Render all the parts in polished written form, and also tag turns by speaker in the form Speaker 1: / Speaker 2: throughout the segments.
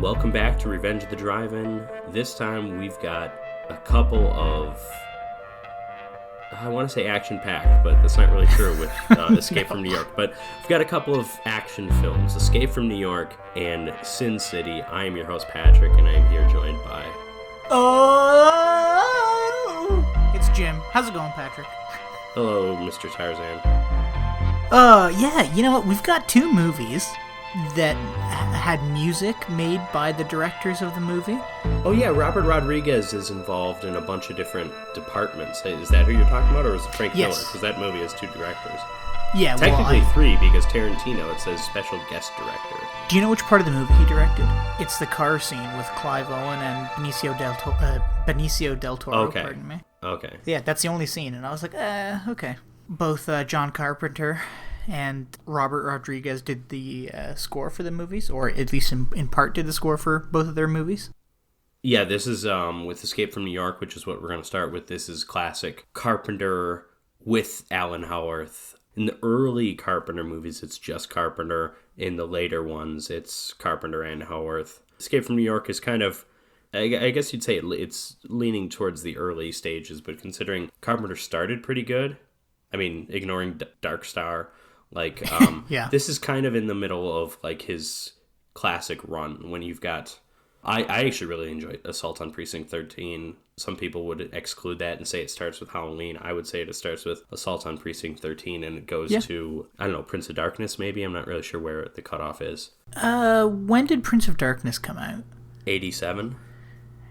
Speaker 1: Welcome back to Revenge of the Drive-In. This time we've got a couple of, I want to say action-packed, but that's not really true with Escape from New York. But we've got a couple of action films, Escape from New York and Sin City. I am your host, Patrick, and I am here joined by...
Speaker 2: It's Jim. How's it going, Patrick?
Speaker 1: Hello, Mr. Tarzan.
Speaker 2: Yeah, you know what? We've got two movies that had music made by the directors of the movie.
Speaker 1: Oh yeah, Robert Rodriguez is involved in a bunch of different departments. Is that who you're talking about, or is it Frank Miller? Because that movie has two directors.
Speaker 2: Yeah,
Speaker 1: technically three, because Tarantino, it says special guest director.
Speaker 2: Do you know which part of the movie he directed? It's the car scene with Clive Owen and Benicio del Toro.
Speaker 1: Okay.
Speaker 2: Pardon me.
Speaker 1: Okay.
Speaker 2: Yeah, that's the only scene, and I was like, okay. Both John Carpenter and Robert Rodriguez did the score for the movies, or at least in part did the score for both of their movies.
Speaker 1: Yeah, this is with Escape from New York, which is what we're going to start with. This is classic Carpenter with Alan Howarth. In the early Carpenter movies, it's just Carpenter. In the later ones, it's Carpenter and Howarth. Escape from New York is kind of, I guess you'd say it's leaning towards the early stages, but considering Carpenter started pretty good, I mean, ignoring Dark Star, like,
Speaker 2: yeah.
Speaker 1: This is kind of in the middle of, like, his classic run when you've got... I actually really enjoyed Assault on Precinct 13. Some people would exclude that and say it starts with Halloween. I would say it starts with Assault on Precinct 13 and it goes to, I don't know, Prince of Darkness maybe? I'm not really sure where the cutoff is.
Speaker 2: When did Prince of Darkness come out?
Speaker 1: 87?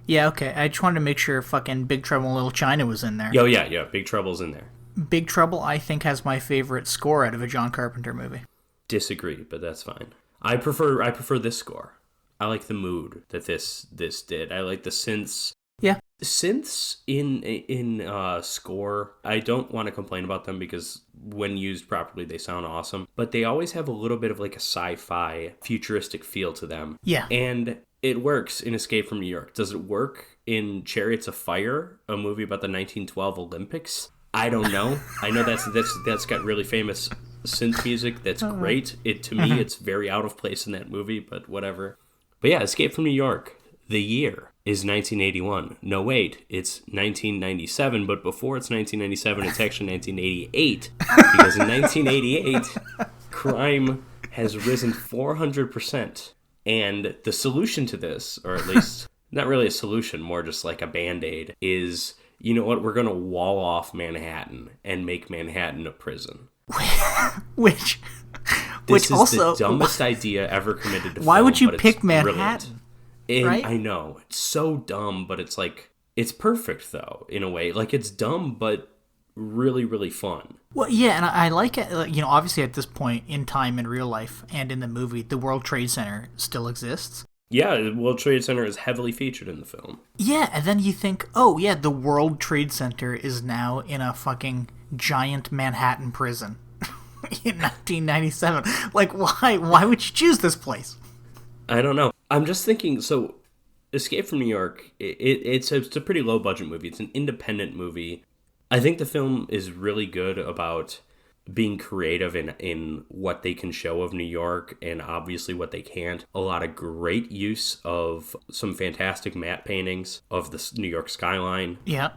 Speaker 2: Yeah, okay. I just wanted to make sure fucking Big Trouble in Little China was in there.
Speaker 1: Oh, yeah. Big Trouble's in there.
Speaker 2: Big Trouble, I think, has my favorite score out of a John Carpenter movie. Disagree,
Speaker 1: but that's fine. I prefer this score. I like the mood that this did. I like the synths.
Speaker 2: Yeah.
Speaker 1: Synths in score, I don't want to complain about them because when used properly, they sound awesome. But they always have a little bit of like a sci-fi futuristic feel to them.
Speaker 2: Yeah.
Speaker 1: And it works in Escape from New York. Does it work in Chariots of Fire, a movie about the 1912 Olympics? I don't know. I know that's got really famous synth music. That's great. To me, it's very out of place in that movie, but whatever. But yeah, Escape from New York. The year is 1981. No, wait, it's 1997. But before it's 1997, it's actually 1988 because in 1988, crime has risen 400%. And the solution to this, or at least not really a solution, more just like a Band-Aid, is, you know what, we're going to wall off Manhattan and make Manhattan a prison.
Speaker 2: Which
Speaker 1: is
Speaker 2: also
Speaker 1: the dumbest idea ever committed to film.
Speaker 2: Why would you pick Manhattan?
Speaker 1: Right? I know. It's so dumb, but it's like, it's perfect, though, in a way. Like, it's dumb, but really, really fun.
Speaker 2: Well, yeah, and I like it. Obviously at this point in time in real life and in the movie, the World Trade Center still exists.
Speaker 1: Yeah, the World Trade Center is heavily featured in the film.
Speaker 2: Yeah, and then you think, oh, yeah, the World Trade Center is now in a fucking giant Manhattan prison in 1997. Like, why? Why would you choose this place?
Speaker 1: I don't know. I'm just thinking, so Escape from New York, it's a pretty low-budget movie. It's an independent movie. I think the film is really good about being creative in what they can show of New York and obviously what they can't. A lot of great use of some fantastic matte paintings of the New York skyline.
Speaker 2: Yeah.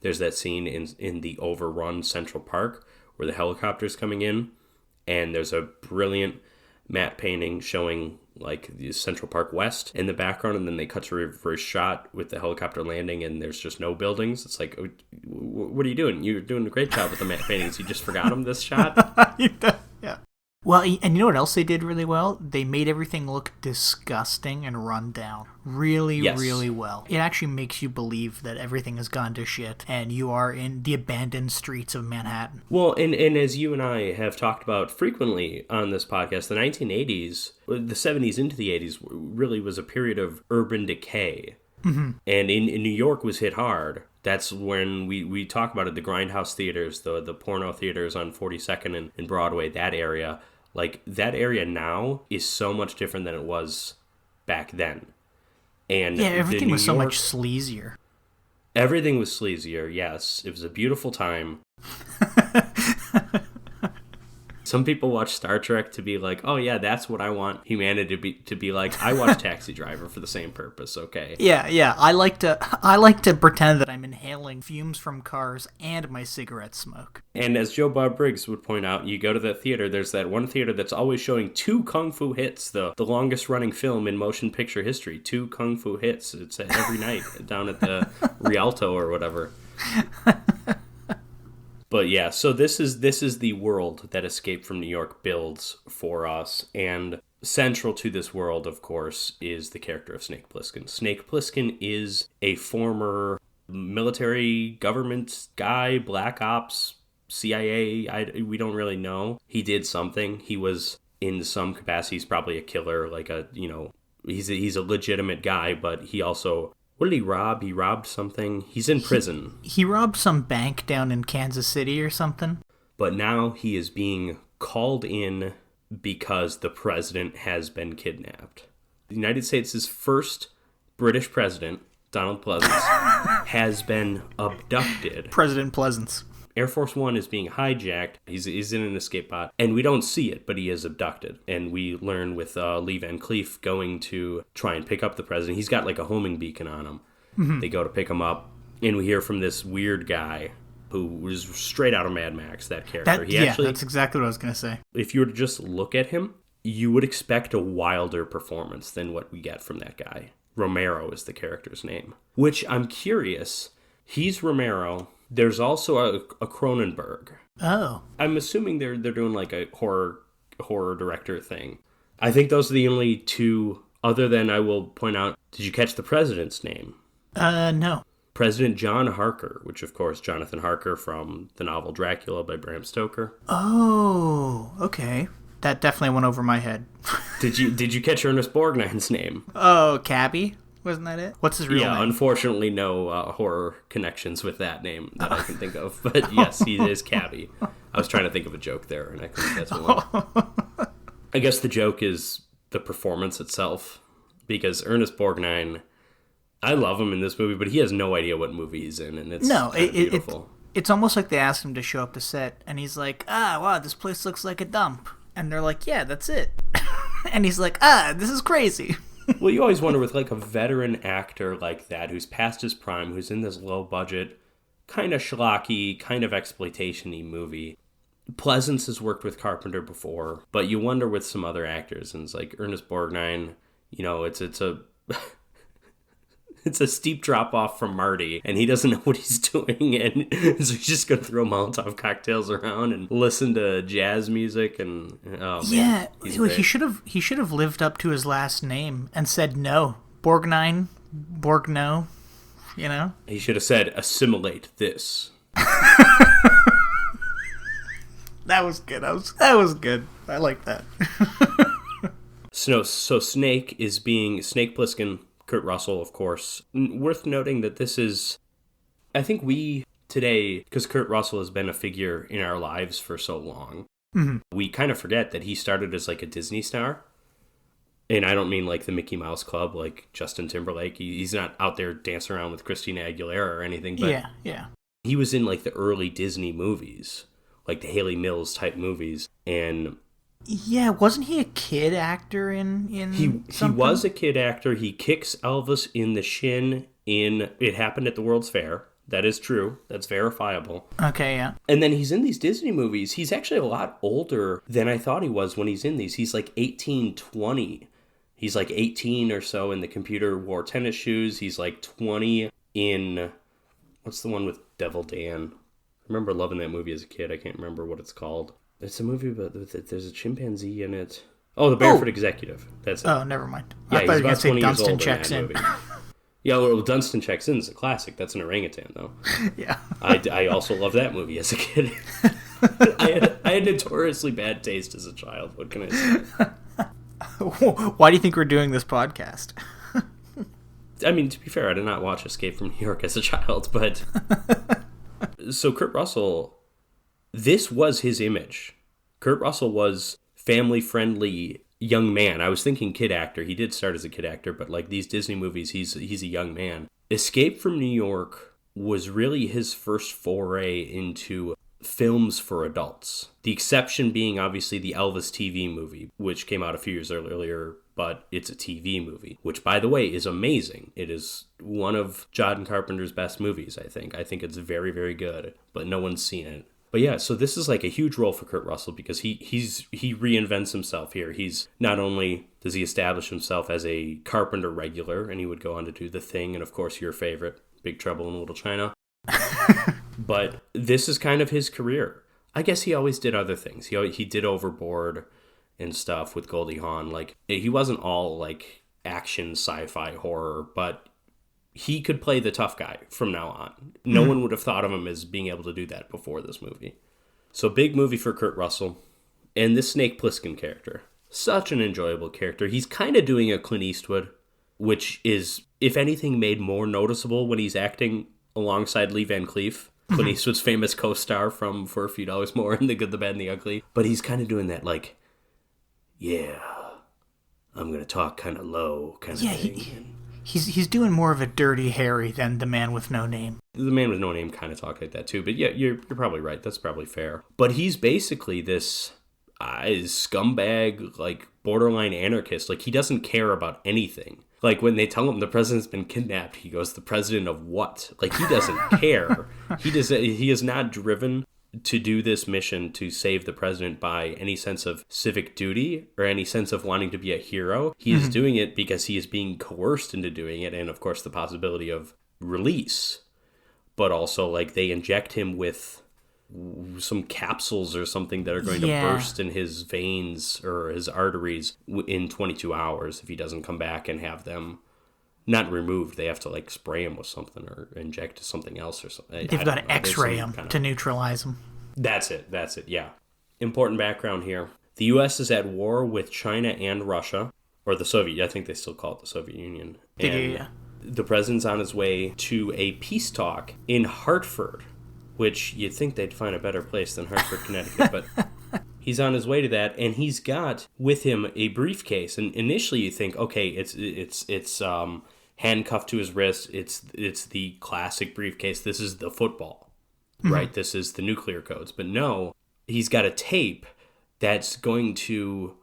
Speaker 1: There's that scene in the overrun Central Park where the helicopter's coming in, and there's a brilliant matte painting showing like the Central Park West in the background, and then they cut to a reverse shot with the helicopter landing and there's just no buildings. It's like, what are you doing? You're doing a great job with the matte paintings. You just forgot them this shot?
Speaker 2: Yeah. Well, and you know what else they did really well? They made everything look disgusting and run down. Really well. It actually makes you believe that everything has gone to shit and you are in the abandoned streets of Manhattan.
Speaker 1: Well, and as you and I have talked about frequently on this podcast, the 1980s, the 70s into the 80s really was a period of urban decay.
Speaker 2: Mm-hmm.
Speaker 1: And in New York was hit hard. That's when we talk about it, the grindhouse theaters, the porno theaters on 42nd and Broadway, that area. Like, that area now is so much different than it was back then. And
Speaker 2: yeah, everything was so much sleazier.
Speaker 1: Everything was sleazier, yes. It was a beautiful time. Some people watch Star Trek to be like, oh yeah, that's what I want humanity to be like. I watch Taxi Driver for the same purpose, okay?
Speaker 2: Yeah. I like to pretend that I'm inhaling fumes from cars and my cigarette smoke.
Speaker 1: And as Joe Bob Briggs would point out, you go to the theater, there's that one theater that's always showing 2 Kung Fu hits, the longest running film in motion picture history. 2 Kung Fu hits. It's every night down at the Rialto or whatever. But yeah, so this is the world that Escape from New York builds for us, and central to this world, of course, is the character of Snake Plissken. Snake Plissken is a former military government guy, Black Ops, CIA, we don't really know. He did something. He was, in some capacities, probably a killer, like he's a legitimate guy, but he also... What did he rob? He robbed something. He's in prison.
Speaker 2: He robbed some bank down in Kansas City or something.
Speaker 1: But now he is being called in because the president has been kidnapped. The United States' first British president, Donald Pleasance, has been abducted.
Speaker 2: President Pleasance.
Speaker 1: Air Force One is being hijacked. He's in an escape pod, and we don't see it, but he is abducted. And we learn with Lee Van Cleef going to try and pick up the president. He's got like a homing beacon on him. Mm-hmm. They go to pick him up, and we hear from this weird guy who was straight out of Mad Max, that character.
Speaker 2: That's exactly what I was going to say.
Speaker 1: If you were to just look at him, you would expect a wilder performance than what we get from that guy. Romero is the character's name, which I'm curious. He's Romero. There's also a Cronenberg.
Speaker 2: Oh.
Speaker 1: I'm assuming they're doing like a horror director thing. I think those are the only two, other than I will point out, did you catch the president's name?
Speaker 2: No.
Speaker 1: President John Harker, which of course Jonathan Harker from the novel Dracula by Bram Stoker.
Speaker 2: Oh, okay. That definitely went over my head.
Speaker 1: Did you catch Ernest Borgnine's name?
Speaker 2: Oh, Cabby? Wasn't that it? What's his real name?
Speaker 1: Yeah, unfortunately no horror connections with that name that I can think of. But yes, he is Cabby. I was trying to think of a joke there, and I couldn't get to one. I guess the joke is the performance itself, because Ernest Borgnine, I love him in this movie, but he has no idea what movie he's in, and it's beautiful.
Speaker 2: It's almost like they asked him to show up to set, and he's like, wow, this place looks like a dump. And they're like, yeah, that's it. And he's like, this is crazy.
Speaker 1: Well, you always wonder with like a veteran actor like that who's past his prime, who's in this low budget, kind of schlocky, kind of exploitation-y movie. Pleasance has worked with Carpenter before, but you wonder with some other actors, and it's like Ernest Borgnine, it's a it's a steep drop off from Marty, and he doesn't know what he's doing, and so he's just gonna throw Molotov cocktails around and listen to jazz music, and
Speaker 2: he should have lived up to his last name and said no, Borgnine, Borgno,
Speaker 1: He should have said assimilate this.
Speaker 2: That was good. That was good. I like that.
Speaker 1: So Snake Plissken, Kurt Russell, of course. Worth noting that this is, I think we today, because Kurt Russell has been a figure in our lives for so long, mm-hmm. we kind of forget that he started as like a Disney star. And I don't mean like the Mickey Mouse Club, like Justin Timberlake. He's not out there dancing around with Christina Aguilera or anything. But
Speaker 2: yeah.
Speaker 1: He was in like the early Disney movies, like the Haley Mills type movies. And
Speaker 2: yeah, wasn't he a kid actor in
Speaker 1: He was a kid actor. He kicks Elvis in the shin in It Happened at the World's Fair. That is true. That's verifiable.
Speaker 2: Okay, yeah.
Speaker 1: And then he's in these Disney movies. He's actually a lot older than I thought he was when he's in these. He's like 18, 20. He's like 18 or so in The Computer Wore Tennis Shoes. He's like 20 in, what's the one with Devil Dan? I remember loving that movie as a kid. I can't remember what it's called. It's a movie, but there's a chimpanzee in it. Oh, The Barefoot Executive. That's it.
Speaker 2: Oh, never mind.
Speaker 1: Yeah,
Speaker 2: I thought
Speaker 1: he's
Speaker 2: you were
Speaker 1: about
Speaker 2: going
Speaker 1: 20
Speaker 2: to
Speaker 1: years
Speaker 2: say Dunstan
Speaker 1: old
Speaker 2: Checks
Speaker 1: in
Speaker 2: In.
Speaker 1: that movie. Yeah, well, Dunstan Checks In is a classic. That's an orangutan, though.
Speaker 2: Yeah.
Speaker 1: I also loved that movie as a kid. I had notoriously bad taste as a child. What can I say?
Speaker 2: Why do you think we're doing this podcast?
Speaker 1: I mean, to be fair, I did not watch Escape from New York as a child, but... So Kurt Russell, this was his image. Kurt Russell was family-friendly young man. I was thinking kid actor. He did start as a kid actor, but like these Disney movies, he's a young man. Escape from New York was really his first foray into films for adults. The exception being obviously the Elvis TV movie, which came out a few years earlier, but it's a TV movie, which, by the way, is amazing. It is one of John Carpenter's best movies, I think. I think it's very, very good, but no one's seen it. But yeah, so this is like a huge role for Kurt Russell because he reinvents himself here. He's not only does he establish himself as a Carpenter regular, and he would go on to do The Thing, and of course your favorite, Big Trouble in Little China. But this is kind of his career. I guess he always did other things. He did Overboard and stuff with Goldie Hawn. Like, he wasn't all like action, sci-fi, horror, but he could play the tough guy from now on. No one would have thought of him as being able to do that before this movie. So big movie for Kurt Russell. And this Snake Plissken character, such an enjoyable character. He's kind of doing a Clint Eastwood, which is, if anything, made more noticeable when he's acting alongside Lee Van Cleef, Clint Eastwood's famous co-star from For a Few Dollars More and The Good, the Bad, and the Ugly. But he's kind of doing that, like, yeah, I'm going to talk kind of low kind of thing.
Speaker 2: He's doing more of a Dirty Harry than The Man with No Name.
Speaker 1: The Man with No Name kind of talk like that too. But yeah, you're probably right. That's probably fair. But he's basically this scumbag, like borderline anarchist. Like, he doesn't care about anything. Like, when they tell him the president's been kidnapped, he goes, the president of what? Like, he doesn't care. He is not driven to do this mission to save the president by any sense of civic duty or any sense of wanting to be a hero. He is doing it because he is being coerced into doing it, and of course the possibility of release. But also, like, they inject him with some capsules or something that are going to burst in his veins or his arteries in 22 hours if he doesn't come back and have them not removed. They have to, like, spray him with something or inject something else or something.
Speaker 2: They've got to x-ray him to neutralize him.
Speaker 1: That's it, yeah. Important background here. The U.S. is at war with China and Russia, or the Soviet, I think they still call it the Soviet Union. And the president's on his way to a peace talk in Hartford, which you'd think they'd find a better place than Hartford, Connecticut, but he's on his way to that, and he's got with him a briefcase. And initially you think, okay, it's handcuffed to his wrist. It's the classic briefcase. This is the football, right? This is the nuclear codes. But no, he's got a tape that's going to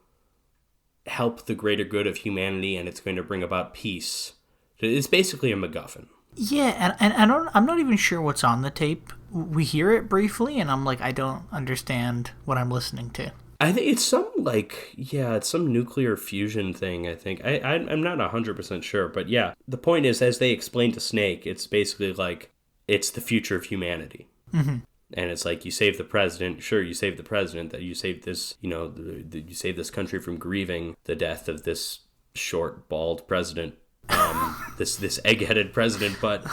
Speaker 1: help the greater good of humanity, and it's going to bring about peace. It's basically a MacGuffin.
Speaker 2: Yeah, and I'm not even sure what's on the tape. We hear it briefly, and I'm like, I don't understand what I'm listening to.
Speaker 1: I think it's it's some nuclear fusion thing, I think. I'm not 100% sure, but yeah. The point is, as they explain to Snake, it's basically like, it's the future of humanity. Mm-hmm. And it's like, you save the president, sure, you save the president, that you save this, you save this country from grieving the death of this short, bald president, this egg-headed president, but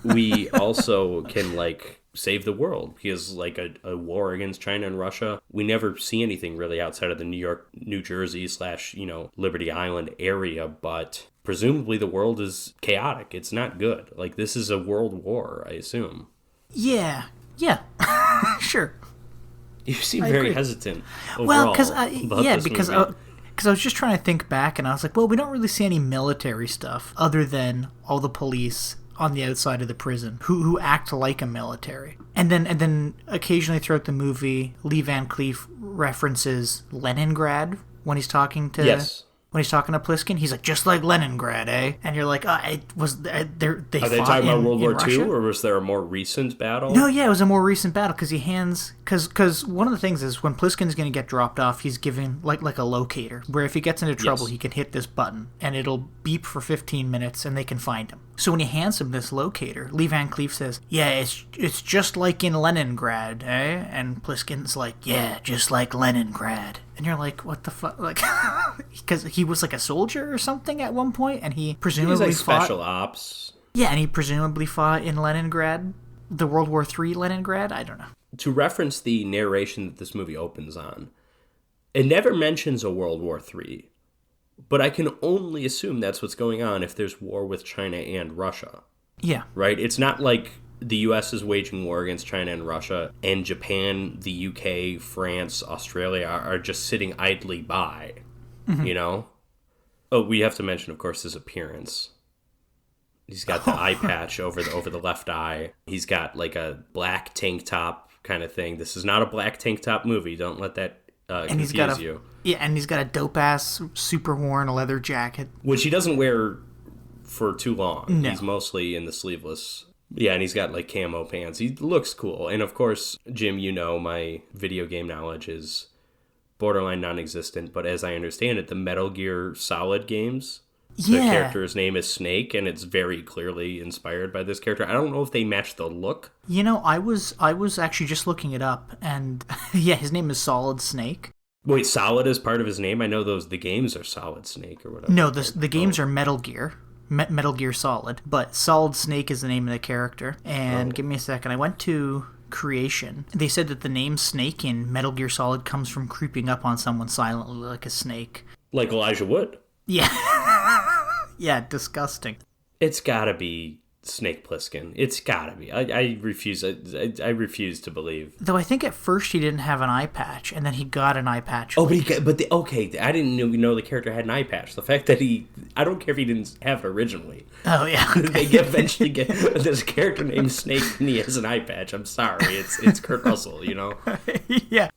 Speaker 1: we also can, like, save the world, because, like, a war against China and Russia, we never see anything really outside of the New York, New Jersey / Liberty Island area, but presumably the world is chaotic. It's not good. Like, this is a world war, I assume.
Speaker 2: Yeah, sure.
Speaker 1: You seem very hesitant overall.
Speaker 2: Well, because I was just trying to think back, and I was like, well, we don't really see any military stuff other than all the police on the outside of the prison who act like a military. And then occasionally throughout the movie, Lee Van Cleef references Leningrad when he's talking to when he's talking to Plissken. He's like, just like Leningrad, eh? And you're like, Are they
Speaker 1: talking about World War II, or was there a more recent battle?
Speaker 2: No, yeah, it was a more recent battle, because one of the things is when Plisken's going to get dropped off, he's given like a locator, where if he gets into trouble, he can hit this button, and it'll beep for 15 minutes, and they can find him. So when he hands him this locator, Lee Van Cleef says, yeah, it's just like in Leningrad, eh? And Plisken's like, yeah, just like Leningrad. And you're like, what the fuck? Like, because he was like a soldier or something at one point, and he presumably
Speaker 1: like special ops.
Speaker 2: Yeah, and he presumably fought in Leningrad, the World War III Leningrad. I don't know.
Speaker 1: To reference the narration that this movie opens on, it never mentions a World War III, but I can only assume that's what's going on if there's war with China and Russia.
Speaker 2: Yeah.
Speaker 1: Right? It's not like the U.S. is waging war against China and Russia, and Japan, the U.K., France, Australia are just sitting idly by, you know? Oh, we have to mention, of course, his appearance. He's got the eye patch over the left eye. He's got, like, a black tank top kind of thing. This is not a black tank top movie. Don't let that confuse you.
Speaker 2: Yeah, and he's got a dope-ass super worn leather jacket.
Speaker 1: Which he doesn't wear for too long.
Speaker 2: No.
Speaker 1: He's mostly in the sleeveless. Yeah, and he's got like camo pants. He looks cool. And of course, Jim, you know my video game knowledge is borderline non-existent, but as I understand it, the Metal Gear Solid games, the character's name is Snake, and it's very clearly inspired by this character. I don't know if they match the look.
Speaker 2: You know, I was actually just looking it up, and yeah, his name is Solid Snake.
Speaker 1: Wait, Solid is part of his name? I know the games are Solid Snake or whatever.
Speaker 2: No, the games are Metal Gear. Metal Gear Solid, but Solid Snake is the name of the character. And give me a second. I went to Creation. They said that the name Snake in Metal Gear Solid comes from creeping up on someone silently like a snake.
Speaker 1: Like Elijah Wood?
Speaker 2: Yeah. Yeah, disgusting.
Speaker 1: It's gotta be Snake Plissken. It's gotta be. I refuse. I refuse to believe.
Speaker 2: Though I think at first he didn't have an eye patch, and then he got an eye patch.
Speaker 1: Oh, okay. I didn't know the character had an eye patch. The fact that I don't care if he didn't have it originally.
Speaker 2: Oh yeah.
Speaker 1: They eventually get this character named Snake and he has an eye patch. I'm sorry. It's Kurt Russell, you know.
Speaker 2: Yeah.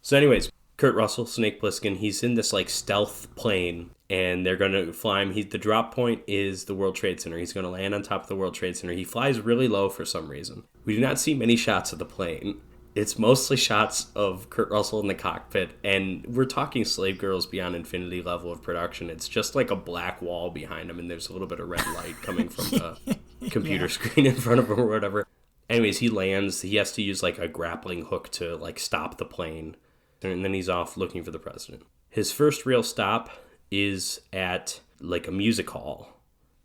Speaker 1: So, anyways, Kurt Russell, Snake Plissken, he's in this like stealth plane. And they're going to fly him. The drop point is the World Trade Center. He's going to land on top of the World Trade Center. He flies really low for some reason. We do not see many shots of the plane. It's mostly shots of Kurt Russell in the cockpit. And we're talking Slave Girls Beyond Infinity level of production. It's just like a black wall behind him. And there's a little bit of red light coming from the computer screen in front of him or whatever. Anyways, he lands. He has to use like a grappling hook to like stop the plane. And then he's off looking for the president. His first real stop is at like a music hall,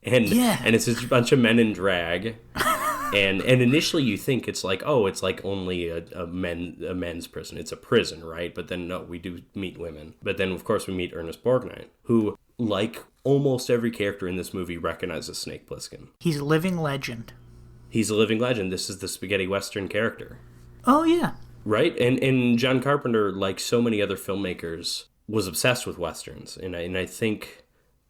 Speaker 1: and it's a bunch of men in drag, and initially you think it's like, oh, it's like only a men's prison, it's a prison, right? But then no, we do meet women. But then of course we meet Ernest Borgnine, who, like almost every character in this movie, recognizes Snake Plissken.
Speaker 2: He's a living legend.
Speaker 1: He's a living legend. This is the spaghetti western character.
Speaker 2: Oh yeah.
Speaker 1: Right? And John Carpenter, like so many other filmmakers, was obsessed with westerns, and I think,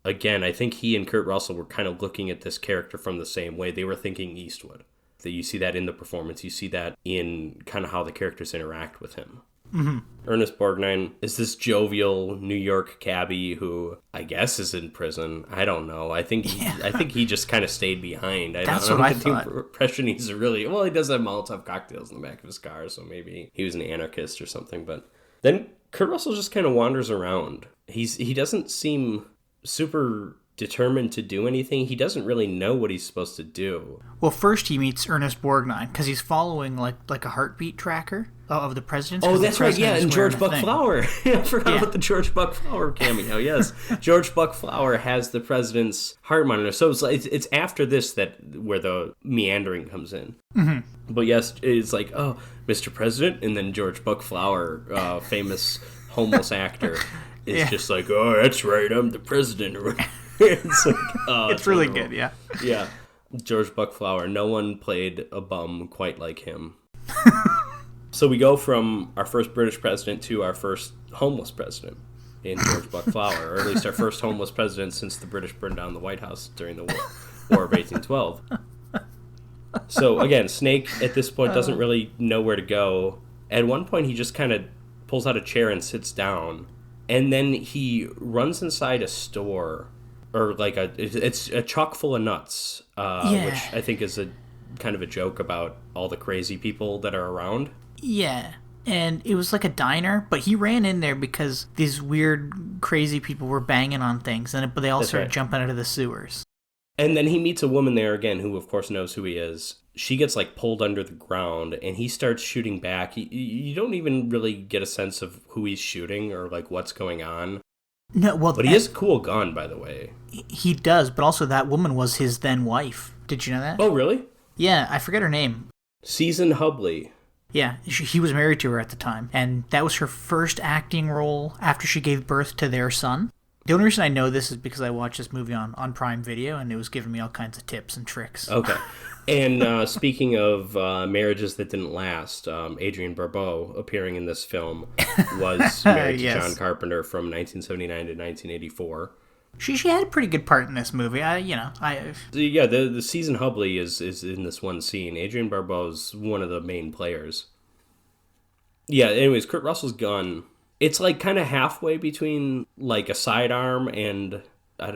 Speaker 1: again, I think he and Kurt Russell were kind of looking at this character from the same way. They were thinking Eastwood. That you see that in the performance, you see that in kind of how the characters interact with him. Mm-hmm. Ernest Borgnine is this jovial New York cabbie who I guess is in prison. I don't know. I think he just kind of stayed behind. I don't get the impression he's he does have Molotov cocktails in the back of his car, so maybe he was an anarchist or something. But then Kurt Russell just kind of wanders around. He doesn't seem super determined to do anything. He doesn't really know what he's supposed to do.
Speaker 2: Well, first he meets Ernest Borgnine because he's following like a heartbeat tracker of the president.
Speaker 1: Oh, that's right. Yeah, and George Buck Flower. I forgot about the George Buck Flower cameo. Yes, George Buck Flower has the president's heart monitor. So it's after this where the meandering comes in. Mm-hmm. But yes, it's like, oh, Mr. President, and then George Buck Flower, famous homeless actor, is just like, oh, that's right, I'm the president. It's like, oh,
Speaker 2: it's really good, yeah.
Speaker 1: Yeah. George Buck Flower. No one played a bum quite like him. So we go from our first British president to our first homeless president in George Buck Flower, or at least our first homeless president since the British burned down the White House during the War of 1812. So again, Snake at this point doesn't really know where to go. At one point, he just kind of pulls out a chair and sits down, and then he runs inside a store, or like it's a chock full of nuts, which I think is a kind of a joke about all the crazy people that are around.
Speaker 2: Yeah, and it was like a diner, but he ran in there because these weird, crazy people were banging on things, but they all started jumping out of the sewers.
Speaker 1: And then he meets a woman there again who, of course, knows who he is. She gets, like, pulled under the ground, and he starts shooting back. You don't even really get a sense of who he's shooting or, like, what's going on.
Speaker 2: No, well,
Speaker 1: but he has a cool gun, by the way.
Speaker 2: He does, but also that woman was his then wife. Did you know that?
Speaker 1: Oh, really?
Speaker 2: Yeah, I forget her name.
Speaker 1: Susan Hubley.
Speaker 2: Yeah, he was married to her at the time, and that was her first acting role after she gave birth to their son. The only reason I know this is because I watched this movie on Prime Video, and it was giving me all kinds of tips and tricks. Okay.
Speaker 1: And speaking of marriages that didn't last, Adrienne Barbeau, appearing in this film, was married to John Carpenter from 1979 to 1984.
Speaker 2: She had a pretty good part in this movie.
Speaker 1: The Susan Hubley is in this one scene. Adrienne Barbeau's one of the main players. Yeah, anyways, Kurt Russell's gun, it's like kind of halfway between like a sidearm and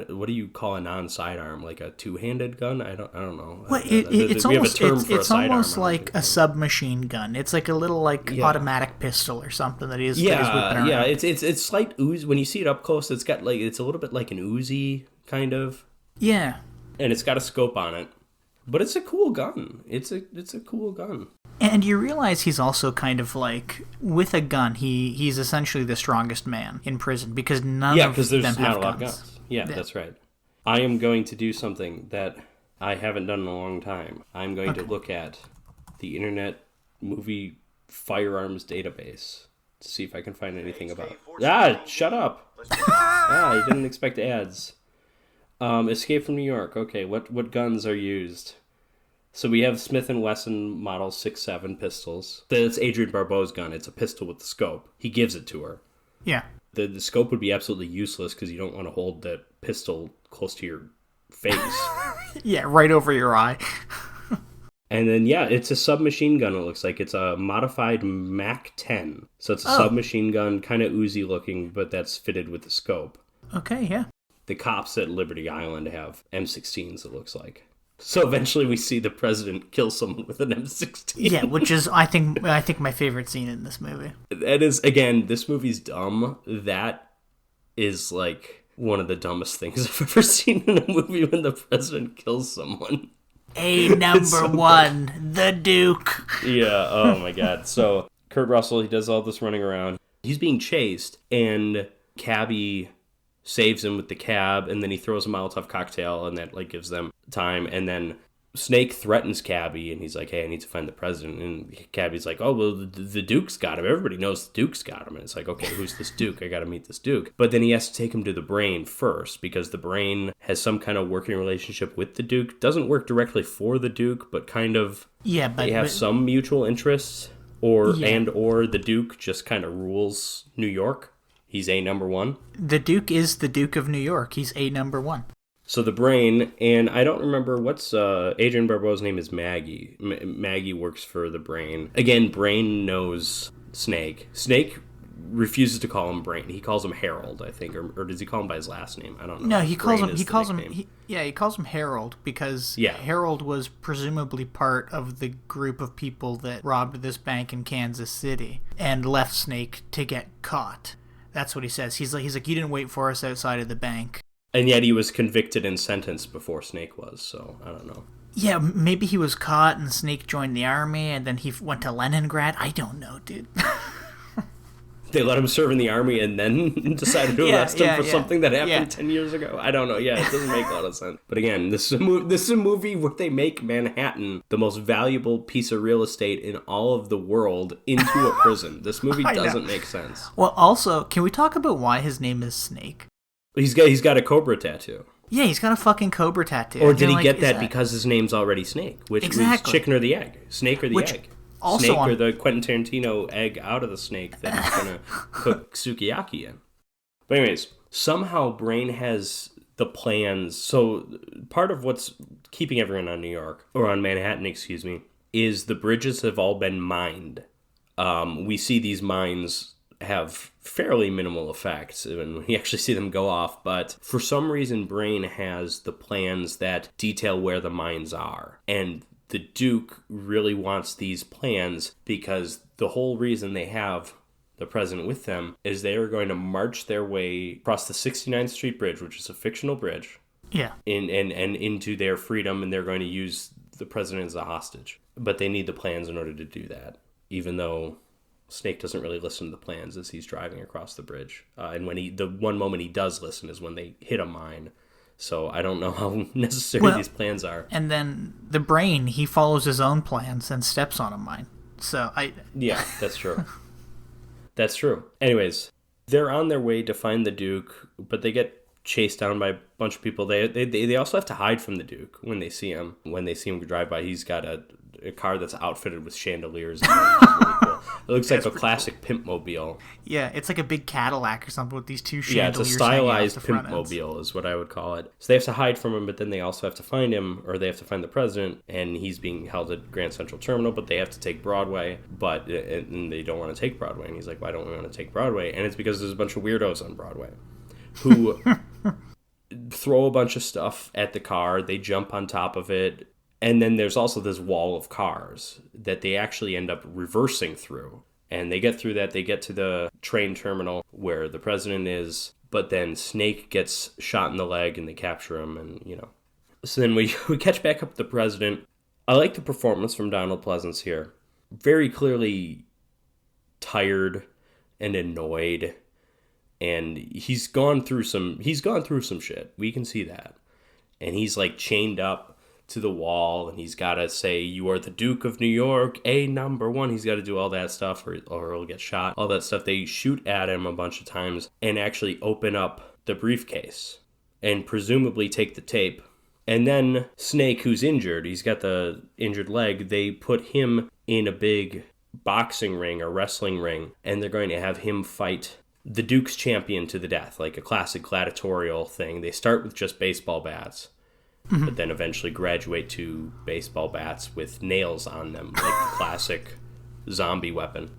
Speaker 1: what do you call a non-sidearm? Like a two-handed gun? I don't know.
Speaker 2: Well,
Speaker 1: We have a term for a
Speaker 2: it's
Speaker 1: sidearm.
Speaker 2: almost like a submachine gun. It's like a little automatic pistol or something that he's whipping around.
Speaker 1: Yeah. It's slight ooze when you see it up close. It's got like it's a little bit like an Uzi kind of.
Speaker 2: Yeah.
Speaker 1: And it's got a scope on it, but it's a cool gun. It's a cool gun.
Speaker 2: And you realize he's also kind of like, with a gun, he's essentially the strongest man in prison because none of them have
Speaker 1: not a lot of
Speaker 2: guns.
Speaker 1: guns. Yeah, that's right. I am going to do something that I haven't done in a long time. I'm going to look at the Internet Movie Firearms Database to see if I can find anything about... Shut up! You didn't expect ads. Escape from New York. Okay, what guns are used? So we have Smith & Wesson Model 6.7 pistols. That's Adrienne Barbeau's gun. It's a pistol with the scope. He gives it to her.
Speaker 2: Yeah.
Speaker 1: The scope would be absolutely useless because you don't want to hold that pistol close to your face.
Speaker 2: Yeah, right over your eye.
Speaker 1: And then, it's a submachine gun, it looks like. It's a modified MAC-10. So it's a submachine gun, kind of Uzi looking, but that's fitted with the scope.
Speaker 2: Okay, yeah.
Speaker 1: The cops at Liberty Island have M16s, it looks like. So eventually we see the president kill someone with an M16.
Speaker 2: Yeah, which is, I think my favorite scene in this movie.
Speaker 1: That is, again, this movie's dumb. That is, like, one of the dumbest things I've ever seen in a movie when the president kills someone.
Speaker 2: Number one, the Duke.
Speaker 1: Yeah, oh my God. So, Kurt Russell, he does all this running around. He's being chased, and Cabby saves him with the cab, and then he throws a Molotov cocktail, and that like gives them time. And then Snake threatens Cabby, and he's like, "Hey, I need to find the president." And Cabby's like, "Oh, well, the Duke's got him. Everybody knows the Duke's got him." And it's like, "Okay, who's this Duke? I got to meet this Duke." But then he has to take him to the Brain first, because the Brain has some kind of working relationship with the Duke. Doesn't work directly for the Duke, but kind of. Yeah, but they have some mutual interests, or the Duke just kind of rules New York. He's a number one.
Speaker 2: The Duke is the Duke of New York. He's a number one.
Speaker 1: So the Brain, and I don't remember what's Adrienne Barbeau's name is Maggie. Maggie works for the Brain. Again, Brain knows Snake. Snake refuses to call him Brain. He calls him Harold, I think, or does he call him by his last name? I don't know.
Speaker 2: No, he calls him Harold because Harold was presumably part of the group of people that robbed this bank in Kansas City and left Snake to get caught. That's what he says. He's like, you didn't wait for us outside of the bank.
Speaker 1: And yet he was convicted and sentenced before Snake was, so I don't know.
Speaker 2: Yeah, maybe he was caught and Snake joined the army and then he went to Leningrad. I don't know, dude.
Speaker 1: They let him serve in the army and then decided to arrest him for something that happened 10 years ago. I don't know. Yeah, it doesn't make a lot of sense. But again, this is a movie where they make Manhattan the most valuable piece of real estate in all of the world into a prison. This movie doesn't make sense.
Speaker 2: Well, also, can we talk about why his name is Snake?
Speaker 1: He's got a cobra tattoo.
Speaker 2: Yeah, he's got a fucking cobra tattoo.
Speaker 1: Or did he get that because his name's already Snake? Which was chicken or the egg? Snake or the egg? Also Snake or the Quentin Tarantino egg out of the snake that he's going to cook sukiyaki in. But anyways, somehow Brain has the plans. So part of what's keeping everyone on Manhattan, is the bridges have all been mined. We see these mines have fairly minimal effects when we actually see them go off, but for some reason Brain has the plans that detail where the mines are. And the Duke really wants these plans because the whole reason they have the president with them is they are going to march their way across the 69th Street Bridge, which is a fictional bridge, and into their freedom, and they're going to use the president as a hostage. But they need the plans in order to do that, even though Snake doesn't really listen to the plans as he's driving across the bridge. And when the one moment he does listen is when they hit a mine. So I don't know how necessary these plans are.
Speaker 2: And then the Brain, he follows his own plans and steps on a mine.
Speaker 1: Yeah, that's true. That's true. Anyways, they're on their way to find the Duke, but they get chased down by a bunch of people. They also have to hide from the Duke when they see him. When they see him drive by, he's got a car that's outfitted with chandeliers. And it's really cool. It looks like a classic pimp mobile.
Speaker 2: Yeah, it's like a big Cadillac or something with these two
Speaker 1: Yeah, it's a
Speaker 2: chandeliers
Speaker 1: stylized
Speaker 2: hanging off
Speaker 1: pimp
Speaker 2: the front ends.
Speaker 1: mobile is what I would call it. So they have to hide from him, but then they also have to find him, or they have to find the president, and he's being held at Grand Central Terminal, but they have to take Broadway, and they don't want to take Broadway. And he's like, why don't we want to take Broadway? And it's because there's a bunch of weirdos on Broadway who throw a bunch of stuff at the car. They jump on top of it. And then there's also this wall of cars that they actually end up reversing through. And they get through that. They get to the train terminal where the president is. But then Snake gets shot in the leg and they capture him. And, So then we catch back up the president. I like the performance from Donald Pleasance here. Very clearly tired and annoyed. And he's gone through some shit. We can see that. And he's like chained up to the wall, and he's got to say, "You are the Duke of New York, #1." He's got to do all that stuff, or he'll get shot. All that stuff. They shoot at him a bunch of times and actually open up the briefcase and presumably take the tape. And then Snake, who's injured, he's got the injured leg, they put him in a big boxing ring, a wrestling ring, and they're going to have him fight the Duke's champion to the death, like a classic gladiatorial thing. They start with just baseball bats, but then eventually graduate to baseball bats with nails on them, like the classic zombie weapon.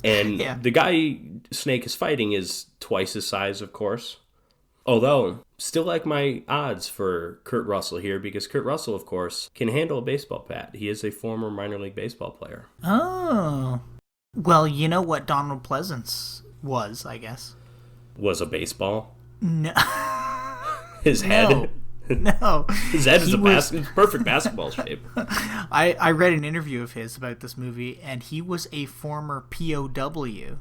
Speaker 1: And the guy Snake is fighting is twice his size, of course. Although, still like my odds for Kurt Russell here, because Kurt Russell, of course, can handle a baseball bat. He is a former minor league baseball player.
Speaker 2: Oh. Well, you know what Donald Pleasance was, I guess.
Speaker 1: Was a baseball?
Speaker 2: No.
Speaker 1: His head?
Speaker 2: No.
Speaker 1: His head is perfect basketball shape.
Speaker 2: I read an interview of his about this movie, and he was a former POW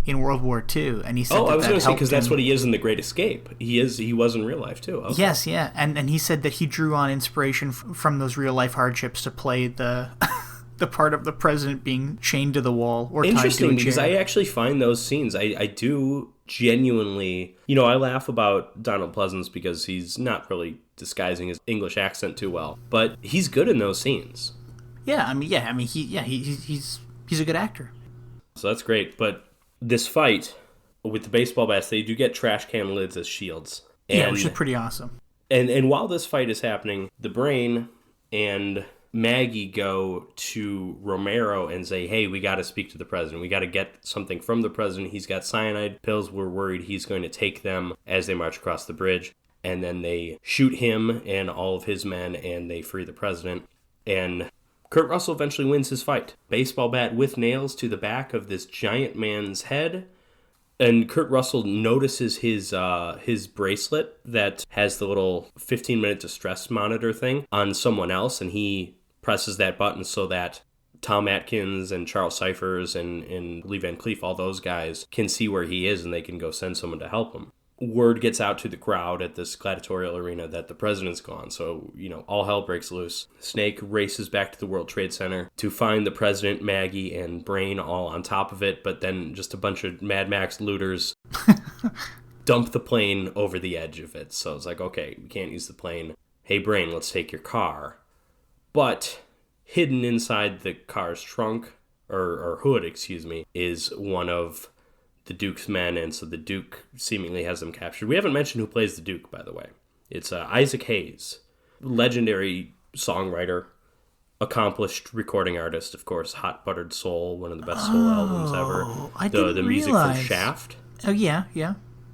Speaker 2: in World War II, and he said
Speaker 1: I was going to say, because that's what he is in The Great Escape. He was in real life, too. Okay.
Speaker 2: Yes, yeah, and he said that he drew on inspiration from those real-life hardships to play the the part of the president being chained to the wall or tied to a chair.
Speaker 1: Interesting, because I actually find those scenes, I do genuinely, I laugh about Donald Pleasance because he's not really disguising his English accent too well, but he's good in those scenes.
Speaker 2: He's a good actor.
Speaker 1: So that's great, but this fight with the baseball bats, they do get trash can lids as shields.
Speaker 2: Which is pretty awesome.
Speaker 1: And while this fight is happening, the Brain and Maggie go to Romero and say, hey, we got to speak to the president. We got to get something from the president. He's got cyanide pills. We're worried he's going to take them as they march across the bridge. And then they shoot him and all of his men, and they free the president. And Kurt Russell eventually wins his fight. Baseball bat with nails to the back of this giant man's head. And Kurt Russell notices his bracelet that has the little 15-minute distress monitor thing on someone else, and he presses that button so that Tom Atkins and Charles Cyphers and Lee Van Cleef, all those guys, can see where he is and they can go send someone to help him. Word gets out to the crowd at this gladiatorial arena that the president's gone, so, all hell breaks loose. Snake races back to the World Trade Center to find the president, Maggie, and Brain all on top of it, but then just a bunch of Mad Max looters dump the plane over the edge of it. So it's like, okay, we can't use the plane. Hey, Brain, let's take your car. But hidden inside the car's trunk, or hood, is one of the Duke's men, and so the Duke seemingly has them captured. We haven't mentioned who plays the Duke, by the way. It's Isaac Hayes, legendary songwriter, accomplished recording artist, of course. Hot Buttered Soul, one of the best soul albums ever.
Speaker 2: I didn't
Speaker 1: the music
Speaker 2: realize.
Speaker 1: from Shaft.
Speaker 2: Oh, yeah.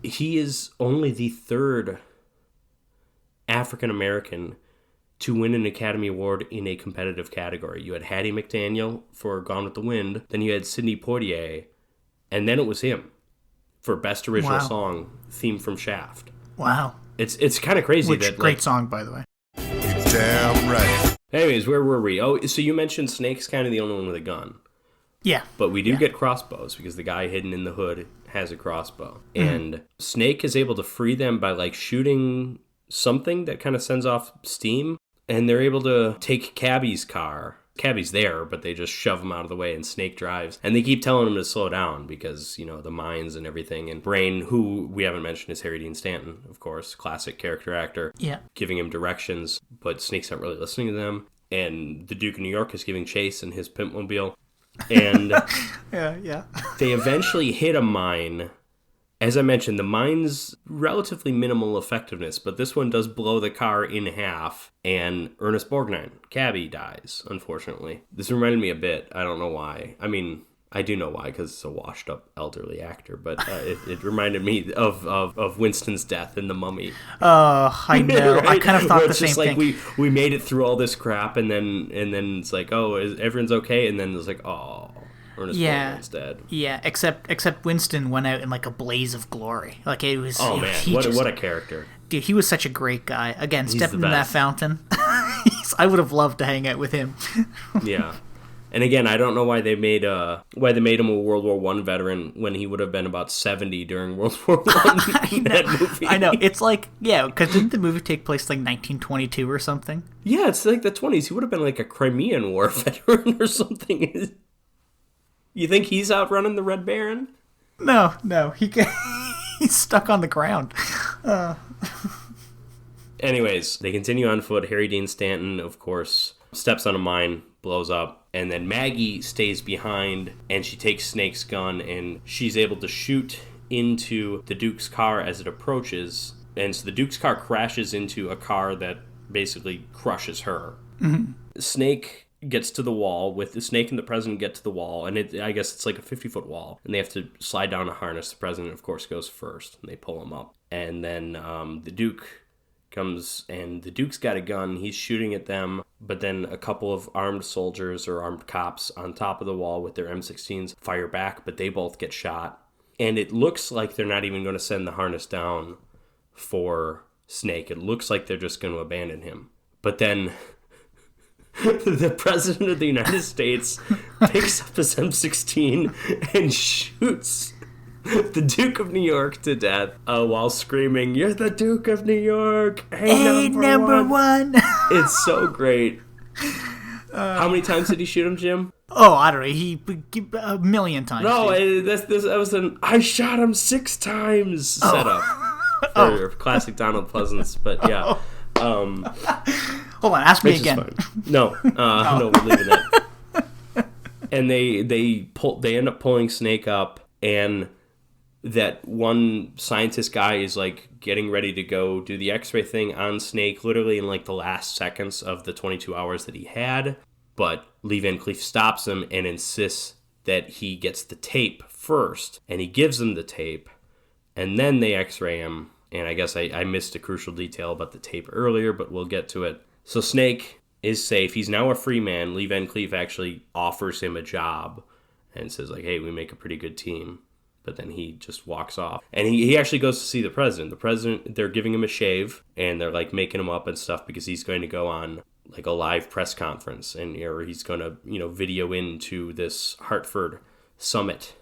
Speaker 1: He is only the third African American to win an Academy Award in a competitive category. You had Hattie McDaniel for Gone with the Wind, then you had Sidney Poitier, and then it was him for Best Original Song, theme from Shaft.
Speaker 2: Wow.
Speaker 1: It's kind of crazy.
Speaker 2: Great song, by the way.
Speaker 3: Damn right.
Speaker 1: Anyways, where were we? Oh, so you mentioned Snake's kind of the only one with a gun.
Speaker 2: Yeah.
Speaker 1: But we do get crossbows because the guy hidden in the hood has a crossbow. And Snake is able to free them by shooting something that kind of sends off steam. And they're able to take Cabby's car. Cabby's there, but they just shove him out of the way and Snake drives. And they keep telling him to slow down because, the mines and everything. And Brain, who we haven't mentioned, is Harry Dean Stanton, of course, classic character actor.
Speaker 2: Yeah. Giving
Speaker 1: him directions, but Snake's not really listening to them. And the Duke of New York is giving chase in his pimpmobile. And
Speaker 2: yeah.
Speaker 1: they eventually hit a mine. As I mentioned, the mine's relatively minimal effectiveness, but this one does blow the car in half, and Ernest Borgnine, cabbie, dies, unfortunately. This reminded me a bit. I don't know why. I mean, I do know why, because it's a washed-up elderly actor, but it reminded me of Winston's death in The Mummy.
Speaker 2: I know.
Speaker 1: Right?
Speaker 2: I kind of thought
Speaker 1: Where
Speaker 2: the
Speaker 1: it's
Speaker 2: same
Speaker 1: just like
Speaker 2: thing.
Speaker 1: we made it through all this crap, and then it's like, oh, everyone's okay? And then it's like, oh, Ernest Borgnine's dead.
Speaker 2: Yeah, except Winston went out in like a blaze of glory. Like it was.
Speaker 1: Oh man, what a character!
Speaker 2: Dude, he was such a great guy. Again,
Speaker 1: He's
Speaker 2: stepping
Speaker 1: the
Speaker 2: in that
Speaker 1: best.
Speaker 2: fountain. I would have loved to hang out with him.
Speaker 1: Yeah, and again, I don't know why they made him a World War I veteran when he would have been about 70 during World War I. That movie.
Speaker 2: I know. It's like, yeah, because didn't the movie take place like 1922 or something?
Speaker 1: Yeah, it's like the 20s. He would have been like a Crimean War veteran or something. You think he's out running the Red Baron?
Speaker 2: No, he's stuck on the ground.
Speaker 1: Anyways, they continue on foot. Harry Dean Stanton, of course, steps on a mine, blows up, and then Maggie stays behind, and she takes Snake's gun, and she's able to shoot into the Duke's car as it approaches, and so the Duke's car crashes into a car that basically crushes her. Mm-hmm. Snake gets to the wall, with the Snake and the president get to the wall, and I guess it's like a 50-foot wall, and they have to slide down a harness. The president, of course, goes first, and they pull him up. And then the Duke comes, and the Duke's got a gun. He's shooting at them, but then a couple of armed soldiers or armed cops on top of the wall with their M16s fire back, but they both get shot. And it looks like they're not even going to send the harness down for Snake. It looks like they're just going to abandon him. But then the president of the United States picks up his M16 and shoots the Duke of New York to death while screaming, "You're the Duke of New York! Hey, number one!" It's so great. How many times did he shoot him, Jim?
Speaker 2: Oh, I don't know. He a million times.
Speaker 1: No, that was an "I shot him 6 times" setup for classic Donald Pleasance. But yeah.
Speaker 2: Hold on, ask me again.
Speaker 1: No, no, we're leaving that. And they end up pulling Snake up, and that one scientist guy is like getting ready to go do the X-ray thing on Snake, literally in like the last seconds of the 22 hours that he had. But Lee Van Cleef stops him and insists that he gets the tape first, and he gives him the tape, and then they X-ray him. And I guess I missed a crucial detail about the tape earlier, but we'll get to it. So Snake is safe. He's now a free man. Lee Van Cleef actually offers him a job and says, like, hey, we make a pretty good team. But then he just walks off. And he actually goes to see the president. The president, they're giving him a shave, and they're, like, making him up and stuff because he's going to go on, like, a live press conference. Or he's going to, video into this Hartford summit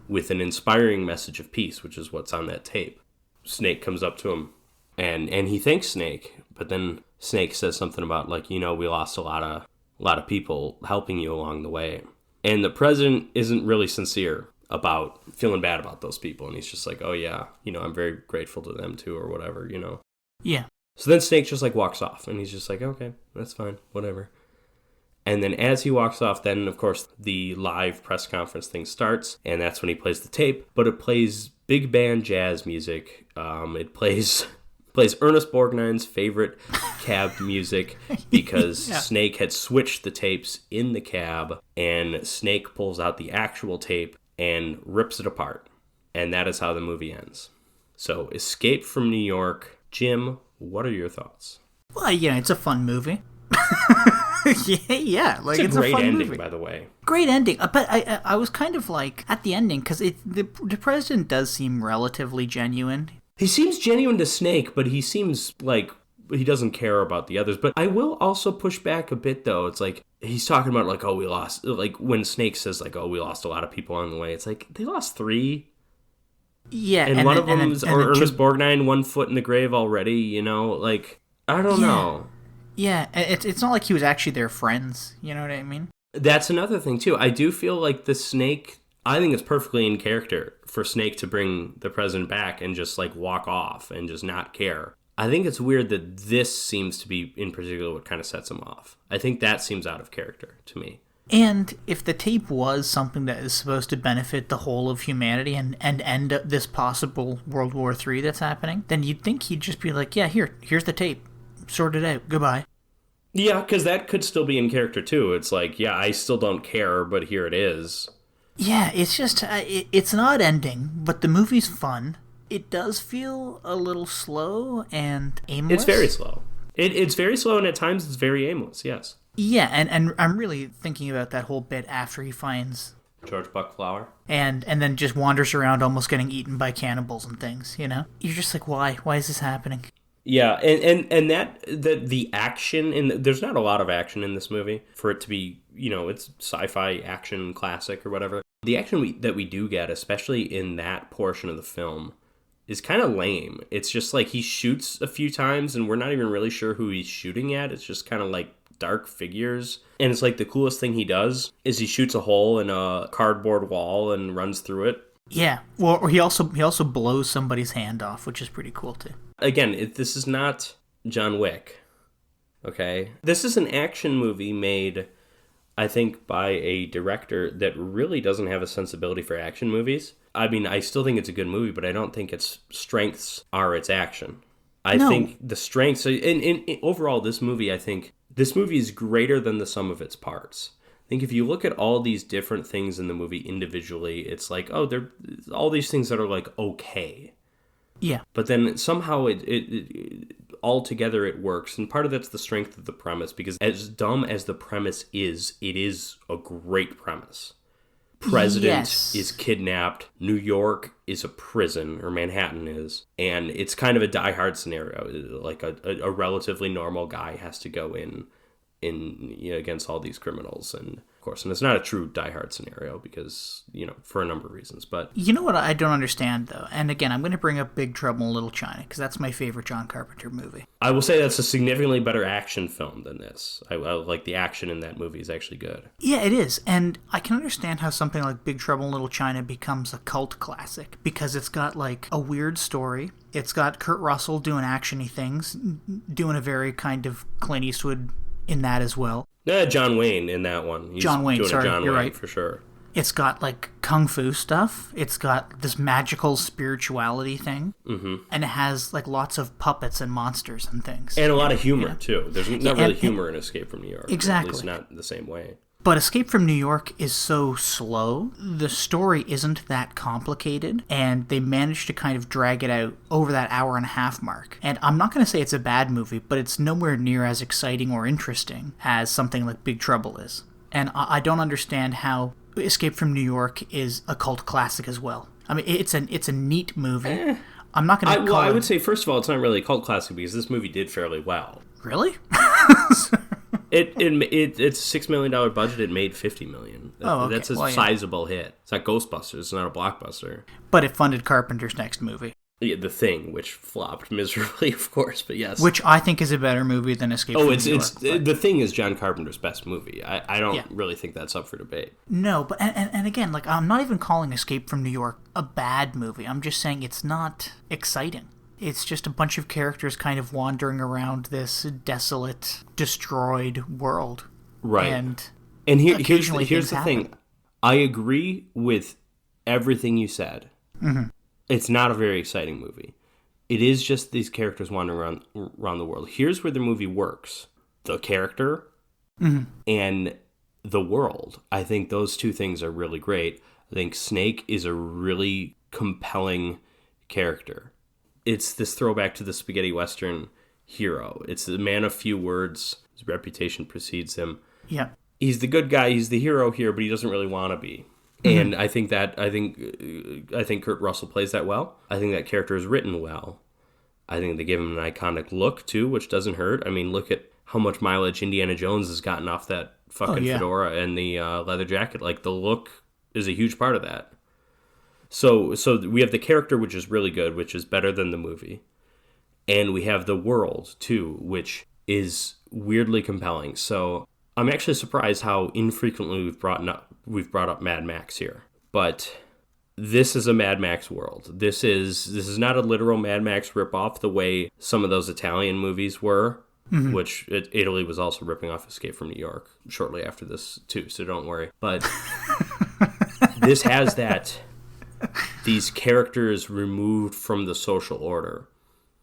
Speaker 1: with an inspiring message of peace, which is what's on that tape. Snake comes up to him, and he thanks Snake, but then Snake says something about, like, we lost a lot of people helping you along the way. And the president isn't really sincere about feeling bad about those people, and he's just like, oh yeah, I'm very grateful to them too, or whatever,
Speaker 2: Yeah.
Speaker 1: So then Snake just, like, walks off, and he's just like, okay, that's fine, whatever. And then as he walks off, then, of course, the live press conference thing starts, and that's when he plays the tape, but it plays big band jazz music. It plays Ernest Borgnine's favorite cab music because Snake had switched the tapes in the cab, and Snake pulls out the actual tape and rips it apart. And that is how the movie ends. So, Escape from New York. Jim, what are your thoughts?
Speaker 2: Well, it's a fun movie. yeah, like
Speaker 1: it's a great
Speaker 2: fun
Speaker 1: ending,
Speaker 2: movie.
Speaker 1: by the way.
Speaker 2: Great ending, but I was kind of like at the ending because the president does seem relatively genuine.
Speaker 1: He seems genuine to Snake, but he seems like he doesn't care about the others. But I will also push back a bit, though. It's like he's talking about, like, oh, we lost, like when Snake says, like, oh, we lost a lot of people on the way. It's like they lost 3.
Speaker 2: Yeah,
Speaker 1: and one of them is Ernest Borgnine, 1 foot in the grave already. Like, I don't know.
Speaker 2: Yeah, it's not like he was actually their friends. You know what I mean?
Speaker 1: That's another thing, too. I do feel like the Snake, I think it's perfectly in character for Snake to bring the president back and just, like, walk off and just not care. I think it's weird that this seems to be, in particular, what kind of sets him off. I think that seems out of character to me.
Speaker 2: And if the tape was something that is supposed to benefit the whole of humanity and end this possible World War III that's happening, then you'd think he'd just be like, yeah, here's the tape. Sort it out. Goodbye.
Speaker 1: Yeah, because that could still be in character, too. It's like, yeah, I still don't care, but here it is.
Speaker 2: Yeah, it's just, it's an odd ending, but the movie's fun. It does feel a little slow and aimless.
Speaker 1: It's very slow. It's very slow, and at times it's very aimless, yes.
Speaker 2: Yeah, and I'm really thinking about that whole bit after he finds
Speaker 1: George Buckflower.
Speaker 2: And then just wanders around almost getting eaten by cannibals and things, you know? You're just like, why? Why is this happening?
Speaker 1: Yeah, and the action, there's not a lot of action in this movie for it to be, it's sci-fi action classic or whatever. The action that we do get, especially in that portion of the film, is kind of lame. It's just like he shoots a few times and we're not even really sure who he's shooting at. It's just kind of like dark figures. And it's like the coolest thing he does is he shoots a hole in a cardboard wall and runs through it.
Speaker 2: Yeah. Well, or he also blows somebody's hand off, which is pretty cool too.
Speaker 1: Again, this is not John Wick. Okay? This is an action movie made, I think, by a director that really doesn't have a sensibility for action movies. I mean, I still think it's a good movie, but I don't think its strengths are its action. I think the strengths... In overall, this movie is greater than the sum of its parts. I think if you look at all these different things in the movie individually, it's like, oh, they're all these things that are like, okay.
Speaker 2: Yeah.
Speaker 1: But then somehow it all together it works. And part of that's the strength of the premise, because as dumb as the premise is, it is a great premise. President is kidnapped. New York is a prison, or Manhattan is. And it's kind of a Die Hard scenario. Like a relatively normal guy has to go in against all these criminals. And of course, and it's not a true Die Hard scenario because, for a number of reasons. But
Speaker 2: you know what I don't understand, though? And again, I'm going to bring up Big Trouble in Little China because that's my favorite John Carpenter movie.
Speaker 1: I will say that's a significantly better action film than this. I like the action in that movie is actually good.
Speaker 2: Yeah, it is. And I can understand how something like Big Trouble in Little China becomes a cult classic because it's got like a weird story. It's got Kurt Russell doing actiony things, doing a very kind of Clint Eastwood in that as well.
Speaker 1: John Wayne in that one. He's
Speaker 2: John Wayne,
Speaker 1: doing
Speaker 2: sorry,
Speaker 1: John
Speaker 2: you're
Speaker 1: Wayne,
Speaker 2: right.
Speaker 1: For sure.
Speaker 2: It's got, like, kung fu stuff. It's got this magical spirituality thing. Mm-hmm. And it has, like, lots of puppets and monsters and things.
Speaker 1: And a lot of humor, too. There's not really humor in Escape from New York.
Speaker 2: Exactly.
Speaker 1: At least not the same way.
Speaker 2: But Escape from New York is so slow. The story isn't that complicated. And they managed to kind of drag it out over that hour and a half mark. And I'm not going to say it's a bad movie, but it's nowhere near as exciting or interesting as something like Big Trouble is. And I don't understand how Escape from New York is a cult classic as well. I mean, it's a neat movie. I'm not going to call it...
Speaker 1: I would say, first of all, it's not really a cult classic because this movie did fairly well.
Speaker 2: Really?
Speaker 1: It's a $6 million budget. It made $50 million. That's a sizable hit. It's not Ghostbusters. It's not a blockbuster.
Speaker 2: But it funded Carpenter's next movie.
Speaker 1: Yeah, The Thing, which flopped miserably, of course, but yes.
Speaker 2: Which I think is a better movie than Escape from New York.
Speaker 1: The Thing is John Carpenter's best movie. I don't really think that's up for debate.
Speaker 2: No, but and again, like, I'm not even calling Escape from New York a bad movie. I'm just saying it's not exciting. It's just a bunch of characters kind of wandering around this desolate, destroyed world.
Speaker 1: Right.
Speaker 2: And
Speaker 1: here's the thing. I agree with everything you said. Mm-hmm. It's not a very exciting movie. It is just these characters wandering around the world. Here's where the movie works. The character and the world. I think those two things are really great. I think Snake is a really compelling character. It's this throwback to the spaghetti western hero. It's the man of few words. His reputation precedes him.
Speaker 2: Yeah.
Speaker 1: He's the good guy. He's the hero here, but he doesn't really want to be. And I think Kurt Russell plays that well. I think that character is written well. I think they give him an iconic look too, which doesn't hurt. I mean, look at how much mileage Indiana Jones has gotten off that fucking fedora and the leather jacket. Like, the look is a huge part of that. So we have the character, which is really good, which is better than the movie, and we have the world too, which is weirdly compelling. So I'm actually surprised how infrequently we've brought up Mad Max here. But this is a Mad Max world. This is not a literal Mad Max ripoff the way some of those Italian movies were. which Italy was also ripping off Escape from New York shortly after this too, so don't worry. But this has these characters removed from the social order.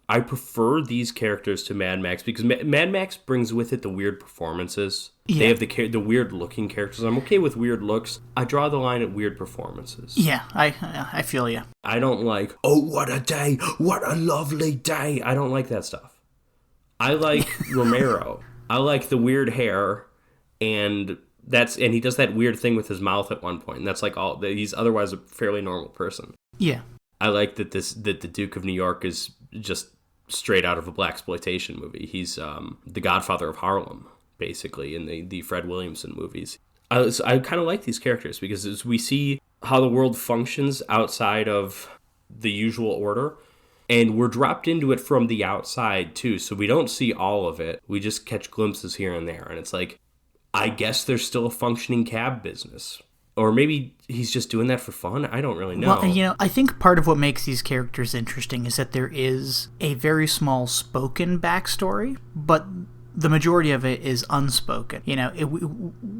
Speaker 1: I prefer these characters to Mad Max because Mad Max brings with it the weird performances. Yeah. They have the weird looking characters. I'm okay with weird looks. I draw the line at weird performances.
Speaker 2: Yeah, I feel you.
Speaker 1: I don't like, oh, what a day, what a lovely day. I don't like that stuff. I like Romero. I like the weird hair, and he does that weird thing with his mouth at one point, and that's like he's otherwise a fairly normal person.
Speaker 2: Yeah.
Speaker 1: I like that the Duke of New York is just straight out of a blaxploitation movie. He's the godfather of Harlem, basically, in the Fred Williamson movies. I kind of like these characters because as we see how the world functions outside of the usual order, and we're dropped into it from the outside, too, so we don't see all of it. We just catch glimpses here and there, and it's like, I guess there's still a functioning cab business. Or maybe he's just doing that for fun. I don't really know.
Speaker 2: Well, I think part of what makes these characters interesting is that there is a very small spoken backstory, but the majority of it is unspoken.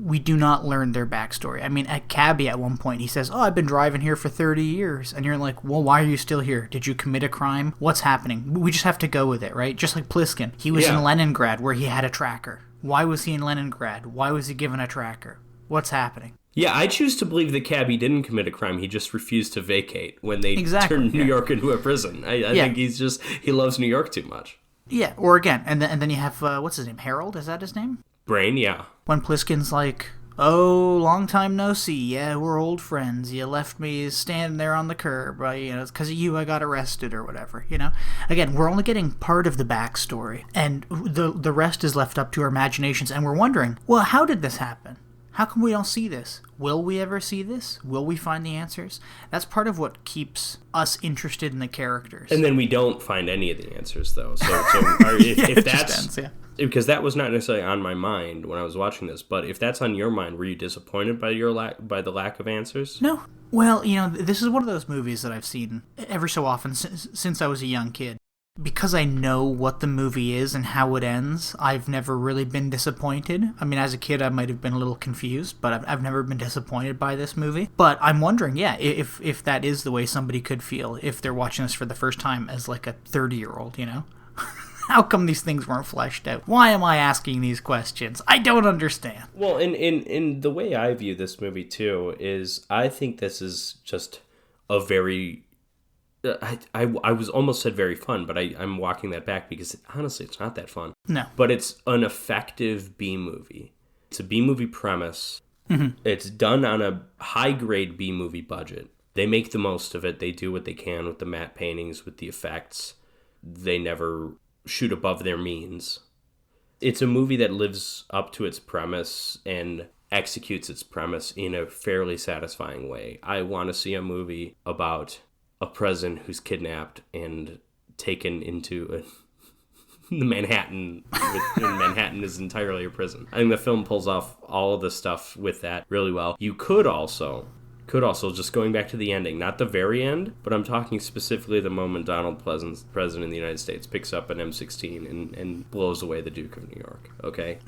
Speaker 2: We do not learn their backstory. I mean, at Cabby at one point, he says, oh, I've been driving here for 30 years. And you're like, well, why are you still here? Did you commit a crime? What's happening? We just have to go with it, right? Just like Pliskin. He was in Leningrad where he had a tracker. Why was he in Leningrad? Why was he given a tracker? What's happening?
Speaker 1: Yeah, I choose to believe that Cabby didn't commit a crime. He just refused to vacate when they turned New York into a prison. I think he loves New York too much.
Speaker 2: Yeah, or again, and then you have, what's his name, Harold? Is that his name?
Speaker 1: Brain, yeah.
Speaker 2: When Pliskin's like, oh, long time no see. Yeah, we're old friends. You left me standing there on the curb. It's because of you I got arrested or whatever, Again, we're only getting part of the backstory, and the rest is left up to our imaginations, and we're wondering, well, how did this happen? How come we don't see this? Will we ever see this? Will we find the answers? That's part of what keeps us interested in the characters.
Speaker 1: And then we don't find any of the answers, though. If that's... Because that was not necessarily on my mind when I was watching this, but if that's on your mind, were you disappointed by the lack of answers?
Speaker 2: No. Well, this is one of those movies that I've seen every so often since I was a young kid. Because I know what the movie is and how it ends, I've never really been disappointed. I mean, as a kid, I might have been a little confused, but I've never been disappointed by this movie. But I'm wondering, if that is the way somebody could feel if they're watching this for the first time as like a 30-year-old, How come these things weren't fleshed out? Why am I asking these questions? I don't understand.
Speaker 1: Well, in the way I view this movie, too, is I think this is just a very... I was almost said very fun, but I'm walking that back because honestly, it's not that fun.
Speaker 2: No.
Speaker 1: But it's an effective B-movie. It's a B-movie premise.
Speaker 2: Mm-hmm.
Speaker 1: It's done on a high-grade B-movie budget. They make the most of it. They do what they can with the matte paintings, with the effects. They never shoot above their means. It's a movie that lives up to its premise and executes its premise in a fairly satisfying way. I want to see a movie about a president who's kidnapped and taken into the Manhattan, and Manhattan is entirely a prison. I think the film pulls off all of the stuff with that really well. You could also, just going back to the ending, not the very end, but I'm talking specifically the moment Donald Pleasance, president of the United States, picks up an M16 and blows away the Duke of New York, okay?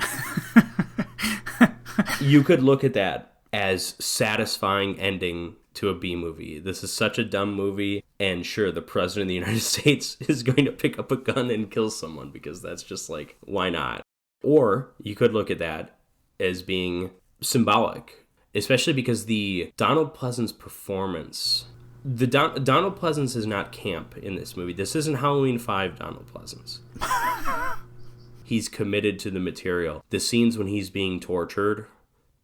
Speaker 1: You could look at that as satisfying ending to a B movie. This is such a dumb movie, and sure, the president of the United States is going to pick up a gun and kill someone because that's just like, why not? Or you could look at that as being symbolic, especially because the Donald Pleasance performance, Donald Pleasance is not camp in this movie. This isn't Halloween 5 Donald Pleasance. He's committed to the material. The scenes when he's being tortured,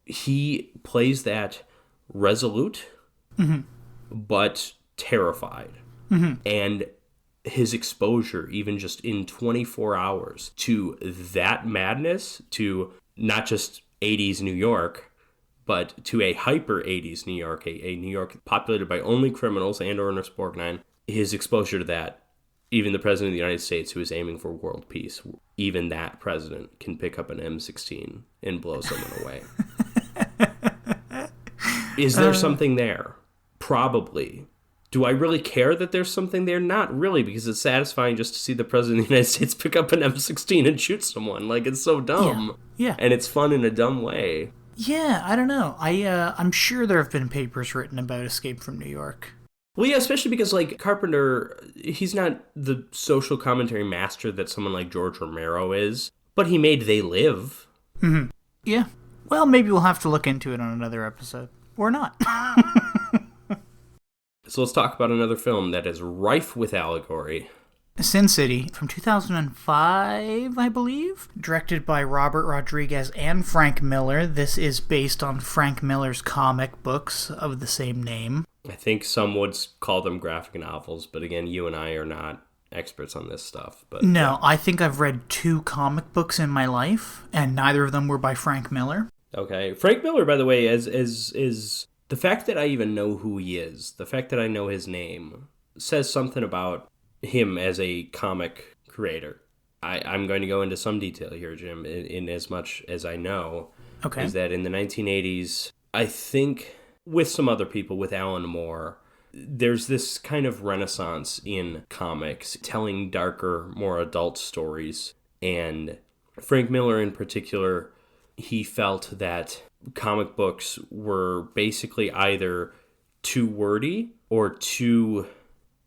Speaker 1: he plays that resolute,
Speaker 2: mm-hmm.
Speaker 1: but terrified.
Speaker 2: Mm-hmm.
Speaker 1: And his exposure, even just in 24 hours, to that madness, to not just 80s New York, but to a hyper 80s New York, a New York populated by only criminals and or Ernest Borgnine, his exposure to that, even the president of the United States who is aiming for world peace, even that president can pick up an M16 and blow someone away. Is there something there? Probably. Do I really care that there's something there? Not really, because it's satisfying just to see the President of the United States pick up an M16 and shoot someone. Like, it's so dumb.
Speaker 2: Yeah.
Speaker 1: And it's fun in a dumb way.
Speaker 2: Yeah, I don't know. I'm sure there have been papers written about Escape from New York.
Speaker 1: Well, yeah, especially because, like, Carpenter, he's not the social commentary master that someone like George Romero is, but he made They Live.
Speaker 2: Mm-hmm. Yeah. Well, maybe we'll have to look into it on another episode. Or not.
Speaker 1: So let's talk about another film that is rife with allegory.
Speaker 2: Sin City from 2005, I believe. Directed by Robert Rodriguez and Frank Miller. This is based on Frank Miller's comic books of the same name.
Speaker 1: I think some would call them graphic novels, but again, you and I are not experts on this stuff. But
Speaker 2: no, I think I've read 2 comic books in my life, and neither of them were by Frank Miller.
Speaker 1: Okay. Frank Miller, by the way, is the fact that I even know who he is, the fact that I know his name, says something about him as a comic creator. I'm going to go into some detail here, Jim, in as much as I know.
Speaker 2: Okay.
Speaker 1: Is that in the 1980s, I think with some other people, with Alan Moore, there's this kind of renaissance in comics, telling darker, more adult stories. And Frank Miller in particular, he felt that comic books were basically either too wordy or too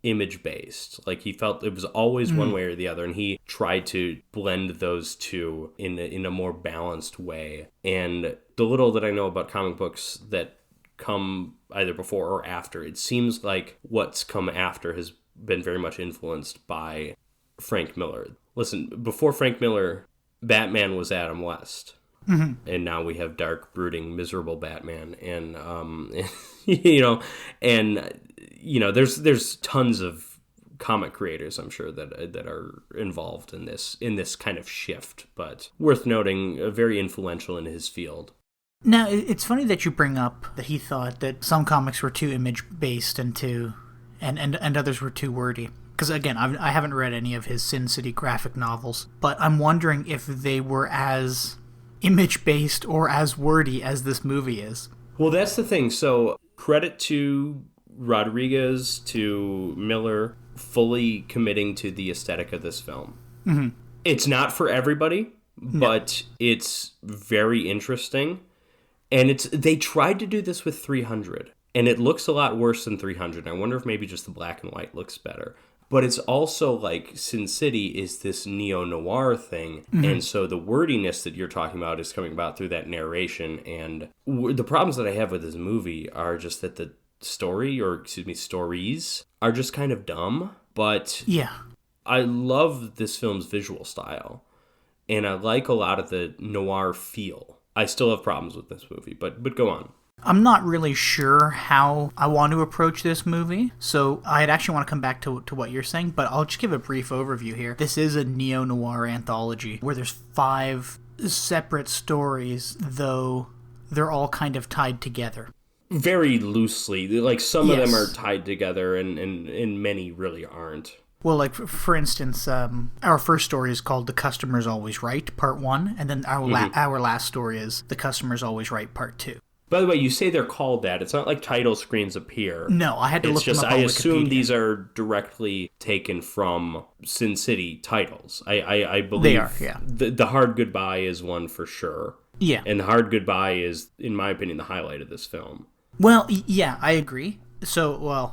Speaker 1: image-based. Like, he felt it was always one way or the other, and he tried to blend those two in a more balanced way. And the little that I know about comic books that come either before or after, it seems like what's come after has been very much influenced by Frank Miller. Listen, before Frank Miller, Batman was Adam West. Mm-hmm. And now we have dark, brooding, miserable Batman, and there's tons of comic creators, I'm sure, that are involved in this kind of shift. But worth noting, very influential in his field.
Speaker 2: Now, it's funny that you bring up that he thought that some comics were too image based and others were too wordy. Because again, I haven't read any of his Sin City graphic novels, but I'm wondering if they were as image-based or as wordy as this movie is.
Speaker 1: Well, that's the thing. So, credit to Rodriguez, to Miller, fully committing to the aesthetic of this film. Mm-hmm. It's not for everybody, but it's very interesting. And they tried to do this with 300, and it looks a lot worse than 300. I wonder if maybe just the black and white looks better. But it's also like Sin City is this neo-noir thing. Mm-hmm. And so the wordiness that you're talking about is coming about through that narration. And the problems that I have with this movie are just that the stories are just kind of dumb. But
Speaker 2: yeah,
Speaker 1: I love this film's visual style. And I like a lot of the noir feel. I still have problems with this movie, but go on.
Speaker 2: I'm not really sure how I want to approach this movie, so I'd actually want to come back to what you're saying, but I'll just give a brief overview here. This is a neo-noir anthology where there's 5 separate stories, though they're all kind of tied together.
Speaker 1: Very loosely. Like, some of them are tied together, and many really aren't.
Speaker 2: Well, like, for instance, our first story is called The Customer's Always Right, Part 1, and then our last story is The Customer's Always Right, Part 2.
Speaker 1: By the way, you say they're called that. It's not like title screens appear.
Speaker 2: No, I had to look them up on Wikipedia. I
Speaker 1: assume these are directly taken from Sin City titles. I believe
Speaker 2: they are, yeah.
Speaker 1: The Hard Goodbye is one for sure.
Speaker 2: Yeah.
Speaker 1: And The Hard Goodbye is, in my opinion, the highlight of this film.
Speaker 2: Well, yeah, I agree. So,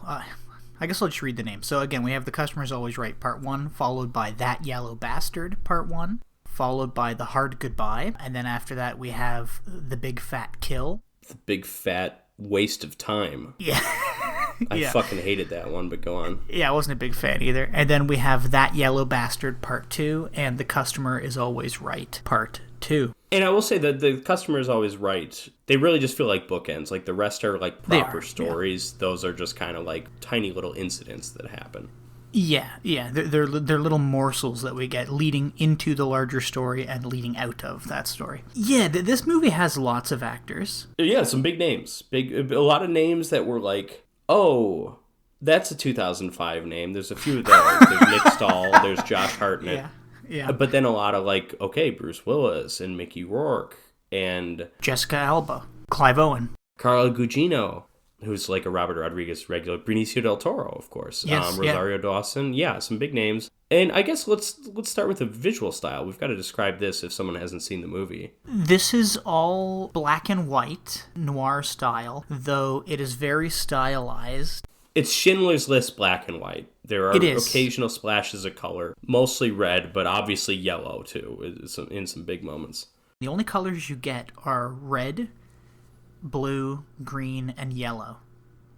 Speaker 2: I guess I'll just read the name. So again, we have The Customer's Always Right, Part 1, followed by That Yellow Bastard, Part 1, followed by The Hard Goodbye, and then after that we have The Big Fat Kill.
Speaker 1: The Big Fat Waste of Time.
Speaker 2: Yeah.
Speaker 1: I fucking hated that one, but go on.
Speaker 2: Yeah, I wasn't a big fan either. And then we have That Yellow Bastard, Part 2, and The Customer is Always Right, Part 2.
Speaker 1: And I will say that The Customer is Always Right. They really just feel like bookends. Like, the rest are like proper stories. Yeah. Those are just kind of like tiny little incidents that happen.
Speaker 2: Yeah. They're little morsels that we get leading into the larger story and leading out of that story. Yeah, this movie has lots of actors.
Speaker 1: Yeah, some big names. A lot of names that were like, oh, that's a 2005 name. There's a few of those. There's Nick Stahl, there's Josh Hartnett.
Speaker 2: Yeah.
Speaker 1: But then a lot of like, okay, Bruce Willis and Mickey Rourke and
Speaker 2: Jessica Alba, Clive Owen,
Speaker 1: Carla Gugino. who's like a Robert Rodriguez regular. Benicio del Toro, of course.
Speaker 2: Yes,
Speaker 1: Rosario Dawson. Yeah, some big names. And I guess let's start with the visual style. We've got to describe this if someone hasn't seen the movie.
Speaker 2: This is all black and white, noir style, though it is very stylized.
Speaker 1: It's Schindler's List black and white. There are occasional splashes of color, mostly red, but obviously yellow too, in some big moments.
Speaker 2: The only colors you get are red, blue, green, and yellow.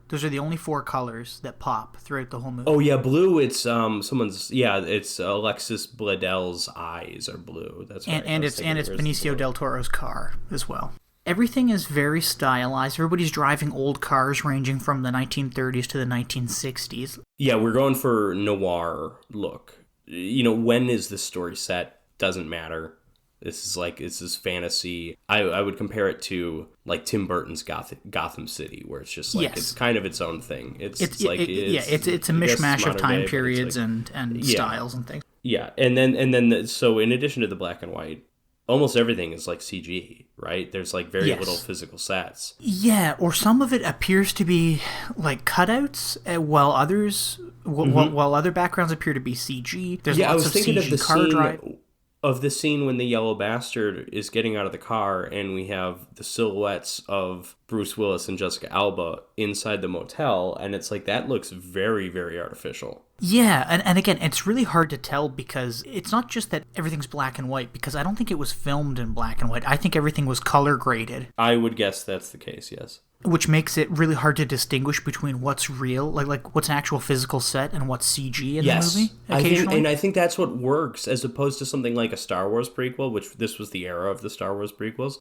Speaker 2: Those are the only 4 colors that pop throughout the whole movie.
Speaker 1: Oh yeah, blue. It's it's Alexis Bledel's eyes are blue. That's right.
Speaker 2: And it's Benicio del Toro's car as well. Everything is very stylized. Everybody's driving old cars ranging from the 1930s to the 1960s.
Speaker 1: Yeah, we're going for noir look. When is this story set? Doesn't matter. This is fantasy. I would compare it to like Tim Burton's Gotham City, where it's just like it's kind of its own thing. It's a
Speaker 2: mishmash of time periods and styles and things.
Speaker 1: Yeah, and then so in addition to the black and white, almost everything is like CG, right? There's like very little physical sets.
Speaker 2: Yeah, or some of it appears to be like cutouts, while other backgrounds appear to be CG. There's lots of CG car drive.
Speaker 1: Of the scene when the yellow bastard is getting out of the car and we have the silhouettes of Bruce Willis and Jessica Alba inside the motel, and it's like that looks very, very artificial.
Speaker 2: Yeah, and again, it's really hard to tell because it's not just that everything's black and white, because I don't think it was filmed in black and white. I think everything was color graded.
Speaker 1: I would guess that's the case, yes.
Speaker 2: Which makes it really hard to distinguish between what's real, like what's an actual physical set and what's CG in the movie.
Speaker 1: I think that's what works, as opposed to something like a Star Wars prequel, which this was the era of the Star Wars prequels.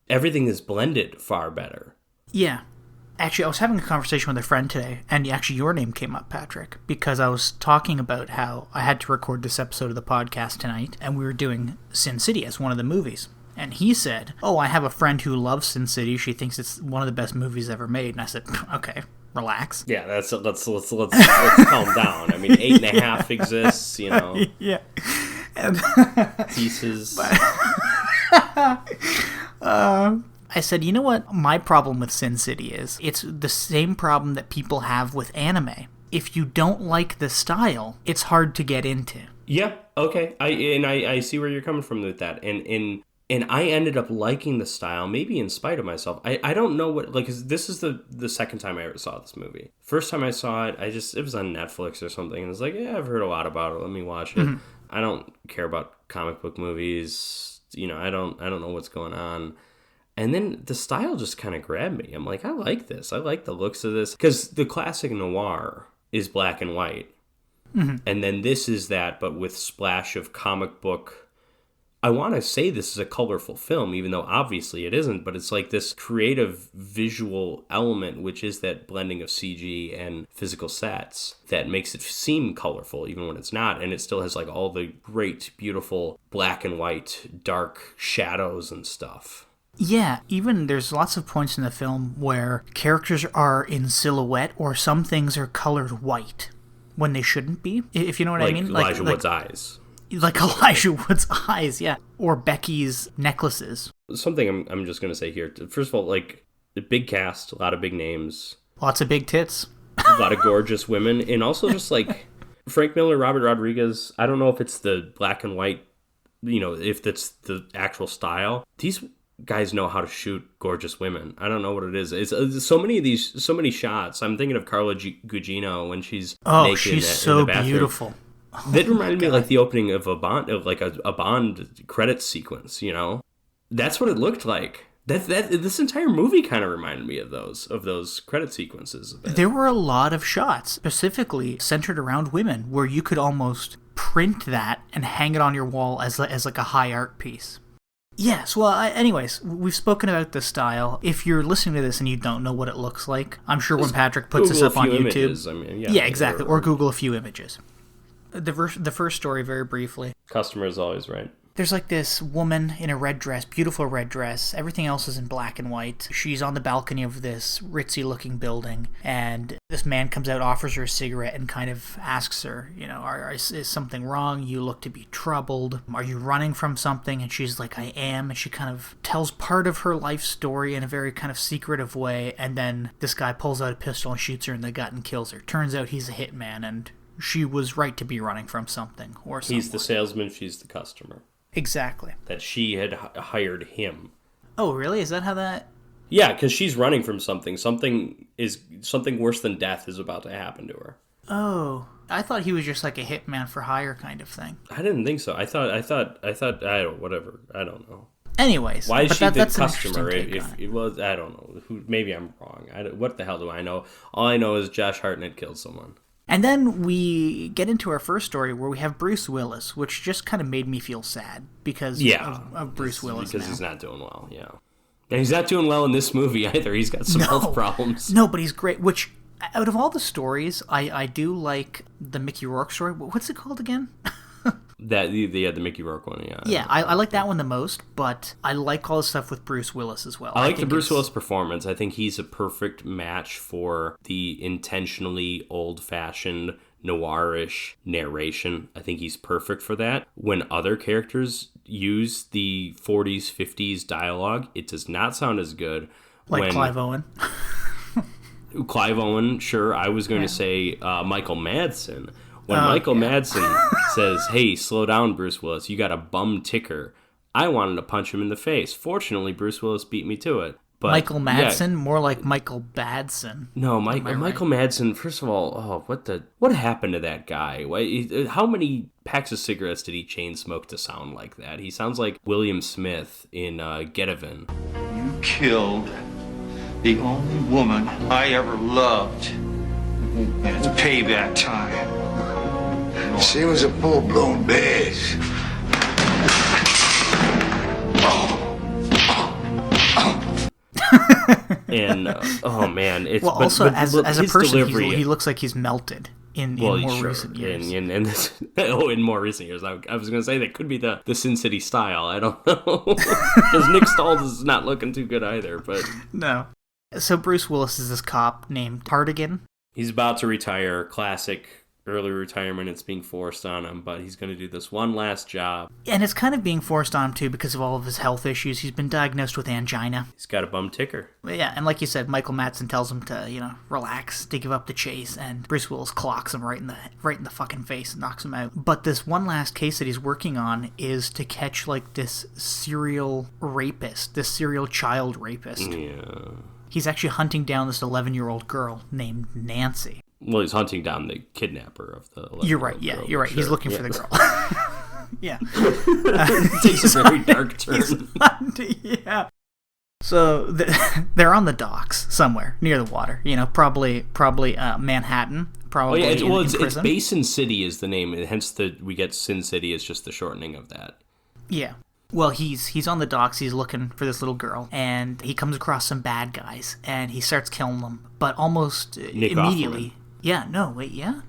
Speaker 1: Everything is blended far better.
Speaker 2: Yeah. Actually, I was having a conversation with a friend today, and actually your name came up, Patrick, because I was talking about how I had to record this episode of the podcast tonight, and we were doing Sin City as one of the movies. And he said, "Oh, I have a friend who loves Sin City. She thinks it's one of the best movies ever made." And I said, "Okay, relax."
Speaker 1: Yeah, let's calm down. I mean, 8.5 exists,
Speaker 2: Yeah.
Speaker 1: Pieces.
Speaker 2: I said, you know what my problem with Sin City is? It's the same problem that people have with anime. If you don't like the style, it's hard to get into.
Speaker 1: Yeah, okay. I see where you're coming from with that. And I ended up liking the style, maybe in spite of myself. I don't know what, like, 'cause this is the second time I ever saw this movie. First time I saw it, it was on Netflix or something, and I was like, yeah, I've heard a lot about it. Let me watch it. Mm-hmm. I don't care about comic book movies. I don't know what's going on. And then the style just kind of grabbed me. I'm like, I like this. I like the looks of this. Because the classic noir is black and white. Mm-hmm. And then this is that, but with splash of comic book. I want to say this is a colorful film, even though obviously it isn't. But it's like this creative visual element, which is that blending of CG and physical sets that makes it seem colorful, even when it's not. And it still has like all the great, beautiful black and white, dark shadows and stuff.
Speaker 2: Yeah, even there's lots of points in the film where characters are in silhouette or some things are colored white when they shouldn't be, if you know what I mean.
Speaker 1: Like Elijah Wood's eyes.
Speaker 2: Like Elijah Wood's eyes, yeah. Or Becky's necklaces.
Speaker 1: Something I'm just going to say here. First of all, like, a big cast, a lot of big names.
Speaker 2: Lots of big tits.
Speaker 1: A lot of gorgeous women. And also just like Frank Miller, Robert Rodriguez. I don't know if it's the black and white, if that's the actual style. These guys know how to shoot gorgeous women. I don't know what it is. It's so many shots. I'm thinking of Carla Gugino when she's naked
Speaker 2: she's
Speaker 1: in the bathroom.
Speaker 2: Beautiful.
Speaker 1: That reminded me like the opening of a Bond, a Bond credit sequence. That's what it looked like. This entire movie kind of reminded me of those credit sequences.
Speaker 2: There were a lot of shots specifically centered around women where you could almost print that and hang it on your wall as like a high art piece. Yes, well, anyways, we've spoken about the style. If you're listening to this and you don't know what it looks like, I'm sure when Patrick puts this up on YouTube...
Speaker 1: Images.
Speaker 2: Yeah, exactly, or Google a few images. The first story, very briefly.
Speaker 1: Customer is always right.
Speaker 2: There's like this woman in a red dress, beautiful red dress. Everything else is in black and white. She's on the balcony of this ritzy-looking building, and this man comes out, offers her a cigarette, and kind of asks her, is something wrong? You look to be troubled. Are you running from something? And she's like, I am. And she kind of tells part of her life story in a very kind of secretive way, and then this guy pulls out a pistol and shoots her in the gut and kills her. Turns out he's a hitman, and she was right to be running from something or someone.
Speaker 1: He's the salesman, she's the customer.
Speaker 2: Exactly.
Speaker 1: That she had hired him.
Speaker 2: Oh, really? Is that how that...
Speaker 1: Yeah, because she's running from something. Something worse than death is about to happen to her.
Speaker 2: Oh, I thought he was just like a hitman for hire kind of thing.
Speaker 1: I didn't think so. I thought, whatever. I don't know.
Speaker 2: Anyways.
Speaker 1: Why is she the
Speaker 2: that's
Speaker 1: customer? If it was, I don't know. Maybe I'm wrong. What the hell do I know? All I know is Josh Hartnett killed someone.
Speaker 2: And then we get into our first story where we have Bruce Willis, which just kind of made me feel sad because of Bruce Willis.
Speaker 1: Because he's not doing well, yeah. And he's not doing well in this movie either. He's got some health problems.
Speaker 2: No, but he's great. Which, out of all the stories, I do like the Mickey Rourke story. What's it called again?
Speaker 1: The Mickey Rourke one, yeah.
Speaker 2: Yeah, I like that one the most, but I like all the stuff with Bruce Willis as well.
Speaker 1: I like the Bruce Willis performance. I think he's a perfect match for the intentionally old-fashioned, noirish narration. I think he's perfect for that. When other characters use the 40s, 50s dialogue, it does not sound as good.
Speaker 2: Like Clive Owen.
Speaker 1: Clive Owen, sure. I was going to say Michael Madsen. When Michael Madsen says, hey, slow down, Bruce Willis, you got a bum ticker, I wanted to punch him in the face. Fortunately, Bruce Willis beat me to it. But,
Speaker 2: Michael Madsen? More like Michael Badson.
Speaker 1: No, Michael Madsen, first of all, what happened to that guy? How many packs of cigarettes did he chain smoke to sound like that? He sounds like William Smith in Get Even.
Speaker 4: You killed the only woman I ever loved. And it's payback time.
Speaker 3: She was a full-blown bitch.
Speaker 1: And oh man, it's
Speaker 2: also as a person, he looks like he's melted in more recent years.
Speaker 1: In more recent years, I was going to say that could be the Sin City style. I don't know, because Nick Stahl is not looking too good either. But
Speaker 2: no. So Bruce Willis is this cop named Hartigan.
Speaker 1: He's about to retire. Classic early retirement. It's being forced on him, but he's going to do this one last job.
Speaker 2: And it's kind of being forced on him, too, because of all of his health issues. He's been diagnosed with angina.
Speaker 1: He's got a bum ticker.
Speaker 2: Yeah, and like you said, Michael Madsen tells him to, relax, to give up the chase, and Bruce Willis clocks him right in the fucking face and knocks him out. But this one last case that he's working on is to catch, this serial rapist, this serial child rapist.
Speaker 1: Yeah.
Speaker 2: He's actually hunting down this 11-year-old girl named Nancy.
Speaker 1: Well, he's hunting down the kidnapper of the 11-year-old
Speaker 2: You're right, yeah,
Speaker 1: girl,
Speaker 2: you're right.
Speaker 1: Sure.
Speaker 2: He's looking for the girl. Yeah.
Speaker 1: It takes a very dark turn.
Speaker 2: Yeah. So they're on the docks somewhere near the water. Probably Manhattan. Probably.
Speaker 1: It's Basin City is the name. Hence we get Sin City is just the shortening of that.
Speaker 2: Yeah. Well, he's on the docks. He's looking for this little girl, and he comes across some bad guys, and he starts killing them. But almost
Speaker 1: Nick
Speaker 2: immediately.
Speaker 1: Offerman.
Speaker 2: Yeah. No. Wait. Yeah.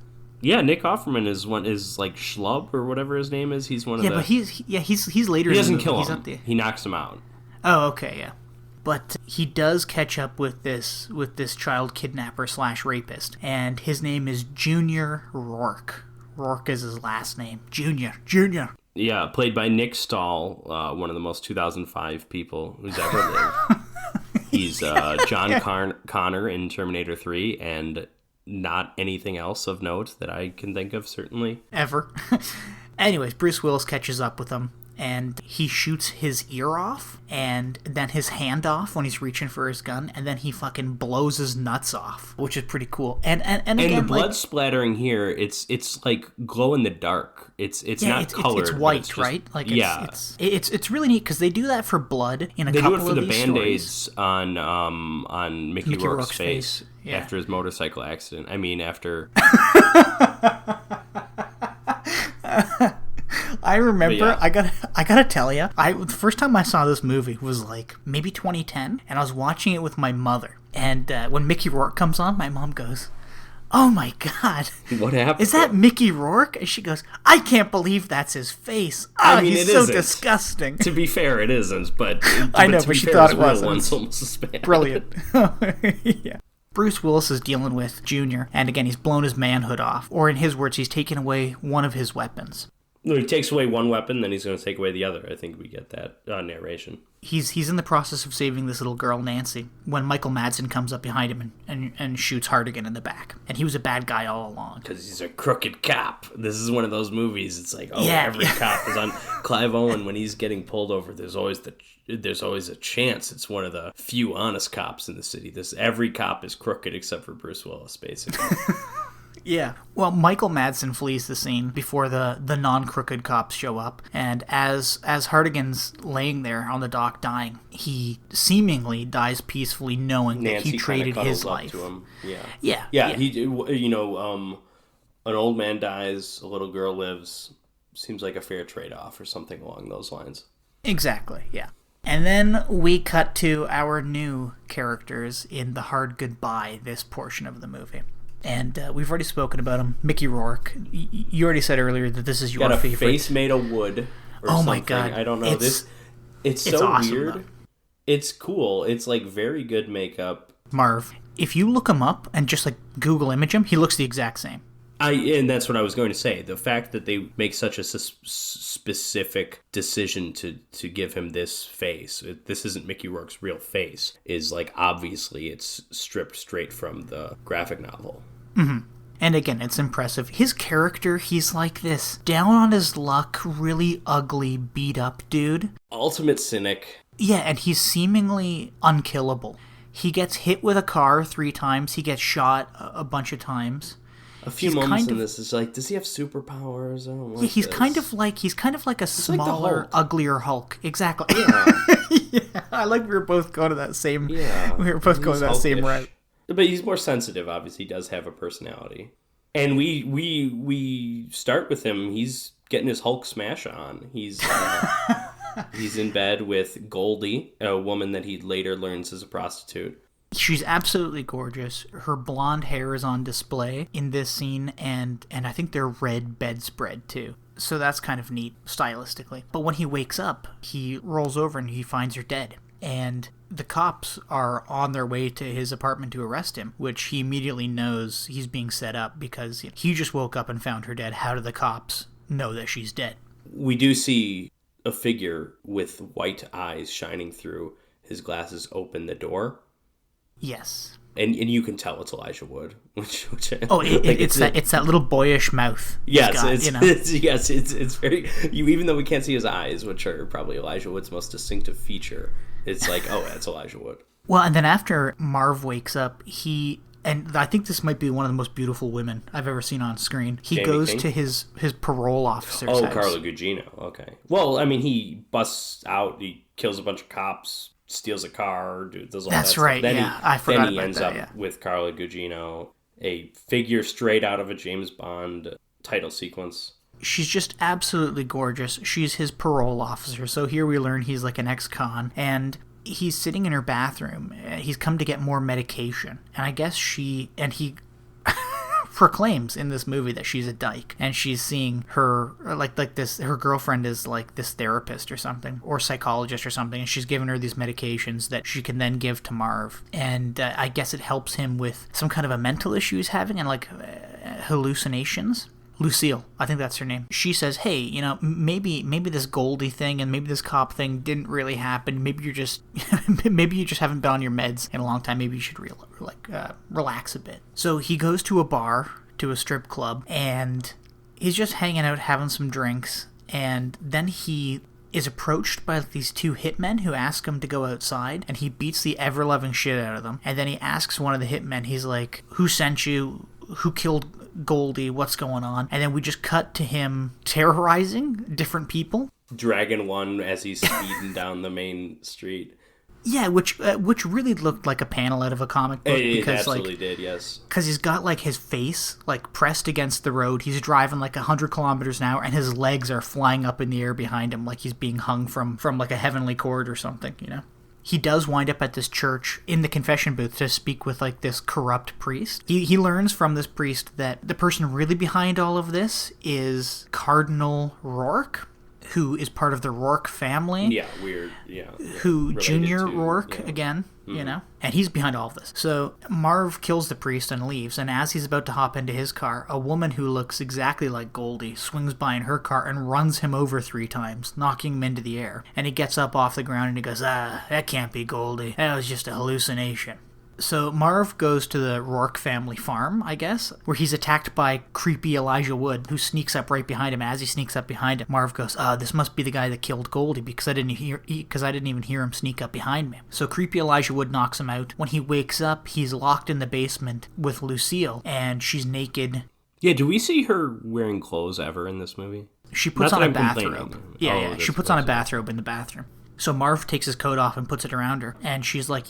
Speaker 1: Yeah, Nick Offerman is like Schlub or whatever his name is. He's one of the.
Speaker 2: Yeah, but he's later.
Speaker 1: He doesn't kill him. He knocks him out.
Speaker 2: Oh, okay, yeah. But he does catch up with this child kidnapper / rapist, and his name is Junior Rourke. Rourke is his last name. Junior.
Speaker 1: Yeah, played by Nick Stahl, one of the most 2005 people who's ever lived. He's John Connor in Terminator 3, and not anything else of note that I can think of, certainly.
Speaker 2: Ever. Anyways, Bruce Willis catches up with him, and he shoots his ear off, and then his hand off when he's reaching for his gun, and then he fucking blows his nuts off, which is pretty cool. And again,
Speaker 1: the blood splattering here, it's like glow in the dark. It's not colored.
Speaker 2: It's white,
Speaker 1: it's just,
Speaker 2: right?
Speaker 1: yeah.
Speaker 2: It's really neat because they do that for blood in a couple of these stories. They do it for the Band-Aids
Speaker 1: on Mickey Rourke's face after his motorcycle accident. I mean, after.
Speaker 2: I remember, I gotta tell you, the first time I saw this movie was maybe 2010, and I was watching it with my mother. And when Mickey Rourke comes on, my mom goes, oh my God.
Speaker 1: What happened?
Speaker 2: Is that Mickey Rourke? And she goes, I can't believe that's his face. Oh, he's so disgusting.
Speaker 1: To be fair, it isn't, but
Speaker 2: I know, but she thought it was.
Speaker 1: One's almost as bad.
Speaker 2: Brilliant. Yeah. Bruce Willis is dealing with Junior, and again, he's blown his manhood off. Or in his words, he's taken away one of his weapons.
Speaker 1: No, he takes away one weapon, then he's going to take away the other. I think we get that narration.
Speaker 2: He's in the process of saving this little girl, Nancy, when Michael Madsen comes up behind him and shoots Hartigan in the back. And he was a bad guy all along.
Speaker 1: Because he's a crooked cop. This is one of those movies. It's like, every cop is on Clive Owen when he's getting pulled over. There's always a chance it's one of the few honest cops in the city. Every cop is crooked except for Bruce Willis, basically.
Speaker 2: Yeah. Well, Michael Madsen flees the scene before the non-crooked cops show up, and as Hartigan's laying there on the dock dying, he seemingly dies peacefully, knowing that he traded his life. To him. Yeah.
Speaker 1: He, an old man dies, a little girl lives. Seems like a fair trade-off or something along those lines.
Speaker 2: Exactly. Yeah. And then we cut to our new characters in the hard goodbye, this portion of the movie. And we've already spoken about him. Mickey Rourke. You already said earlier that this is your favorite.
Speaker 1: Got a face made of wood or something. My God. I don't know. It's so awesome, weird. Though. It's cool. It's like very good makeup.
Speaker 2: Marv, if you look him up and just like Google image him, he looks the exact same.
Speaker 1: And that's what I was going to say. The fact that they make such a specific decision to give him this face, this isn't Mickey Rourke's real face, is like obviously it's stripped straight from the graphic novel.
Speaker 2: Mm-hmm. And again, it's impressive. His character, he's like this down on his luck, really ugly, beat up dude.
Speaker 1: Ultimate cynic.
Speaker 2: Yeah, and he's seemingly unkillable. He gets hit with a car 3 times. He gets shot a bunch of times.
Speaker 1: A few moments in this is like, does he have superpowers? I don't like
Speaker 2: he's
Speaker 1: this.
Speaker 2: kind of like a smaller,
Speaker 1: like
Speaker 2: uglier Hulk. Exactly.
Speaker 1: Yeah.
Speaker 2: Yeah. I like we were both going to that same.
Speaker 1: Yeah.
Speaker 2: We were both going to that same route.
Speaker 1: But he's more sensitive. Obviously, he does have a personality. And we start with him. He's getting his Hulk smash on. He's in bed with Goldie, a woman that he later learns is a prostitute.
Speaker 2: She's absolutely gorgeous. Her blonde hair is on display in this scene, and I think they're red bedspread too. So that's kind of neat stylistically. But when he wakes up, he rolls over and he finds her dead. And the cops are on their way to his apartment to arrest him, which he immediately knows he's being set up because he just woke up and found her dead. How do the cops know that she's dead?
Speaker 1: We do see a figure with white eyes shining through his glasses open the door.
Speaker 2: Yes.
Speaker 1: And you can tell it's Elijah Wood. Which
Speaker 2: it's that little boyish mouth.
Speaker 1: Yes, it's very. Even though we can't see his eyes, which are probably Elijah Wood's most distinctive feature, it's like, oh, that's Elijah Wood.
Speaker 2: Well, and then after Marv wakes up, and I think this might be one of the most beautiful women I've ever seen on screen. He
Speaker 1: Jamie
Speaker 2: goes
Speaker 1: King?
Speaker 2: to his parole officer's house.
Speaker 1: Carla Gugino. Okay. Well, I mean, he busts out, he kills a bunch of cops, steals a car, does all that stuff.
Speaker 2: Right, I forgot about that. Then he ends up
Speaker 1: with Carla Gugino, a figure straight out of a James Bond title sequence.
Speaker 2: She's just absolutely gorgeous. She's his parole officer, so here we learn he's like an ex-con, and he's sitting in her bathroom. He's come to get more medication, and I guess he proclaims in this movie that she's a dyke, and she's seeing her like this. Her girlfriend is like this therapist or something, or psychologist or something, and she's giving her these medications that she can then give to Marv, and I guess it helps him with some kind of a mental issue he's having and like hallucinations. Lucille, I think that's her name. She says, "Hey, maybe this Goldie thing and maybe this cop thing didn't really happen. Maybe you just haven't been on your meds in a long time. Maybe you should relax a bit." So he goes to a bar, to a strip club, and he's just hanging out, having some drinks, and then he is approached by these 2 hitmen who ask him to go outside, and he beats the ever-loving shit out of them. And then he asks one of the hitmen, he's like, "Who sent you? Who killed Goldie? What's going on?" And then we just cut to him terrorizing different people.
Speaker 1: Dragging one as he's speeding down the main street.
Speaker 2: Yeah, which really looked like a panel out of a comic book.
Speaker 1: It absolutely did, yes.
Speaker 2: Because he's got like his face like pressed against the road. He's driving like 100 kilometers an hour, and his legs are flying up in the air behind him like he's being hung from like a heavenly cord or something, he does wind up at this church in the confession booth to speak with like this corrupt priest. He learns from this priest that the person really behind all of this is Cardinal Rourke, who is part of the Rourke family.
Speaker 1: Yeah, weird. Yeah.
Speaker 2: Who
Speaker 1: Related
Speaker 2: Junior
Speaker 1: to,
Speaker 2: Rourke
Speaker 1: yeah.
Speaker 2: again, you know? And he's behind all of this. So Marv kills the priest and leaves, and as he's about to hop into his car, a woman who looks exactly like Goldie swings by in her car and runs him over 3 times, knocking him into the air. And he gets up off the ground and he goes, that can't be Goldie. That was just a hallucination. So Marv goes to the Rourke family farm, I guess, where he's attacked by creepy Elijah Wood, who sneaks up right behind him. As he sneaks up behind him, Marv goes, this must be the guy that killed Goldie, because I didn't even hear him sneak up behind me. So creepy Elijah Wood knocks him out. When he wakes up, he's locked in the basement with Lucille, and she's naked.
Speaker 1: Yeah, do we see her wearing clothes ever in this movie?
Speaker 2: She puts on a bathrobe. Yeah, she puts on a bathrobe in the bathroom. So Marv takes his coat off and puts it around her. And she's like,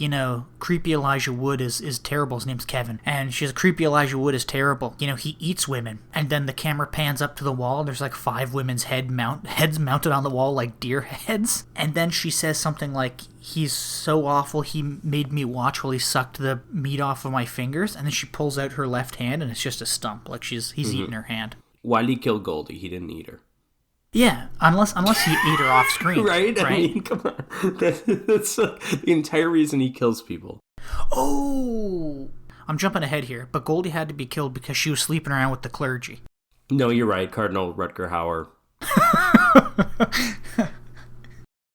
Speaker 2: creepy Elijah Wood is terrible. His name's Kevin. And she's like, creepy Elijah Wood is terrible. He eats women. And then the camera pans up to the wall. And there's like 5 women's heads mounted on the wall like deer heads. And then she says something like, he's so awful, he made me watch while he sucked the meat off of my fingers. And then she pulls out her left hand and it's just a stump. Like he's eating her hand.
Speaker 1: Why did he kill Goldie? He didn't eat her.
Speaker 2: Yeah, unless he ate her off screen.
Speaker 1: Right? I mean, come on. That's the entire reason he kills people.
Speaker 2: Oh! I'm jumping ahead here, but Goldie had to be killed because she was sleeping around with the clergy.
Speaker 1: No, you're right. Cardinal Rutger Hauer.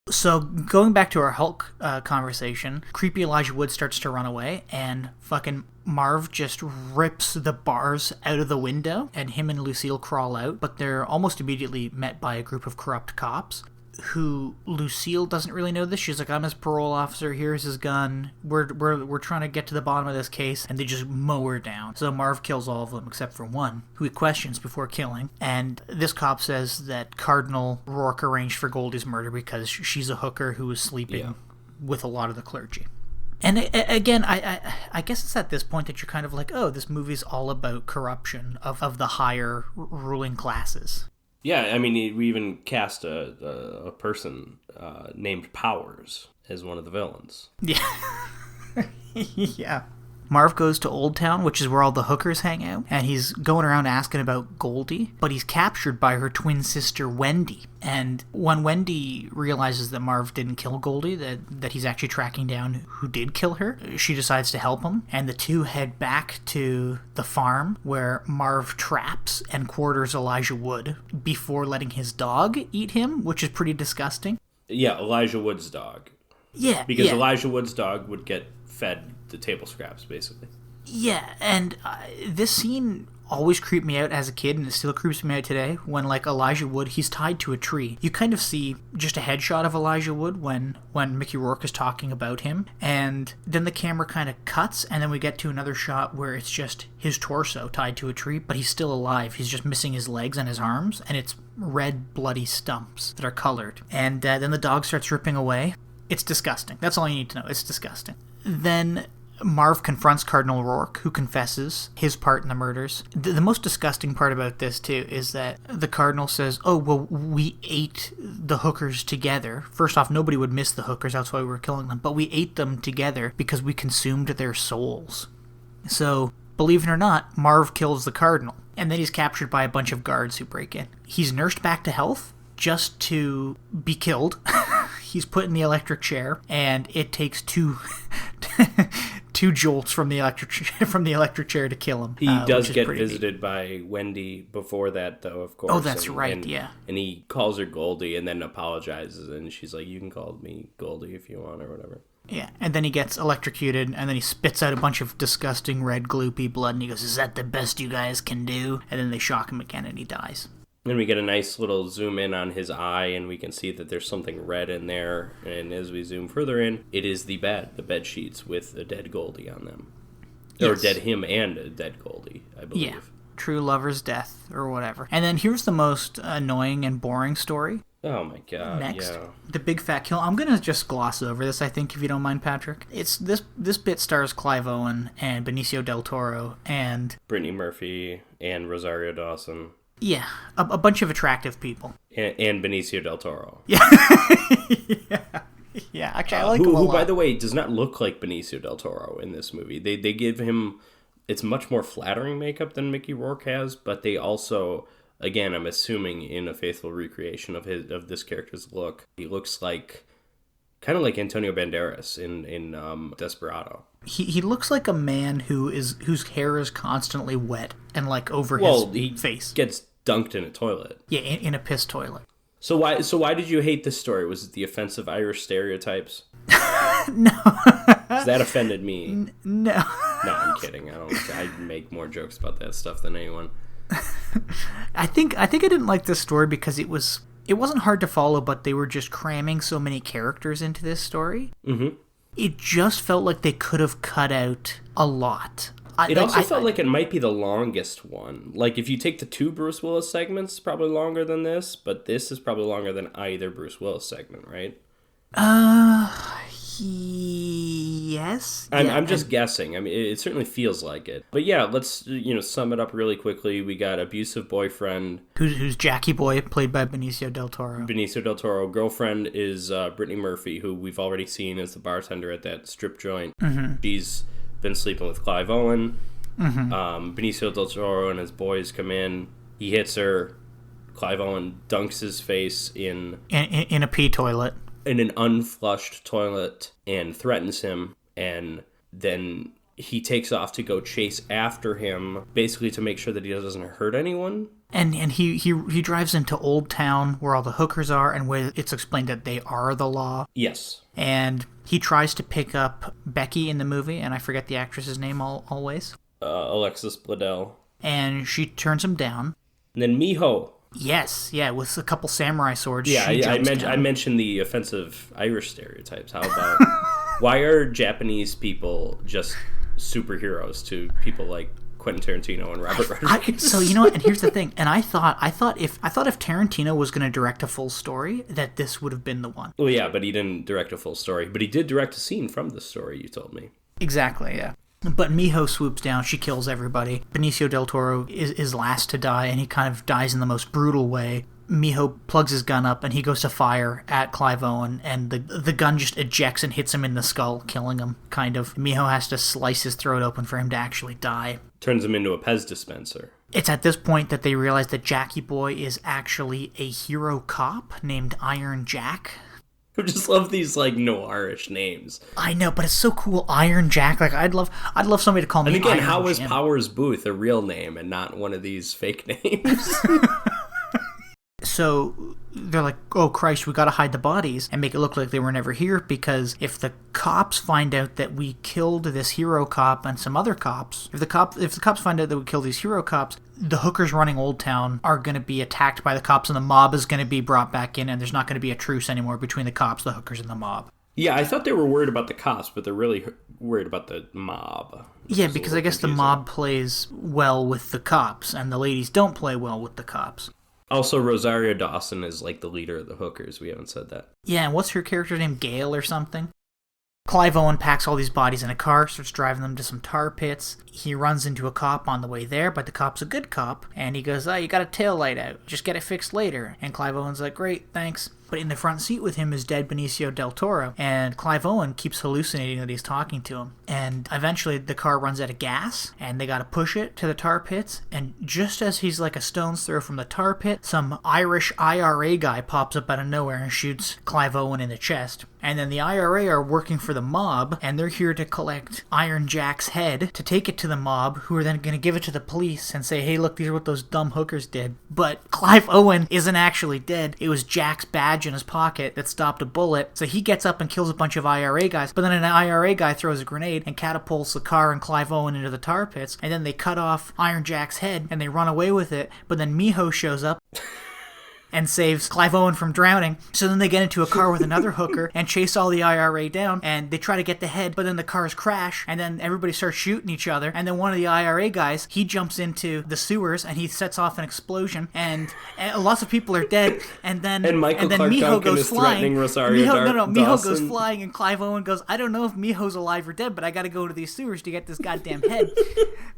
Speaker 2: So, going back to our Hulk conversation, creepy Elijah Wood starts to run away, and fucking Marv just rips the bars out of the window, and him and Lucille crawl out, but they're almost immediately met by a group of corrupt cops, who Lucille doesn't really know this. She's like, I'm his parole officer, here's his gun, we're trying to get to the bottom of this case, and they just mow her down. So Marv kills all of them except for one, who he questions before killing, and this cop says that Cardinal Rourke arranged for Goldie's murder because she's a hooker who was sleeping with a lot of the clergy. And again, I guess it's at this point that you're kind of like, oh, this movie's all about corruption of the higher ruling classes.
Speaker 1: Yeah, I mean, we even cast a person named Powers as one of the villains.
Speaker 2: Yeah. Yeah. Marv goes to Old Town, which is where all the hookers hang out, and he's going around asking about Goldie, but he's captured by her twin sister, Wendy. And when Wendy realizes that Marv didn't kill Goldie, that he's actually tracking down who did kill her, she decides to help him, and the two head back to the farm where Marv traps and quarters Elijah Wood before letting his dog eat him, which is pretty disgusting.
Speaker 1: Yeah, Elijah Wood's dog.
Speaker 2: Yeah,
Speaker 1: because
Speaker 2: yeah.
Speaker 1: Elijah Wood's dog would get fed the table scraps, basically.
Speaker 2: Yeah, and this scene always creeped me out as a kid, and it still creeps me out today, when, like, Elijah Wood, he's tied to a tree. You kind of see just a headshot of Elijah Wood when Mickey Rourke is talking about him, and then the camera kind of cuts, and then we get to another shot where it's just his torso tied to a tree, but he's still alive. He's just missing his legs and his arms, and it's red, bloody stumps that are colored. And then the dog starts ripping away. It's disgusting. That's all you need to know. It's disgusting. Then Marv confronts Cardinal Rourke, who confesses his part in the murders. The most disgusting part about this, too, is that the Cardinal says, oh, well, we ate the hookers together. First off, nobody would miss the hookers, that's why we were killing them. But we ate them together because we consumed their souls. So, believe it or not, Marv kills the Cardinal. And then he's captured by a bunch of guards who break in. He's nursed back to health just to be killed. He's put in the electric chair, and it takes two jolts from the electric chair to kill him.
Speaker 1: He does get visited by Wendy before that, though, of course.
Speaker 2: Oh, that's right, yeah.
Speaker 1: And he calls her Goldie and then apologizes, and she's like, you can call me Goldie if you want or whatever.
Speaker 2: Yeah, and then he gets electrocuted, and then he spits out a bunch of disgusting red gloopy blood, and he goes, is that the best you guys can do? And then they shock him again, and he dies.
Speaker 1: And we get a nice little zoom in on his eye, and we can see that there's something red in there. And as we zoom further in, it is the bed sheets with a dead Goldie on them. Yes. Or dead him and a dead Goldie, I believe.
Speaker 2: Yeah, true lover's death, or whatever. And then here's the most annoying and boring story.
Speaker 1: Oh my god,
Speaker 2: Next,
Speaker 1: yeah.
Speaker 2: The big fat kill. I'm going to just gloss over this, I think, if you don't mind, Patrick. It's this bit stars Clive Owen and Benicio del Toro and
Speaker 1: Brittany Murphy and Rosario Dawson.
Speaker 2: Yeah, a bunch of attractive people.
Speaker 1: And Benicio del Toro.
Speaker 2: Yeah. Yeah, Actually, I like him a lot.
Speaker 1: Who, by the way, does not look like Benicio del Toro in this movie. They give him... It's much more flattering makeup than Mickey Rourke has, but they also... Again, I'm assuming in a faithful recreation of this character's look, he looks like... Kind of like Antonio Banderas in Desperado.
Speaker 2: He looks like a man whose hair is constantly wet and like over his face.
Speaker 1: Gets dunked in a toilet.
Speaker 2: Yeah, in a piss toilet.
Speaker 1: So why did you hate this story? Was it the offensive Irish stereotypes?
Speaker 2: No.
Speaker 1: That offended me.
Speaker 2: No.
Speaker 1: No, I'm kidding. I make more jokes about that stuff than anyone.
Speaker 2: I think I didn't like this story because it wasn't hard to follow, but they were just cramming so many characters into this story. Mm-hmm. It just felt like they could have cut out a lot.
Speaker 1: It also felt like it might be the longest one. Like, if you take the 2 Bruce Willis segments, it's probably longer than this, but this is probably longer than either Bruce Willis segment, right?
Speaker 2: Yes.
Speaker 1: I'm just guessing. I mean, it certainly feels like it. But yeah, let's sum it up really quickly. We got abusive boyfriend,
Speaker 2: who's Jackie Boy, played by Benicio del Toro.
Speaker 1: Benicio del Toro. Girlfriend is Brittany Murphy, who we've already seen as the bartender at that strip joint. Mm-hmm. She's been sleeping with Clive Owen. Mm-hmm. Benicio del Toro and his boys come in. He hits her. Clive Owen dunks his face in
Speaker 2: a pee toilet.
Speaker 1: In an unflushed toilet and threatens him, and then he takes off to go chase after him, basically to make sure that he doesn't hurt anyone.
Speaker 2: And he drives into Old Town where all the hookers are, and where it's explained that they are the law.
Speaker 1: Yes.
Speaker 2: And he tries to pick up Becky in the movie, and I forget the actress's name always.
Speaker 1: Alexis Bledel.
Speaker 2: And she turns him down.
Speaker 1: And then Miho.
Speaker 2: Yes, yeah, with a couple samurai swords.
Speaker 1: Yeah, I mentioned the offensive Irish stereotypes. How about why are Japanese people just superheroes to people like Quentin Tarantino and Robert Rodriguez?
Speaker 2: So you know what? And here's the thing. And I thought if Tarantino was going to direct a full story, that this would have been the one.
Speaker 1: Well, yeah, but he didn't direct a full story. But he did direct a scene from the story. You told me.
Speaker 2: Exactly. Yeah. But Miho swoops down, she kills everybody. Benicio del Toro is last to die, and he kind of dies in the most brutal way. Miho plugs his gun up, and he goes to fire at Clive Owen, and the gun just ejects and hits him in the skull, killing him, kind of. Miho has to slice his throat open for him to actually die.
Speaker 1: Turns him into a Pez dispenser.
Speaker 2: It's at this point that they realize that Jackie Boy is actually a hero cop named Iron Jack.
Speaker 1: I just love these like noirish names.
Speaker 2: I know, but it's so cool, Iron Jack. Like I'd love somebody to call me.
Speaker 1: And again,
Speaker 2: Iron
Speaker 1: how is
Speaker 2: Jim.
Speaker 1: Powers Booth a real name and not one of these fake names?
Speaker 2: So they're like, oh Christ, we gotta hide the bodies and make it look like they were never here, because if the cops find out that we killed this hero cop and some other cops, if the cops find out that we killed these hero cops, the hookers running Old Town are going to be attacked by the cops, and the mob is going to be brought back in, and there's not going to be a truce anymore between the cops, the hookers, and the mob.
Speaker 1: Yeah, I thought they were worried about the cops, but they're really worried about the mob.
Speaker 2: Yeah, because I guess the mob plays well with the cops, and the ladies don't play well with the cops.
Speaker 1: Also, Rosario Dawson is like the leader of the hookers. We haven't said that.
Speaker 2: Yeah, and what's her character name? Gail or something? Clive Owen packs all these bodies in a car, starts driving them to some tar pits. He runs into a cop on the way there, but the cop's a good cop, and he goes, you got a tail light out. Just get it fixed later. And Clive Owen's like, great, thanks. But in the front seat with him is dead Benicio del Toro, and Clive Owen keeps hallucinating that he's talking to him. And eventually the car runs out of gas, and they gotta push it to the tar pits, and just as he's like a stone's throw from the tar pit, some Irish IRA guy pops up out of nowhere and shoots Clive Owen in the chest. And then the IRA are working for the mob, and they're here to collect Iron Jack's head to take it to the mob, who are then going to give it to the police and say, hey, look, these are what those dumb hookers did. But Clive Owen isn't actually dead. It was Jack's badge in his pocket that stopped a bullet. So he gets up and kills a bunch of IRA guys, but then an IRA guy throws a grenade and catapults the car and Clive Owen into the tar pits, and then they cut off Iron Jack's head and they run away with it, but then Miho shows up and saves Clive Owen from drowning. So then they get into a car with another hooker and chase all the IRA down, and they try to get the head, but then the cars crash, and then everybody starts shooting each other, and then one of the IRA guys, he jumps into the sewers, and he sets off an explosion, and lots of people are dead, and then Miho goes flying. Miho goes flying, and Clive Owen goes, I don't know if Miho's alive or dead, but I gotta go to these sewers to get this goddamn head.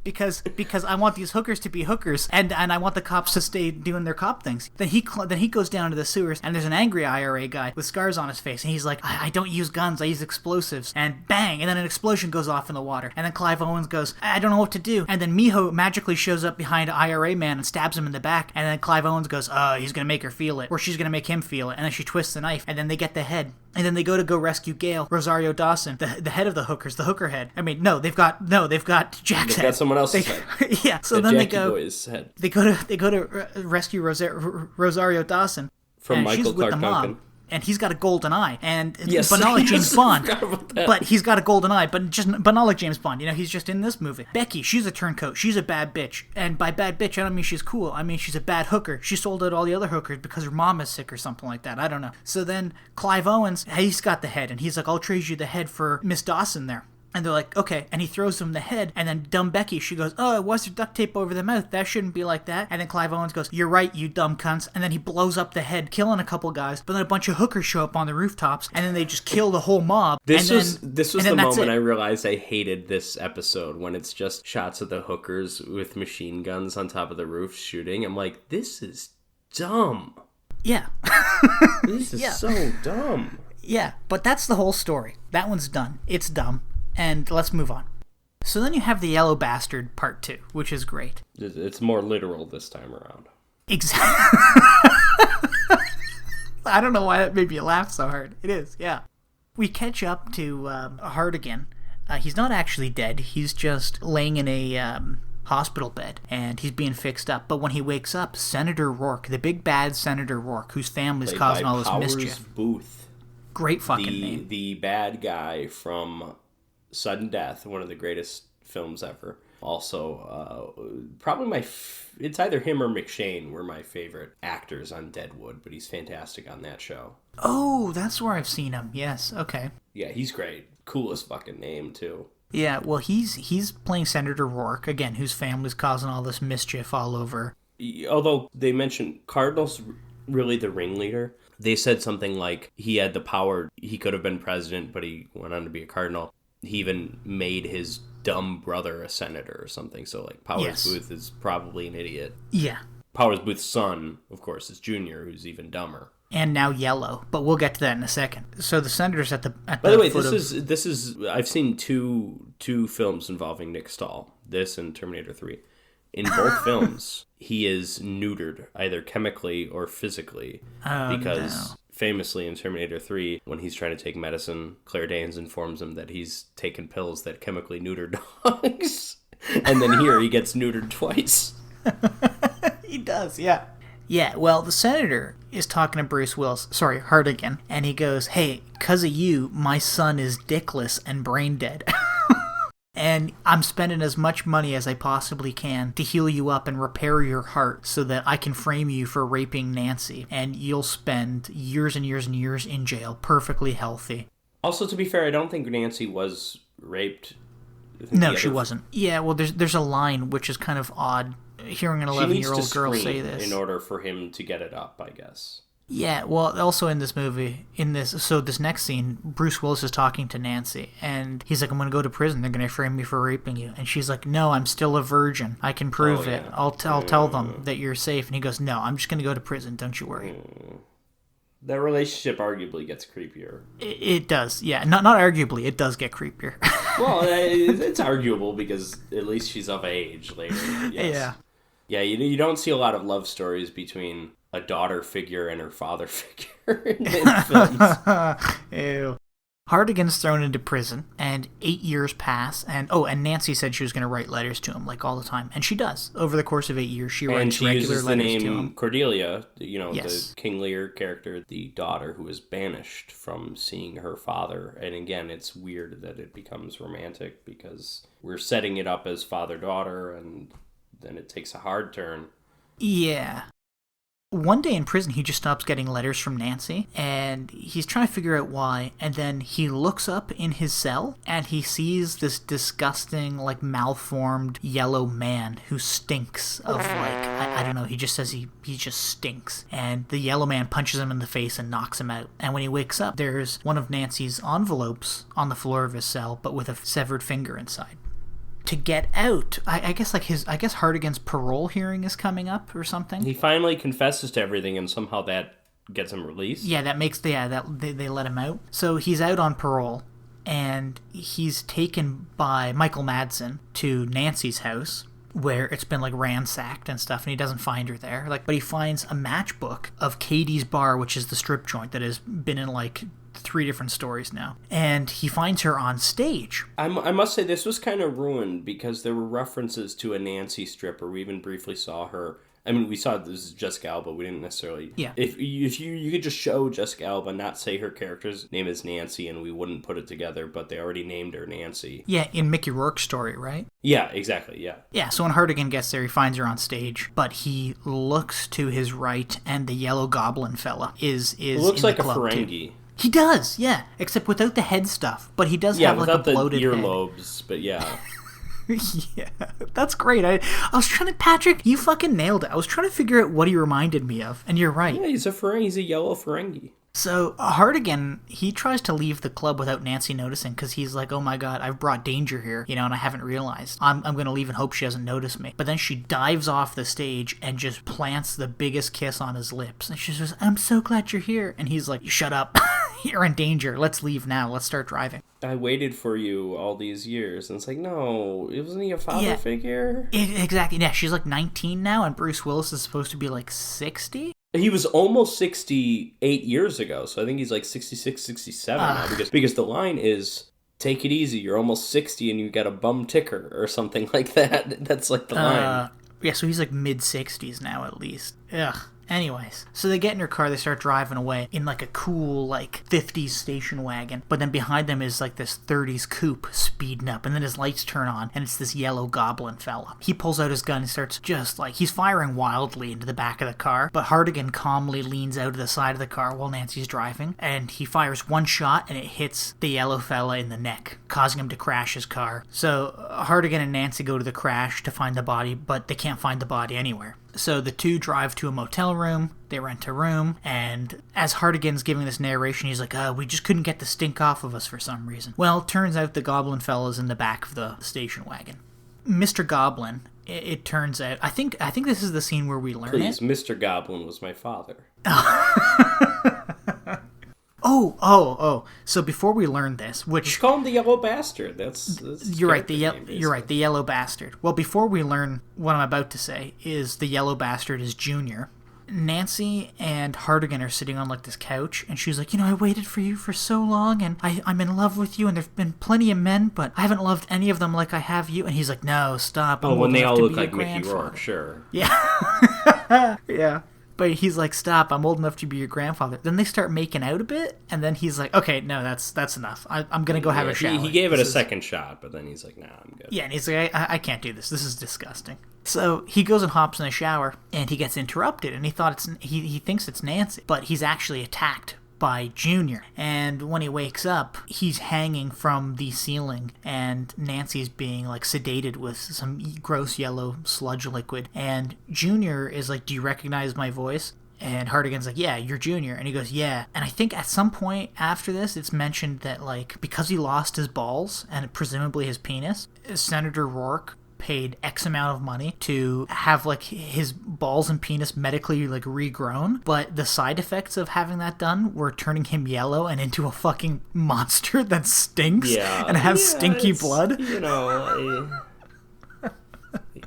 Speaker 2: because I want these hookers to be hookers, and I want the cops to stay doing their cop things. Then he then he goes down to the sewers, and there's an angry IRA guy with scars on his face, and he's like, I don't use guns, I use explosives. And bang, and then an explosion goes off in the water. And then Clive Owens goes, I don't know what to do. And then Miho magically shows up behind IRA man and stabs him in the back. And then Clive Owens goes, he's gonna make her feel it, or she's gonna make him feel it. And then she twists the knife, and then they get the head. And then they go rescue Gail, Rosario Dawson, the head of the hookers, the hooker head. I mean, they've got Jack's head.
Speaker 1: They've got someone else's head.
Speaker 2: Yeah, so then
Speaker 1: Jackie Boy's head.
Speaker 2: They go to rescue Rosario Dawson
Speaker 1: from Michael Clark Duncan.
Speaker 2: And he's got a golden eye, and
Speaker 1: yes,
Speaker 2: but not like James Bond.
Speaker 1: But
Speaker 2: he's got a golden eye, but not like James Bond. He's just in this movie. Becky, she's a turncoat. She's a bad bitch, and by bad bitch, I don't mean she's cool. I mean she's a bad hooker. She sold out all the other hookers because her mom is sick or something like that. I don't know. So then Clive Owens, he's got the head, and he's like, I'll trade you the head for Miss Dawson there. And they're like, okay. And he throws him the head. And then dumb Becky, she goes, it was there duct tape over the mouth. That shouldn't be like that. And then Clive Owens goes, you're right, you dumb cunts. And then he blows up the head, killing a couple guys. But then a bunch of hookers show up on the rooftops. And then they just kill the whole mob.
Speaker 1: This was the moment I realized I hated this episode, when it's just shots of the hookers with machine guns on top of the roof shooting. I'm like, this is dumb.
Speaker 2: Yeah.
Speaker 1: This is so dumb.
Speaker 2: Yeah, but that's the whole story. That one's done. It's dumb. And let's move on. So then you have the Yellow Bastard Part 2, which is great.
Speaker 1: It's more literal this time around.
Speaker 2: Exactly. I don't know why that made me laugh so hard. It is, yeah. We catch up to Hardigan. He's not actually dead. He's just laying in a hospital bed, and he's being fixed up. But when he wakes up, Senator Rourke, the big bad Senator Rourke, whose family's causing all this mischief.
Speaker 1: Booth.
Speaker 2: Great fucking name.
Speaker 1: The bad guy from Sudden Death, one of the greatest films ever. Also, probably it's either him or McShane were my favorite actors on Deadwood, but he's fantastic on that show.
Speaker 2: Oh, that's where I've seen him. Yes, okay.
Speaker 1: Yeah, he's great. Coolest fucking name, too.
Speaker 2: Yeah, well, he's playing Senator Rourke, again, whose family's causing all this mischief all over.
Speaker 1: Although they mentioned Cardinal's really the ringleader. They said something like he had the power, he could have been president, but he went on to be a cardinal. He even made his dumb brother a senator or something. So, like, Powers Booth is probably an idiot.
Speaker 2: Yeah.
Speaker 1: Powers Booth's son, of course, is Junior, who's even dumber.
Speaker 2: And now Yellow, but we'll get to that in a second. So the senator's at the
Speaker 1: By the way, this is I've seen two films involving Nick Stahl. This and Terminator 3. In both films, he is neutered, either chemically or physically, because famously in Terminator 3, when he's trying to take medicine, Claire Danes informs him that he's taken pills that chemically neuter dogs. And then here he gets neutered twice.
Speaker 2: He does, yeah. Yeah, well, the senator is talking to Hardigan, and he goes, hey, 'cause of you, my son is dickless and brain dead. And I'm spending as much money as I possibly can to heal you up and repair your heart so that I can frame you for raping Nancy. And you'll spend years and years and years in jail, perfectly healthy.
Speaker 1: Also, to be fair, I don't think Nancy was raped.
Speaker 2: No, she wasn't. Yeah, well, there's a line which is kind of odd, hearing an 11-year-old girl say this.
Speaker 1: In order for him to get it up, I guess.
Speaker 2: Yeah, well, also in this movie, this next scene, Bruce Willis is talking to Nancy, and he's like, I'm going to go to prison, they're going to frame me for raping you. And she's like, no, I'm still a virgin. I can prove it. I'll tell them that you're safe. And he goes, no, I'm just going to go to prison, don't you worry.
Speaker 1: That relationship arguably gets creepier.
Speaker 2: It does, yeah. Not arguably, it does get creepier.
Speaker 1: Well, it's arguable because at least she's of age later. Yes.
Speaker 2: Yeah.
Speaker 1: Yeah, you don't see a lot of love stories between a daughter figure and her father figure in films.
Speaker 2: Ew. Hardigan's thrown into prison, and 8 years pass, and Nancy said she was going to write letters to him, like, all the time. And she does. Over the course of 8 years, she writes regular letters to him. And she uses the name
Speaker 1: Cordelia,
Speaker 2: yes.
Speaker 1: The King Lear character, the daughter who is banished from seeing her father. And again, it's weird that it becomes romantic, because we're setting it up as father-daughter, and then it takes a hard turn.
Speaker 2: Yeah. One day in prison, he just stops getting letters from Nancy, and he's trying to figure out why, and then he looks up in his cell, and he sees this disgusting, like, malformed yellow man who stinks of, like, I don't know, he just says he just stinks, and the yellow man punches him in the face and knocks him out, and when he wakes up, there's one of Nancy's envelopes on the floor of his cell, but with a severed finger inside. to get out. I guess Hardigan's parole hearing is coming up or something.
Speaker 1: He finally confesses to everything, and somehow that gets him released.
Speaker 2: Yeah, they let him out. So he's out on parole, and he's taken by Michael Madsen to Nancy's house, where it's been like ransacked and stuff, and he doesn't find her there. But he finds a matchbook of Katie's Bar, which is the strip joint that has been in like 3 different stories now, and he finds her on stage.
Speaker 1: I must say this was kind of ruined because there were references to a Nancy stripper. We even briefly saw her. I mean, we saw this is Jessica Alba. We didn't necessarily...
Speaker 2: Yeah.
Speaker 1: If you could just show Jessica Alba, not say her character's name is Nancy, and we wouldn't put it together, but they already named her Nancy.
Speaker 2: Yeah, in Mickey Rourke's story, right?
Speaker 1: Yeah, exactly, yeah.
Speaker 2: Yeah, so when Hartigan gets there, he finds her on stage, but he looks to his right, and the yellow goblin fella is
Speaker 1: It looks
Speaker 2: in
Speaker 1: like
Speaker 2: the
Speaker 1: a
Speaker 2: club
Speaker 1: Ferengi.
Speaker 2: too. He does, yeah, except without the head stuff, but he does have like a bloated
Speaker 1: without the earlobes, but yeah.
Speaker 2: Yeah, that's great. I was trying to, Patrick, you fucking nailed it. I was trying to figure out what he reminded me of, and you're right.
Speaker 1: Yeah, he's a Ferengi. He's a yellow Ferengi.
Speaker 2: So Hartigan, he tries to leave the club without Nancy noticing because he's like, oh my god, I've brought danger here, and I haven't realized. I'm going to leave and hope she doesn't notice me. But then she dives off the stage and just plants the biggest kiss on his lips. And she says, I'm so glad you're here. And he's like, shut up. You're in danger. Let's leave now. Let's start driving.
Speaker 1: I waited for you all these years. And it's like, no, wasn't he a father figure?
Speaker 2: Exactly. Yeah, she's like 19 now, and Bruce Willis is supposed to be like 60.
Speaker 1: He was almost 68 years ago, so I think he's like 66, 67 now, because the line is, take it easy, you're almost 60 and you got a bum ticker, or something like that. That's like the line.
Speaker 2: Yeah, so he's like mid-60s now at least. Ugh. Anyways, so they get in her car, they start driving away in like a cool like 50s station wagon, but then behind them is like this 30s coupe speeding up, and then his lights turn on, and it's this yellow goblin fella. He pulls out his gun and starts just like, he's firing wildly into the back of the car, but Hartigan calmly leans out of the side of the car while Nancy's driving, and he fires one shot, and it hits the yellow fella in the neck, causing him to crash his car. So Hartigan and Nancy go to the crash to find the body, but they can't find the body anywhere. So the two drive to a motel room, they rent a room, and as Hartigan's giving this narration, he's like, we just couldn't get the stink off of us for some reason. Well, turns out the goblin fella's in the back of the station wagon. Mr. Goblin, it turns out, I think this is the scene where we learn
Speaker 1: Please, Mr. Goblin was my father.
Speaker 2: Oh! So before we learn this, which
Speaker 1: just call him the yellow bastard. That's
Speaker 2: you're right. You're right. The yellow bastard. Well, before we learn what I'm about to say, is the yellow bastard is Junior. Nancy and Hartigan are sitting on like this couch, and she's like, I waited for you for so long, and I'm in love with you, and there've been plenty of men, but I haven't loved any of them like I have you. And he's like, no, stop.
Speaker 1: When they all look like Mickey Rourke, sure.
Speaker 2: Yeah. Yeah. But he's like, stop, I'm old enough to be your grandfather. Then they start making out a bit, and then he's like, okay, no, that's enough. I'm going to go have a shower.
Speaker 1: He gave it a second shot, but then he's like, nah, I'm good.
Speaker 2: Yeah, and he's like, I can't do this. This is disgusting. So he goes and hops in the shower, and he gets interrupted, and he thinks it's Nancy, but he's actually attacked by Junior. And when he wakes up, he's hanging from the ceiling, and Nancy's being like sedated with some gross yellow sludge liquid, and Junior is like, do you recognize my voice? And Hartigan's like, yeah, you're Junior. And he goes, yeah. And I think at some point after this, it's mentioned that like, because he lost his balls and presumably his penis, Senator Rourke paid X amount of money to have like his balls and penis medically like regrown, but the side effects of having that done were turning him yellow and into a fucking monster that stinks and has stinky blood.
Speaker 1: He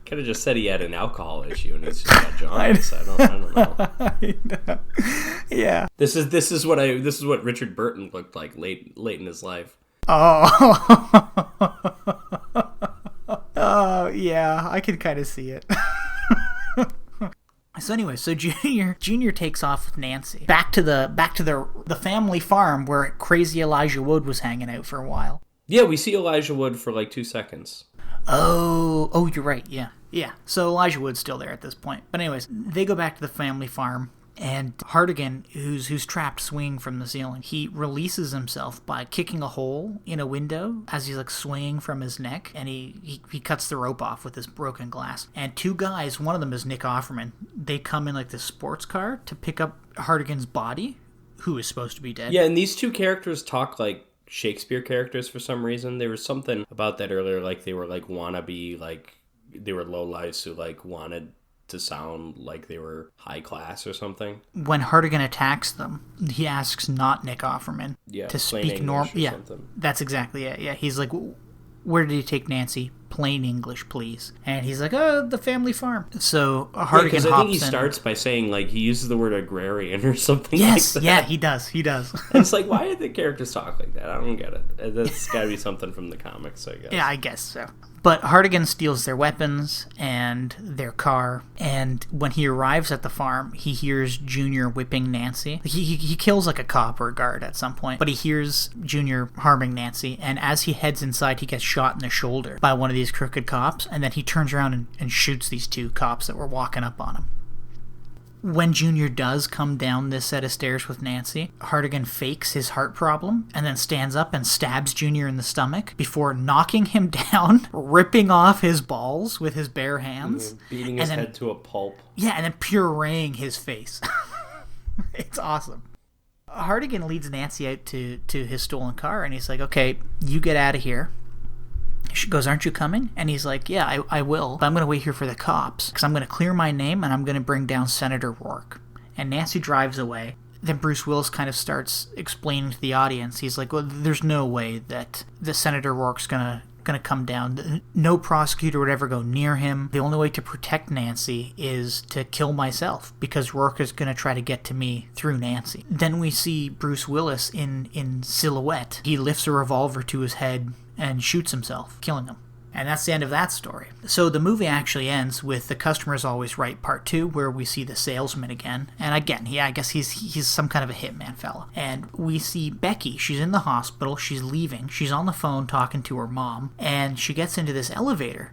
Speaker 1: could have just said he had an alcohol issue and he's just got jaundice. I don't know.
Speaker 2: I know. Yeah.
Speaker 1: This is what Richard Burton looked like late in his life.
Speaker 2: Oh. Oh, yeah, I can kind of see it. So anyway, so Junior takes off with Nancy back to the family farm where crazy Elijah Wood was hanging out for a while.
Speaker 1: Yeah, we see Elijah Wood for like 2 seconds.
Speaker 2: Oh, you're right. Yeah. So Elijah Wood's still there at this point. But anyways, they go back to the family farm. And Hartigan, who's trapped swinging from the ceiling, he releases himself by kicking a hole in a window as he's like swinging from his neck, and he cuts the rope off with this broken glass. And 2 guys, one of them is Nick Offerman, they come in like this sports car to pick up Hartigan's body, who is supposed to be dead.
Speaker 1: Yeah, and these 2 characters talk like Shakespeare characters for some reason. There was something about that earlier, like they were like wannabe, like they were lowlifes who like wanted to sound like they were high class or something.
Speaker 2: When Hartigan attacks them, he asks not Nick Offerman to speak normal. Yeah,
Speaker 1: something.
Speaker 2: That's exactly it. Yeah, he's like, where did he take Nancy? Plain English, please. And he's like, oh, the family farm. So Hartigan hops in.
Speaker 1: I think he starts by saying, like, he uses the word agrarian or something
Speaker 2: yes,
Speaker 1: like that.
Speaker 2: Yeah, he does.
Speaker 1: It's like, why did the characters talk like that? I don't get it. That's got to be something from the comics, I guess.
Speaker 2: Yeah, I guess so. But Hartigan steals their weapons and their car, and when he arrives at the farm, he hears Junior whipping Nancy. He kills like a cop or a guard at some point, but he hears Junior harming Nancy, and as he heads inside, he gets shot in the shoulder by one of these crooked cops, and then he turns around and shoots these two cops that were walking up on him. When Junior does come down this set of stairs with Nancy, Hartigan fakes his heart problem and then stands up and stabs Junior in the stomach before knocking him down, ripping off his balls with his bare hands.
Speaker 1: Beating his head to a pulp.
Speaker 2: Yeah, and then pureeing his face. It's awesome. Hartigan leads Nancy out to his stolen car, and he's like, okay, you get out of here. She goes, aren't you coming? And he's like, yeah, I will, but I'm going to wait here for the cops because I'm going to clear my name and I'm going to bring down Senator Rourke. And Nancy drives away. Then Bruce Willis kind of starts explaining to the audience. He's like, well, there's no way that the Senator Rourke's going to come down. No prosecutor would ever go near him. The only way to protect Nancy is to kill myself because Rourke is going to try to get to me through Nancy. Then we see Bruce Willis in silhouette. He lifts a revolver to his head and shoots himself, killing him. And that's the end of that story. So the movie actually ends with The Customer's Always Right Part 2, where we see the salesman again. And again, I guess he's some kind of a hitman fella. And we see Becky. She's in the hospital. She's leaving. She's on the phone talking to her mom. And she gets into this elevator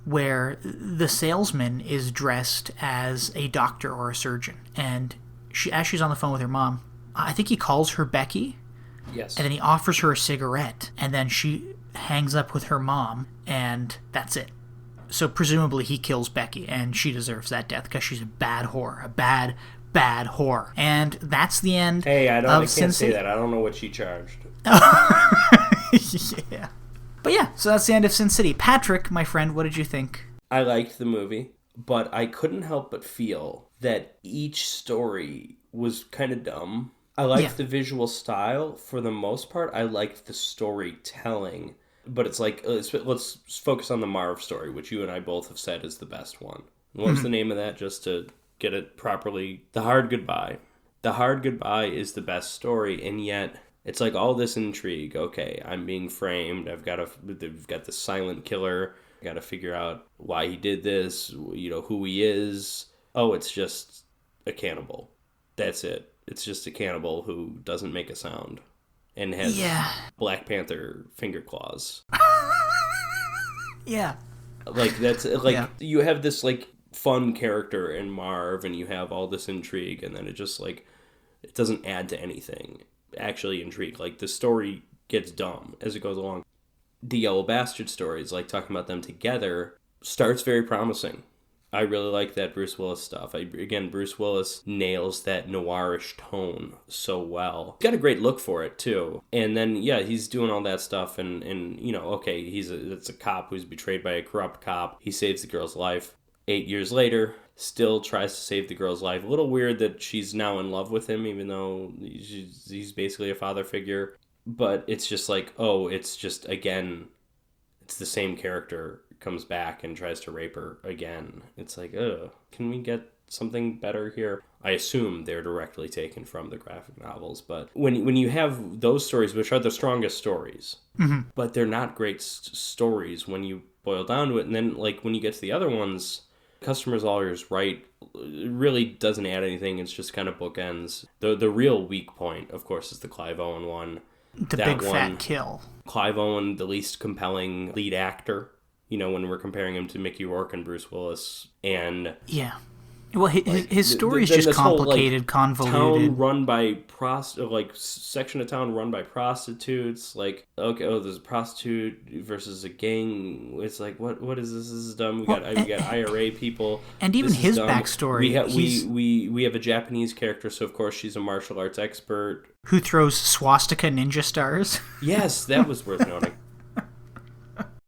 Speaker 2: where the salesman is dressed as a doctor or a surgeon. And as she's on the phone with her mom, I think he calls her Becky.
Speaker 1: Yes.
Speaker 2: And then he offers her a cigarette. And then she hangs up with her mom, and that's it. So presumably he kills Becky, and she deserves that death because she's a bad whore. A bad whore. And that's the end.
Speaker 1: Hey, I can't say that. I don't know what she charged.
Speaker 2: Yeah. But yeah, so that's the end of Sin City. Patrick, my friend, what did you think?
Speaker 1: I liked the movie, but I couldn't help but feel that each story was kind of dumb. I liked the visual style for the most part. I liked the storytelling. But it's like, let's focus on the Marv story, which you and I both have said is the best one. What's the name of that, just to get it properly? The Hard Goodbye. The Hard Goodbye is the best story, and yet it's like all this intrigue. Okay, I'm being framed. They've got the silent killer. I got to figure out why he did this, who he is. Oh, it's just a cannibal. That's it. It's just a cannibal who doesn't make a sound. And has Black Panther finger claws.
Speaker 2: Yeah.
Speaker 1: Like, that's, like, you have this, like, fun character in Marv, and you have all this intrigue, and then it just, like, it doesn't add to anything. Actually intrigue. Like, the story gets dumb as it goes along. The Yellow Bastard stories, like, talking about them together, starts very promising. I really like that Bruce Willis stuff. Bruce Willis nails that noirish tone so well. He's got a great look for it, too. And then, he's doing all that stuff, and okay, it's a cop who's betrayed by a corrupt cop. He saves the girl's life. 8 years later, still tries to save the girl's life. A little weird that she's now in love with him, even though he's basically a father figure. But it's just like, it's just, again, it's the same character comes back and tries to rape her again. It's like, can we get something better here? I assume they're directly taken from the graphic novels, but when you have those stories, which are the strongest stories, but they're not great stories when you boil down to it, and then like when you get to the other ones, Customer's Always Right really doesn't add anything. It's just kind of bookends. The real weak point, of course, is the Clive Owen one.
Speaker 2: The big fat kill.
Speaker 1: Clive Owen, the least compelling lead actor. When we're comparing him to Mickey Rourke and Bruce Willis. And
Speaker 2: Well, his story is
Speaker 1: then
Speaker 2: just
Speaker 1: this whole,
Speaker 2: complicated, convoluted.
Speaker 1: Town run by section of town run by prostitutes. Like, okay, there's a prostitute versus a gang. It's like, what is this? This is dumb. We got IRA people,
Speaker 2: and even his backstory.
Speaker 1: We have a Japanese character, so of course she's a martial arts expert
Speaker 2: who throws swastika ninja stars.
Speaker 1: Yes, that was worth noting.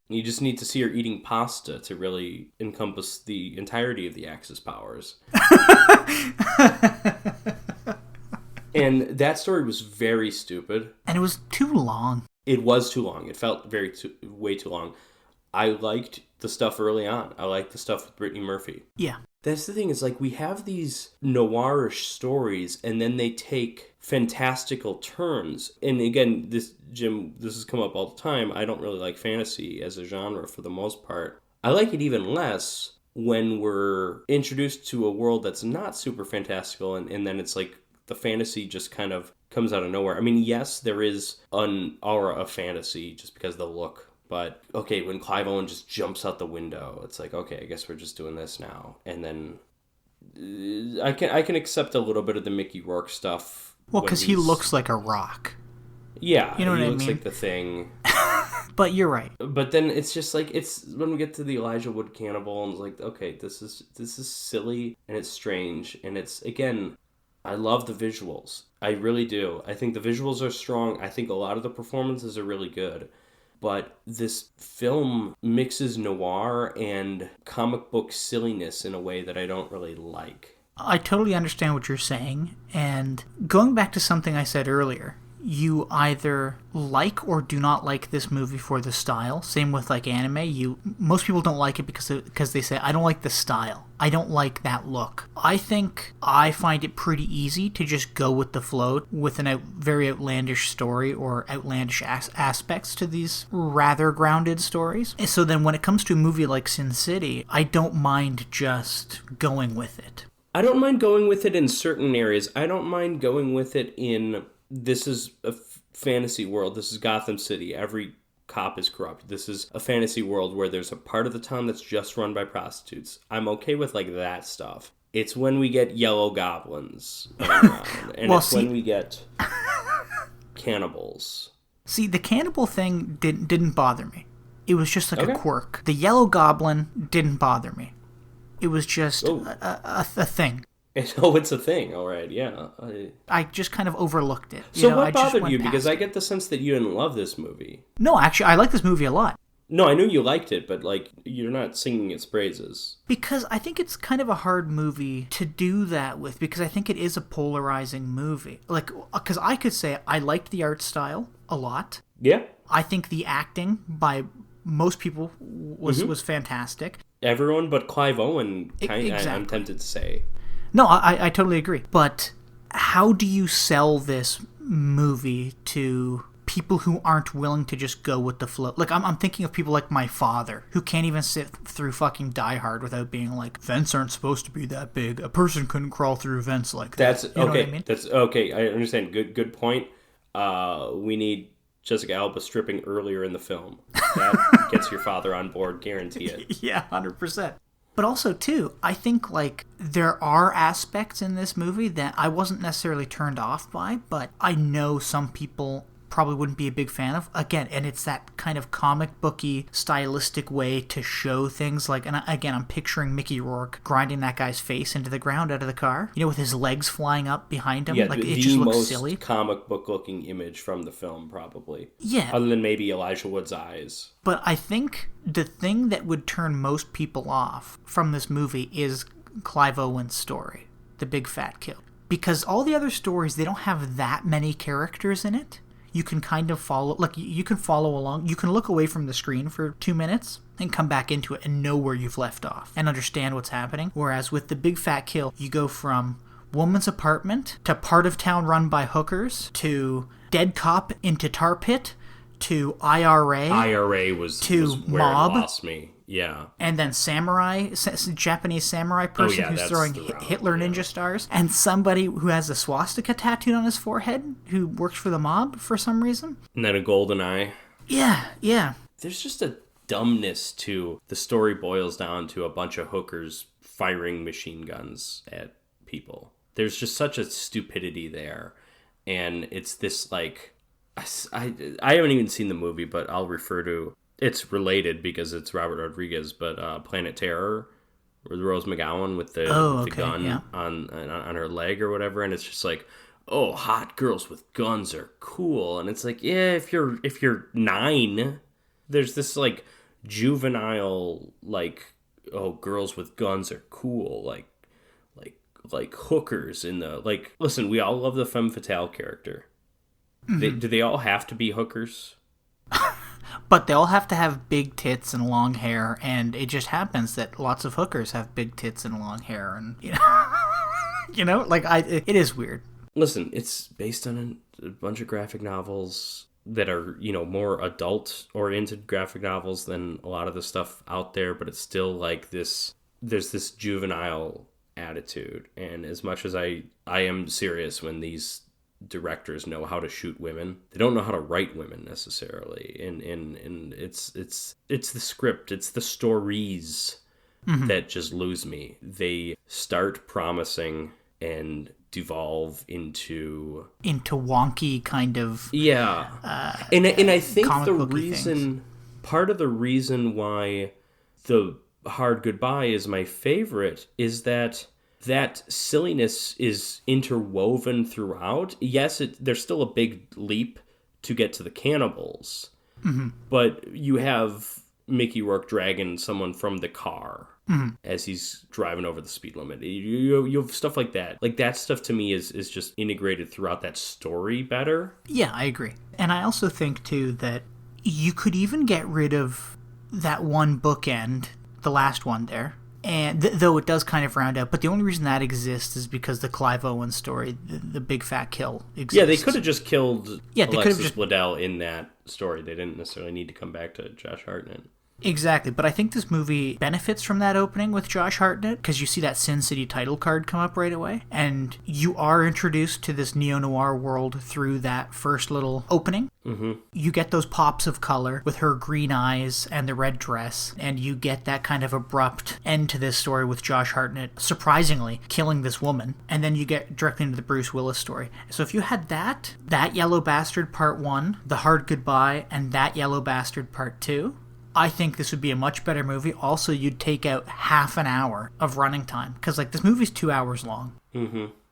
Speaker 1: You just need to see her eating pasta to really encompass the entirety of the Axis powers. And that story was very stupid.
Speaker 2: And it was too long.
Speaker 1: It was too long. It felt way too long. I liked the stuff early on. I liked the stuff with Brittany Murphy.
Speaker 2: Yeah.
Speaker 1: That's the thing, is like we have these noirish stories and then they take fantastical turns. And again, this has come up all the time. I don't really like fantasy as a genre for the most part. I like it even less when we're introduced to a world that's not super fantastical and then it's like the fantasy just kind of comes out of nowhere. I mean, yes, there is an aura of fantasy just because of the look. But, okay, when Clive Owen just jumps out the window, it's like, okay, I guess we're just doing this now. And then I can accept a little bit of the Mickey Rourke stuff.
Speaker 2: Well, because he looks like a rock.
Speaker 1: Yeah,
Speaker 2: you know what I mean?
Speaker 1: He looks like the Thing.
Speaker 2: But you're right.
Speaker 1: But then it's just like, it's when we get to the Elijah Wood cannibal, and it's like, okay, this is silly, and it's strange, and it's, again, I love the visuals. I really do. I think the visuals are strong. I think a lot of the performances are really good. But this film mixes noir and comic book silliness in a way that I don't really like.
Speaker 2: I totally understand what you're saying. And going back to something I said earlier, you either like or do not like this movie for the style. Same with like anime. Most people don't like it because they say, I don't like the style. I don't like that look. I think I find it pretty easy to just go with the flow with a very outlandish story or outlandish aspects to these rather grounded stories. And so then when it comes to a movie like Sin City, I don't mind just going with it.
Speaker 1: I don't mind going with it in certain areas. I don't mind going with it in... This is a fantasy world. This is Gotham City. Every cop is corrupt. This is a fantasy world where there's a part of the town that's just run by prostitutes. I'm okay with like that stuff. It's when we get yellow goblins around, and when we get cannibals.
Speaker 2: See, the cannibal thing didn't bother me. It was just like a quirk. The yellow goblin didn't bother me. It was just a thing.
Speaker 1: Oh, it's a thing. All right, yeah.
Speaker 2: I just kind of overlooked it.
Speaker 1: So what bothered you? Because I get the sense that you didn't love this movie.
Speaker 2: No, actually, I like this movie a lot.
Speaker 1: No, I knew you liked it, but like you're not singing its praises.
Speaker 2: Because I think it's kind of a hard movie to do that with, because I think it is a polarizing movie. Like, because I could say I liked the art style a lot.
Speaker 1: Yeah. I
Speaker 2: think the acting by most people was fantastic.
Speaker 1: Everyone but Clive Owen, exactly. I'm tempted to say.
Speaker 2: No, I totally agree. But how do you sell this movie to people who aren't willing to just go with the flow? Like, I'm thinking of people like my father, who can't even sit through fucking Die Hard without being like, vents aren't supposed to be that big. A person couldn't crawl through vents like that.
Speaker 1: That's okay. You know what I mean? That's okay. I understand. Good point. We need Jessica Alba stripping earlier in the film. That gets your father on board, guarantee it.
Speaker 2: Yeah, 100%. But also, too, I think, like, there are aspects in this movie that I wasn't necessarily turned off by, but I know some people probably wouldn't be a big fan of. Again, and it's that kind of comic booky, stylistic way to show things. Like, and again, I'm picturing Mickey Rourke grinding that guy's face into the ground out of the car, you know, with his legs flying up behind him.
Speaker 1: Yeah,
Speaker 2: like, it just looks silly.
Speaker 1: The most comic book looking image from the film, probably.
Speaker 2: Yeah.
Speaker 1: Other than maybe Elijah Wood's eyes.
Speaker 2: But I think the thing that would turn most people off from this movie is Clive Owen's story, The Big Fat Kill. Because all the other stories, they don't have that many characters in it. You can kind of follow, like, you can follow along. You can look away from the screen for 2 minutes and come back into it and know where you've left off and understand what's happening. Whereas with The Big Fat Kill, you go from woman's apartment to part of town run by hookers to dead cop into tar pit to IRA.
Speaker 1: IRA was where
Speaker 2: mob.
Speaker 1: It lost me. Yeah.
Speaker 2: And then Japanese samurai person who's throwing Hitler ninja stars. And somebody who has a swastika tattooed on his forehead who works for the mob for some reason.
Speaker 1: And then a golden eye.
Speaker 2: Yeah.
Speaker 1: There's just a dumbness to the story boils down to a bunch of hookers firing machine guns at people. There's just such a stupidity there. And it's this, like, I haven't even seen the movie, but I'll refer to, it's related because it's Robert Rodriguez, but Planet Terror, with Rose McGowan with the gun on her leg or whatever, and it's just like, oh, hot girls with guns are cool, and it's like, yeah, if you're 9, there's this like juvenile like, oh, girls with guns are cool, like hookers in the, like, listen, we all love the femme fatale character. Do they all have to be hookers?
Speaker 2: But they all have to have big tits and long hair, and it just happens that lots of hookers have big tits and long hair, and it is weird.
Speaker 1: Listen, it's based on a bunch of graphic novels that are, more adult-oriented graphic novels than a lot of the stuff out there, but it's still like this, there's this juvenile attitude, and as much as I am serious when these directors know how to shoot women, they don't know how to write women necessarily, and it's the script, it's the stories that just lose me. They start promising and devolve into
Speaker 2: wonky kind of
Speaker 1: and I think the reason
Speaker 2: things.
Speaker 1: Part of the reason why The Hard Goodbye is my favorite is that silliness is interwoven throughout. Yes, there's still a big leap to get to the cannibals, but you have Mickey Rourke dragging someone from the car as he's driving over the speed limit. You have stuff like that. Like, that stuff to me is just integrated throughout that story better.
Speaker 2: Yeah, I agree. And I also think, too, that you could even get rid of that one bookend, the last one there, and though it does kind of round out, but the only reason that exists is because the Clive Owen story, the big fat kill, exists.
Speaker 1: Yeah, they could have just killed Alexis Bledel in that story. They didn't necessarily need to come back to Josh Hartnett.
Speaker 2: Exactly, but I think this movie benefits from that opening with Josh Hartnett, because you see that Sin City title card come up right away, and you are introduced to this neo-noir world through that first little opening. You get those pops of color with her green eyes and the red dress, and you get that kind of abrupt end to this story with Josh Hartnett surprisingly killing this woman, and then you get directly into the Bruce Willis story. So if you had that Yellow Bastard Part 1, The Hard Goodbye, and that Yellow Bastard Part 2, I think this would be a much better movie. Also, you'd take out half an hour of running time, because this movie's 2 hours long.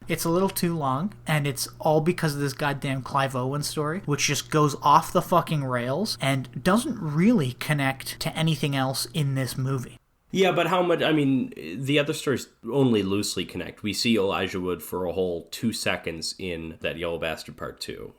Speaker 2: It's a little too long, and it's all because of this goddamn Clive Owen story, which just goes off the fucking rails and doesn't really connect to anything else in this movie.
Speaker 1: Yeah, but how much? I mean, the other stories only loosely connect. We see Elijah Wood for a whole 2 seconds in that Yellow Bastard Part 2,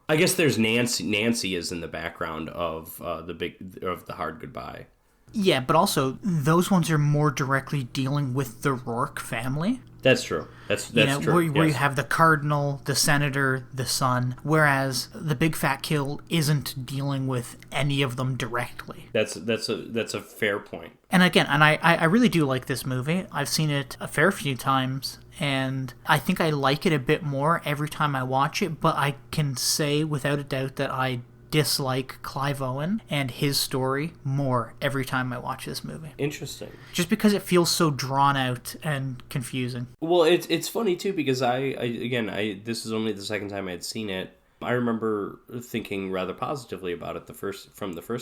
Speaker 1: I guess there's Nancy. Nancy is in the background of The Hard Goodbye.
Speaker 2: Yeah, but also those ones are more directly dealing with the Rourke family.
Speaker 1: That's true. That's true.
Speaker 2: Where you have the cardinal, the senator, the son, whereas the Big Fat Kill isn't dealing with any of them directly.
Speaker 1: That's a fair point.
Speaker 2: And again, I really do like this movie. I've seen it a fair few times, and I think I like it a bit more every time I watch it, but I can say without a doubt that I dislike Clive Owen and his story more every time I watch this movie.
Speaker 1: Interesting.
Speaker 2: Just because it feels so drawn out and confusing.
Speaker 1: Well, it's funny too, because I this is only the second time I had seen it. I remember thinking rather positively about it the first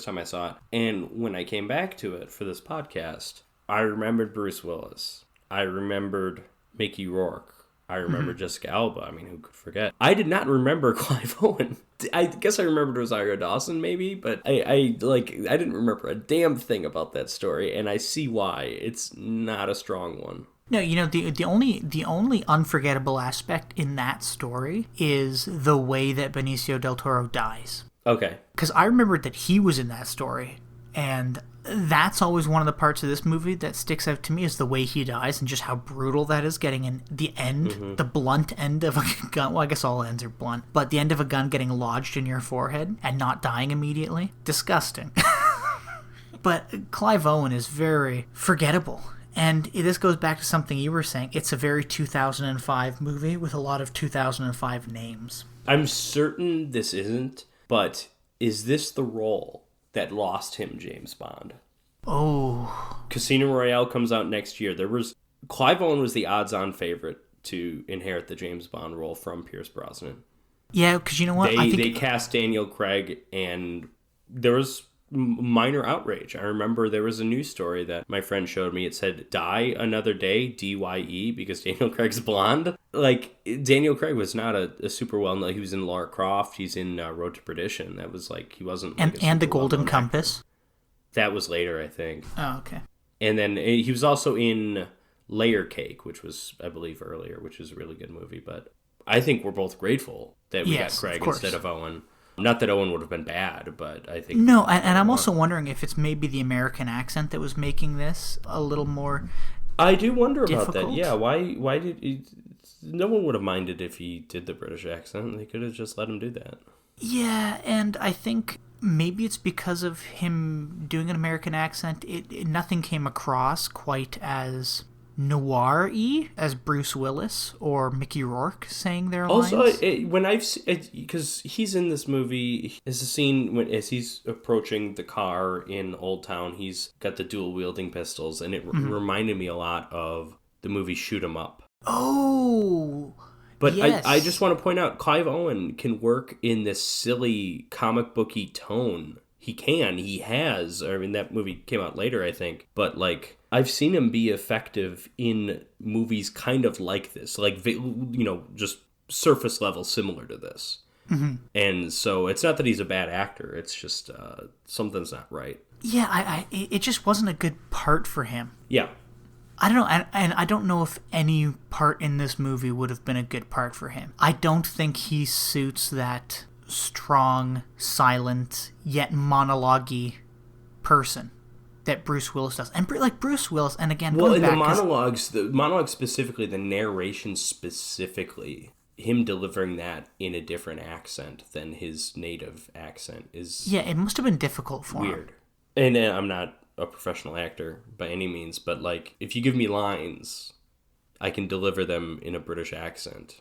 Speaker 1: time I saw it, and when I came back to it for this podcast, I remembered Bruce Willis. I remembered Mickey Rourke. I remember Jessica Alba. I mean, who could forget? I did not remember Clive Owen. I guess I remembered Rosario Dawson, maybe, but I didn't remember a damn thing about that story, and I see why. It's not a strong one.
Speaker 2: No, the only unforgettable aspect in that story is the way that Benicio del Toro dies. Okay. Because I remembered that he was in that story, and that's always one of the parts of this movie that sticks out to me, is the way he dies and just how brutal that is, getting in the end, the blunt end of a gun. Well, I guess all ends are blunt, but the end of a gun getting lodged in your forehead and not dying immediately. Disgusting. But Clive Owen is very forgettable. And this goes back to something you were saying. It's a very 2005 movie with a lot of 2005 names.
Speaker 1: I'm certain this isn't, but is this the role that lost him James Bond?
Speaker 2: Oh.
Speaker 1: Casino Royale comes out next year. Clive Owen was the odds-on favorite to inherit the James Bond role from Pierce Brosnan.
Speaker 2: Yeah, because you know what?
Speaker 1: They cast Daniel Craig, and there was minor outrage. I remember there was a news story that my friend showed me. It said, "Die Another Day," DYE, because Daniel Craig's blonde. Like, Daniel Craig was not a super well-known... He was in Lara Croft. He's in Road to Perdition. That was like... He wasn't... Like,
Speaker 2: and The Golden Compass?
Speaker 1: Actor. That was later, I think.
Speaker 2: Oh, okay.
Speaker 1: And then he was also in Layer Cake, which was, I believe, earlier, which is a really good movie. But I think we're both grateful that we got Craig instead of Owen. Not that Owen would have been bad, but I think...
Speaker 2: No, and I'm also wondering if it's maybe the American accent that was making this a little more
Speaker 1: I do wonder
Speaker 2: difficult.
Speaker 1: about that. Yeah, why did he... No one would have minded if he did the British accent. They could have just let him do that.
Speaker 2: Yeah, and I think maybe it's because of him doing an American accent. Nothing came across quite as noir-y as Bruce Willis or Mickey Rourke saying their lines.
Speaker 1: Also, when I've... Because he's in this movie, there's a scene as he's approaching the car in Old Town, he's got the dual-wielding pistols, and it reminded me a lot of the movie Shoot 'Em Up.
Speaker 2: Oh,
Speaker 1: but
Speaker 2: yes.
Speaker 1: I just want to point out, Clive Owen can work in this silly comic booky tone. He has. I mean, that movie came out later, I think. But, like, I've seen him be effective in movies kind of like this. Like, just surface level similar to this. Mm-hmm. And so it's not that he's a bad actor. It's just something's not right.
Speaker 2: Yeah, it just wasn't a good part for him.
Speaker 1: Yeah.
Speaker 2: I don't know, and I don't know if any part in this movie would have been a good part for him. I don't think he suits that strong, silent, yet monologue-y person that Bruce Willis does. And like Bruce Willis, and again,
Speaker 1: well, in the monologues specifically, the narration specifically, him delivering that in a different accent than his native accent is...
Speaker 2: Yeah, it must have been difficult for him.
Speaker 1: Weird. And I'm not a professional actor by any means, but like, if you give me lines, I can deliver them in a British accent.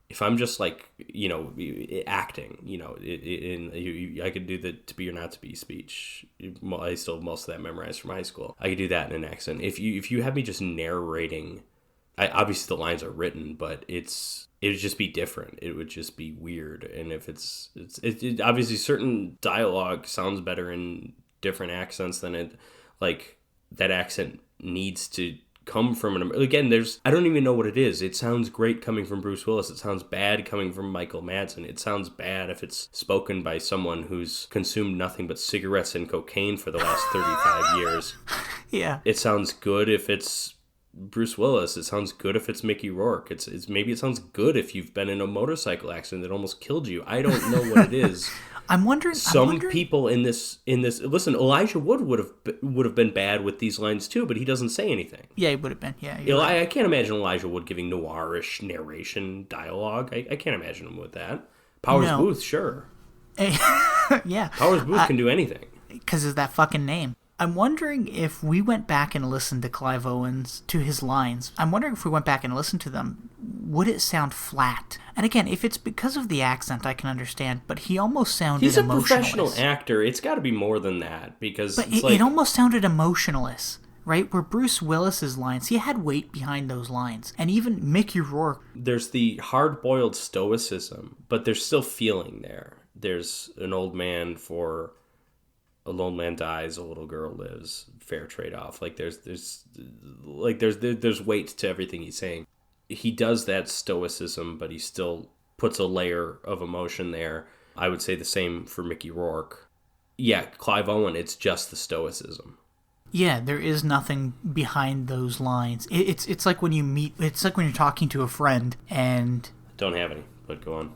Speaker 1: If I'm just like, acting, I could do the to be or not to be speech. I still have most of that memorized from high school. I could do that in an accent. If you have me just narrating, obviously the lines are written, but it would just be different. It would just be weird. And if it's obviously certain dialogue sounds better in different accents than that accent needs to come from again, I don't even know what it is. It sounds great coming from Bruce Willis. It sounds bad coming from Michael Madsen. It sounds bad if it's spoken by someone who's consumed nothing but cigarettes and cocaine for the last 35 years.
Speaker 2: Yeah.
Speaker 1: It sounds good if it's Bruce Willis. It sounds good if it's Mickey Rourke. Maybe it sounds good if you've been in a motorcycle accident that almost killed you. I don't know what it is.
Speaker 2: I'm wondering.
Speaker 1: People in this. Listen, Elijah Wood would have been bad with these lines too, but he doesn't say anything.
Speaker 2: Yeah, he would have been. Yeah,
Speaker 1: I can't imagine Elijah Wood giving noirish narration dialogue. I can't imagine him with that. Powers Booth, sure.
Speaker 2: Yeah,
Speaker 1: Powers Booth can do anything
Speaker 2: because of that fucking name. I'm wondering if we went back and listened to Clive Owen's, to his lines, I'm wondering if we went back and listened to them, would it sound flat? And again, if it's because of the accent, I can understand, but he almost sounded emotionless.
Speaker 1: He's a professional actor. It's got to be more than that, because
Speaker 2: but it almost sounded emotionless, right? Where Bruce Willis's lines, he had weight behind those lines. And even Mickey Rourke.
Speaker 1: There's the hard-boiled stoicism, but there's still feeling there. There's an old man for... An old man dies, a little girl lives. Fair trade-off. Like there's weight to everything he's saying. He does that stoicism, but he still puts a layer of emotion there. I would say the same for Mickey Rourke. Yeah, Clive Owen, it's just the stoicism.
Speaker 2: Yeah, there is nothing behind those lines. It's like when you meet. It's like when you're talking to a friend and.
Speaker 1: Don't have any, but go on.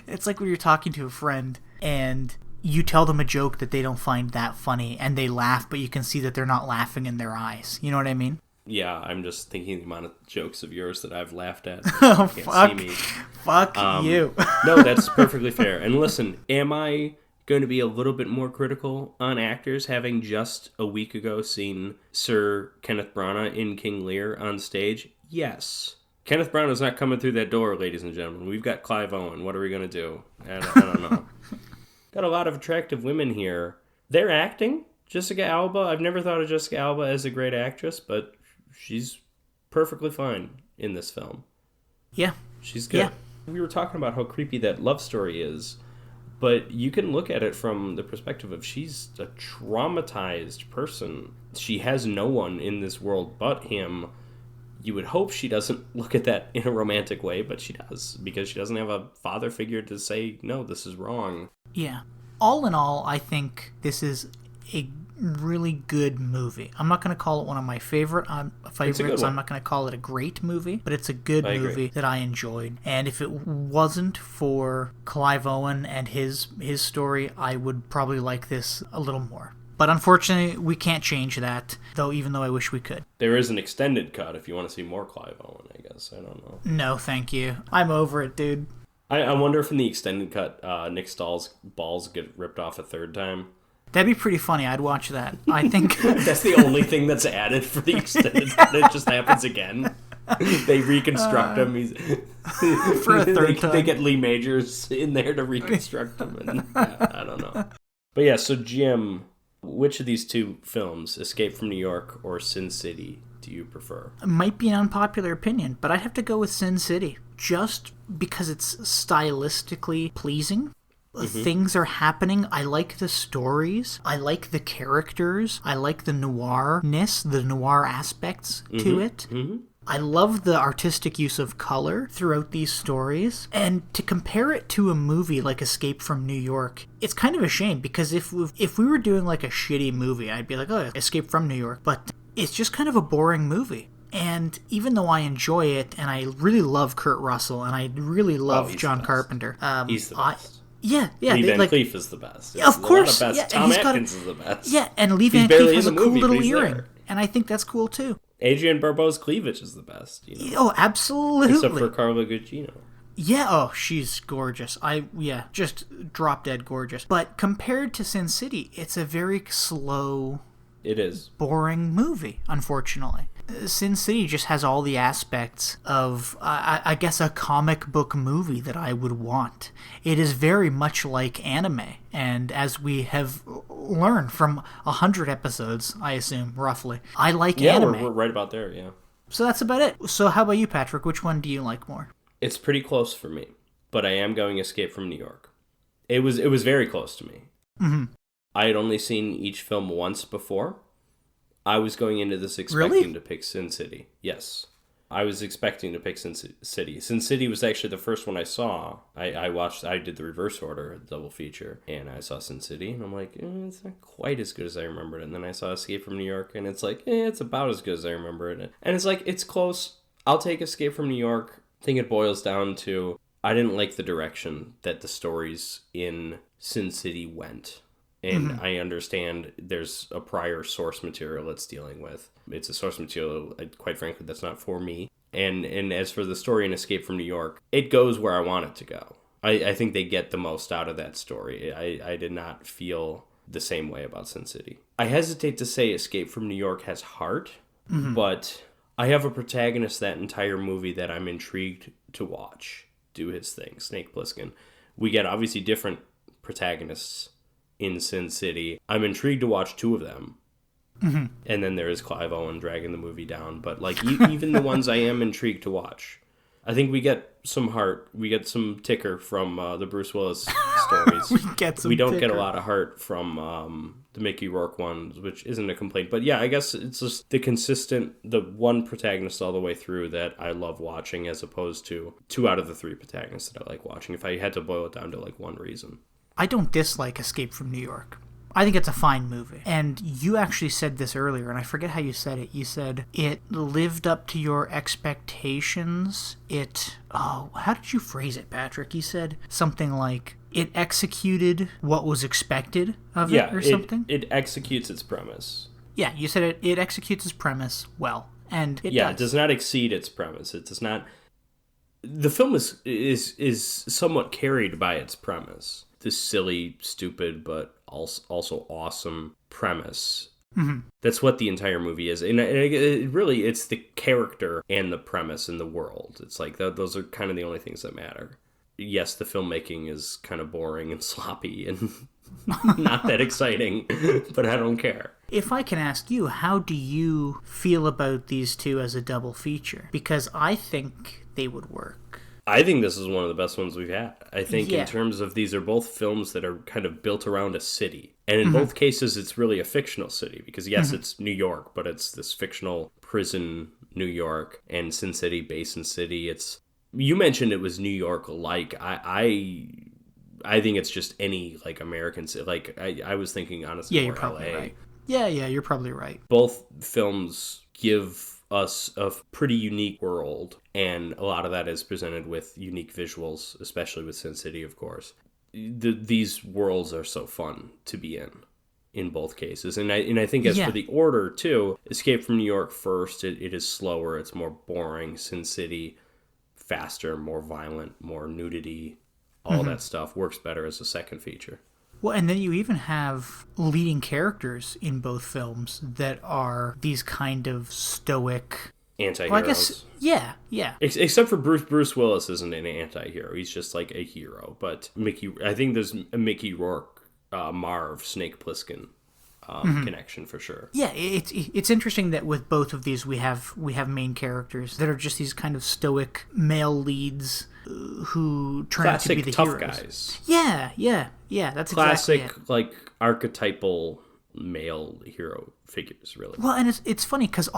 Speaker 2: It's like when you're talking to a friend and. You tell them a joke that they don't find that funny, and they laugh, but you can see that they're not laughing in their eyes. You know what I mean?
Speaker 1: Yeah, I'm just thinking the amount of jokes of yours that I've laughed at.
Speaker 2: Oh, fuck. See me. Fuck you.
Speaker 1: No, that's perfectly fair. And listen, am I going to be a little bit more critical on actors, having just a week ago seen Sir Kenneth Branagh in King Lear on stage? Yes. Kenneth Branagh's not coming through that door, ladies and gentlemen. We've got Clive Owen. What are we going to do? I don't know. Got a lot of attractive women here. They're acting. Jessica Alba, I've never thought of Jessica Alba as a great actress, but she's perfectly fine in this film.
Speaker 2: Yeah.
Speaker 1: She's good. Yeah. We were talking about how creepy that love story is, but you can look at it from the perspective of she's a traumatized person. She has no one in this world but him. You would hope she doesn't look at that in a romantic way, but she does, because she doesn't have a father figure to say, no, this is wrong.
Speaker 2: Yeah. All in all, I think this is a really good movie. I'm not going to call it one of my favorites. I'm not going to call it a great movie, but it's a good movie that I enjoyed. And if it wasn't for Clive Owen and his story, I would probably like this a little more. But unfortunately, we can't change that, even though I wish we could.
Speaker 1: There is an extended cut if you want to see more Clive Owen, I guess. I don't know.
Speaker 2: No, thank you. I'm over it, dude.
Speaker 1: I wonder if in the extended cut, Nick Stahl's balls get ripped off a third time.
Speaker 2: That'd be pretty funny. I'd watch that. I think
Speaker 1: that's the only thing that's added for the extended cut. It just happens again. They reconstruct him.
Speaker 2: For a third time.
Speaker 1: They get Lee Majors in there to reconstruct him. And, I don't know. But yeah, so Jim, which of these two films, Escape from New York or Sin City, do you prefer?
Speaker 2: It might be an unpopular opinion, but I'd have to go with Sin City. Just because it's stylistically pleasing. Things are happening. I like the stories. I like the characters. I like the noirness, the noir aspects to it. I love the artistic use of color throughout these stories. And to compare it to a movie like Escape from New York, it's kind of a shame, because if we were doing like a shitty movie, I'd be like, oh, Escape from New York. But it's just kind of a boring movie. And even though I enjoy it, and I really love Kurt Russell, and I really love John Carpenter.
Speaker 1: He's the best.
Speaker 2: Yeah.
Speaker 1: Lee Van Cleef is the best.
Speaker 2: Of course.
Speaker 1: Yeah, Tom Atkins is the best.
Speaker 2: Yeah, and Lee Van Cleef has a cool little earring. There. And I think that's cool, too.
Speaker 1: Adrienne Barbeau's cleavage is the best. You know?
Speaker 2: Oh, absolutely.
Speaker 1: Except for Carla Gugino.
Speaker 2: Yeah, oh, she's gorgeous. Just drop dead gorgeous. But compared to Sin City, it's a very slow...
Speaker 1: It is.
Speaker 2: Boring movie, unfortunately. Sin City just has all the aspects of, I guess, a comic book movie that I would want. It is very much like anime, and as we have learned from 100 episodes, I assume, roughly, I like anime.
Speaker 1: Yeah, we're right about there, yeah.
Speaker 2: So that's about it. So how about you, Patrick? Which one do you like more?
Speaker 1: It's pretty close for me, but I am going Escape from New York. It was very close to me.
Speaker 2: Mm-hmm.
Speaker 1: I had only seen each film once before. I was going into this expecting to pick Sin City. Yes. I was expecting to pick Sin City. Sin City was actually the first one I saw. I did the reverse order, double feature, and I saw Sin City, and I'm like, it's not quite as good as I remembered it. And then I saw Escape from New York, and it's like, it's about as good as I remember it. And it's like, it's close. I'll take Escape from New York. I think it boils down to, I didn't like the direction that the stories in Sin City went. And I understand there's a prior source material it's dealing with. It's a source material, quite frankly, that's not for me. And as for the story in Escape from New York, it goes where I want it to go. I think they get the most out of that story. I did not feel the same way about Sin City. I hesitate to say Escape from New York has heart, but I have a protagonist that entire movie that I'm intrigued to watch do his thing, Snake Plissken. We get obviously different protagonists in Sin City. I'm intrigued to watch two of them. And then there is Clive Owen dragging the movie down. But like even the ones I am intrigued to watch, I think we get some heart. We get some ticker from the Bruce Willis stories. We don't get a lot of heart from the Mickey Rourke ones, which isn't a complaint. But yeah, I guess it's just the one protagonist all the way through that I love watching, as opposed to 2 out of the 3 protagonists that I like watching, if I had to boil it down to like one reason.
Speaker 2: I don't dislike Escape from New York. I think it's a fine movie. And you actually said this earlier, and I forget how you said it. You said it lived up to your expectations. How did you phrase it, Patrick? You said something like, it executed what was expected of it or something?
Speaker 1: It executes its premise.
Speaker 2: Yeah, you said it executes its premise well. And it does.
Speaker 1: It does not exceed its premise. It does not... The film is somewhat carried by its premise. This silly, stupid, but also awesome premise. That's what the entire movie is. And it really, it's the character and the premise and the world. It's like, those are kind of the only things that matter. Yes, the filmmaking is kind of boring and sloppy and not that exciting, but I don't care.
Speaker 2: If I can ask you, how do you feel about these two as a double feature? Because I think they would work.
Speaker 1: I think this is one of the best ones we've had. I think
Speaker 2: Yeah.
Speaker 1: in terms of these are both films that are kind of built around a city. And in both cases, it's really a fictional city. Because yes, it's New York, but it's this fictional prison New York and Sin City, Basin City. You mentioned it was New York-like. I think it's just any like American city. Like I was thinking honestly,
Speaker 2: Yeah,
Speaker 1: more
Speaker 2: you're probably
Speaker 1: LA.
Speaker 2: right. Yeah, you're probably right.
Speaker 1: Both films give us a pretty unique world, and a lot of that is presented with unique visuals, especially with Sin City, of course. These worlds are so fun to be in both cases. And I think as for the order, too, Escape from New York first, it is slower, it's more boring. Sin City, faster, more violent, more nudity, all that stuff works better as a second feature.
Speaker 2: Well, and then you even have leading characters in both films that are these kind of stoic...
Speaker 1: Anti-heroes.
Speaker 2: Well, I guess, yeah.
Speaker 1: Except for Bruce Willis isn't an anti-hero. He's just like a hero. But I think there's a Mickey Rourke, Marv, Snake Plissken connection for sure.
Speaker 2: Yeah, it's interesting that with both of these we have main characters that are just these kind of stoic male leads who turn out to be the
Speaker 1: tough
Speaker 2: heroes.
Speaker 1: Guys.
Speaker 2: Yeah, that's
Speaker 1: classic,
Speaker 2: exactly it.
Speaker 1: like archetypal male hero figures, really.
Speaker 2: Well, and it's funny because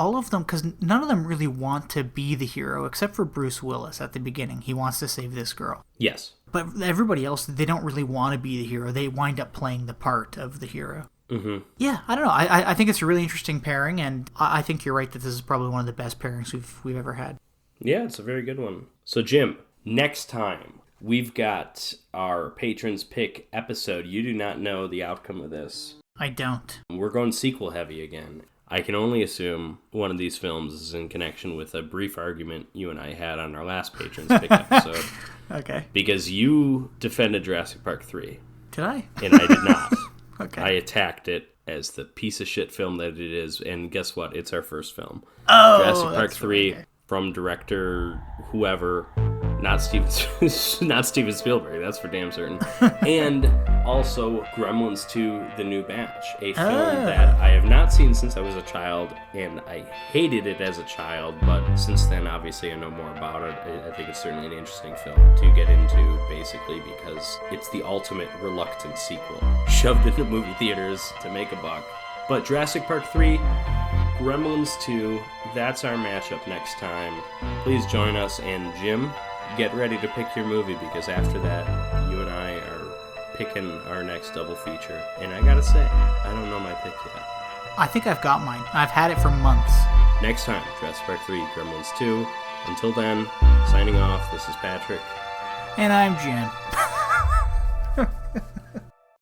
Speaker 2: none of them really want to be the hero except for Bruce Willis at the beginning. He wants to save this girl.
Speaker 1: Yes.
Speaker 2: But everybody else, they don't really want to be the hero. They wind up playing the part of the hero.
Speaker 1: Mm-hmm.
Speaker 2: Yeah, I don't know. I think it's a really interesting pairing, and I think you're right that this is probably one of the best pairings we've ever had.
Speaker 1: Yeah, it's a very good one. So, Jim, next time we've got our patrons pick episode. You do not know the outcome of this.
Speaker 2: I don't.
Speaker 1: We're going sequel heavy again. I can only assume one of these films is in connection with a brief argument you and I had on our last patrons pick episode.
Speaker 2: Okay.
Speaker 1: Because you defended Jurassic Park 3.
Speaker 2: Did I?
Speaker 1: And I did not.
Speaker 2: Okay.
Speaker 1: I attacked it as the piece of shit film that it is, and guess what? It's our first film.
Speaker 2: Oh,
Speaker 1: Jurassic Park 3
Speaker 2: okay.
Speaker 1: From director whoever, not Steven Spielberg, that's for damn certain. And also Gremlins 2: The New Batch, a film that I have not seen since I was a child, and I hated it as a child, but since then, obviously, I know more about it. I think it's certainly an interesting film to get into, basically, because it's the ultimate reluctant sequel, shoved into movie theaters to make a buck. But Jurassic Park 3, Gremlins 2, that's our matchup next time. Please join us, and Jim, get ready to pick your movie, because after that, you and I are picking our next double feature. And I gotta say, I don't know my pick yet.
Speaker 2: I think I've got mine. I've had it for months.
Speaker 1: Next time, Jurassic Park 3, Gremlins 2. Until then, signing off, this is Patrick.
Speaker 2: And I'm Jim.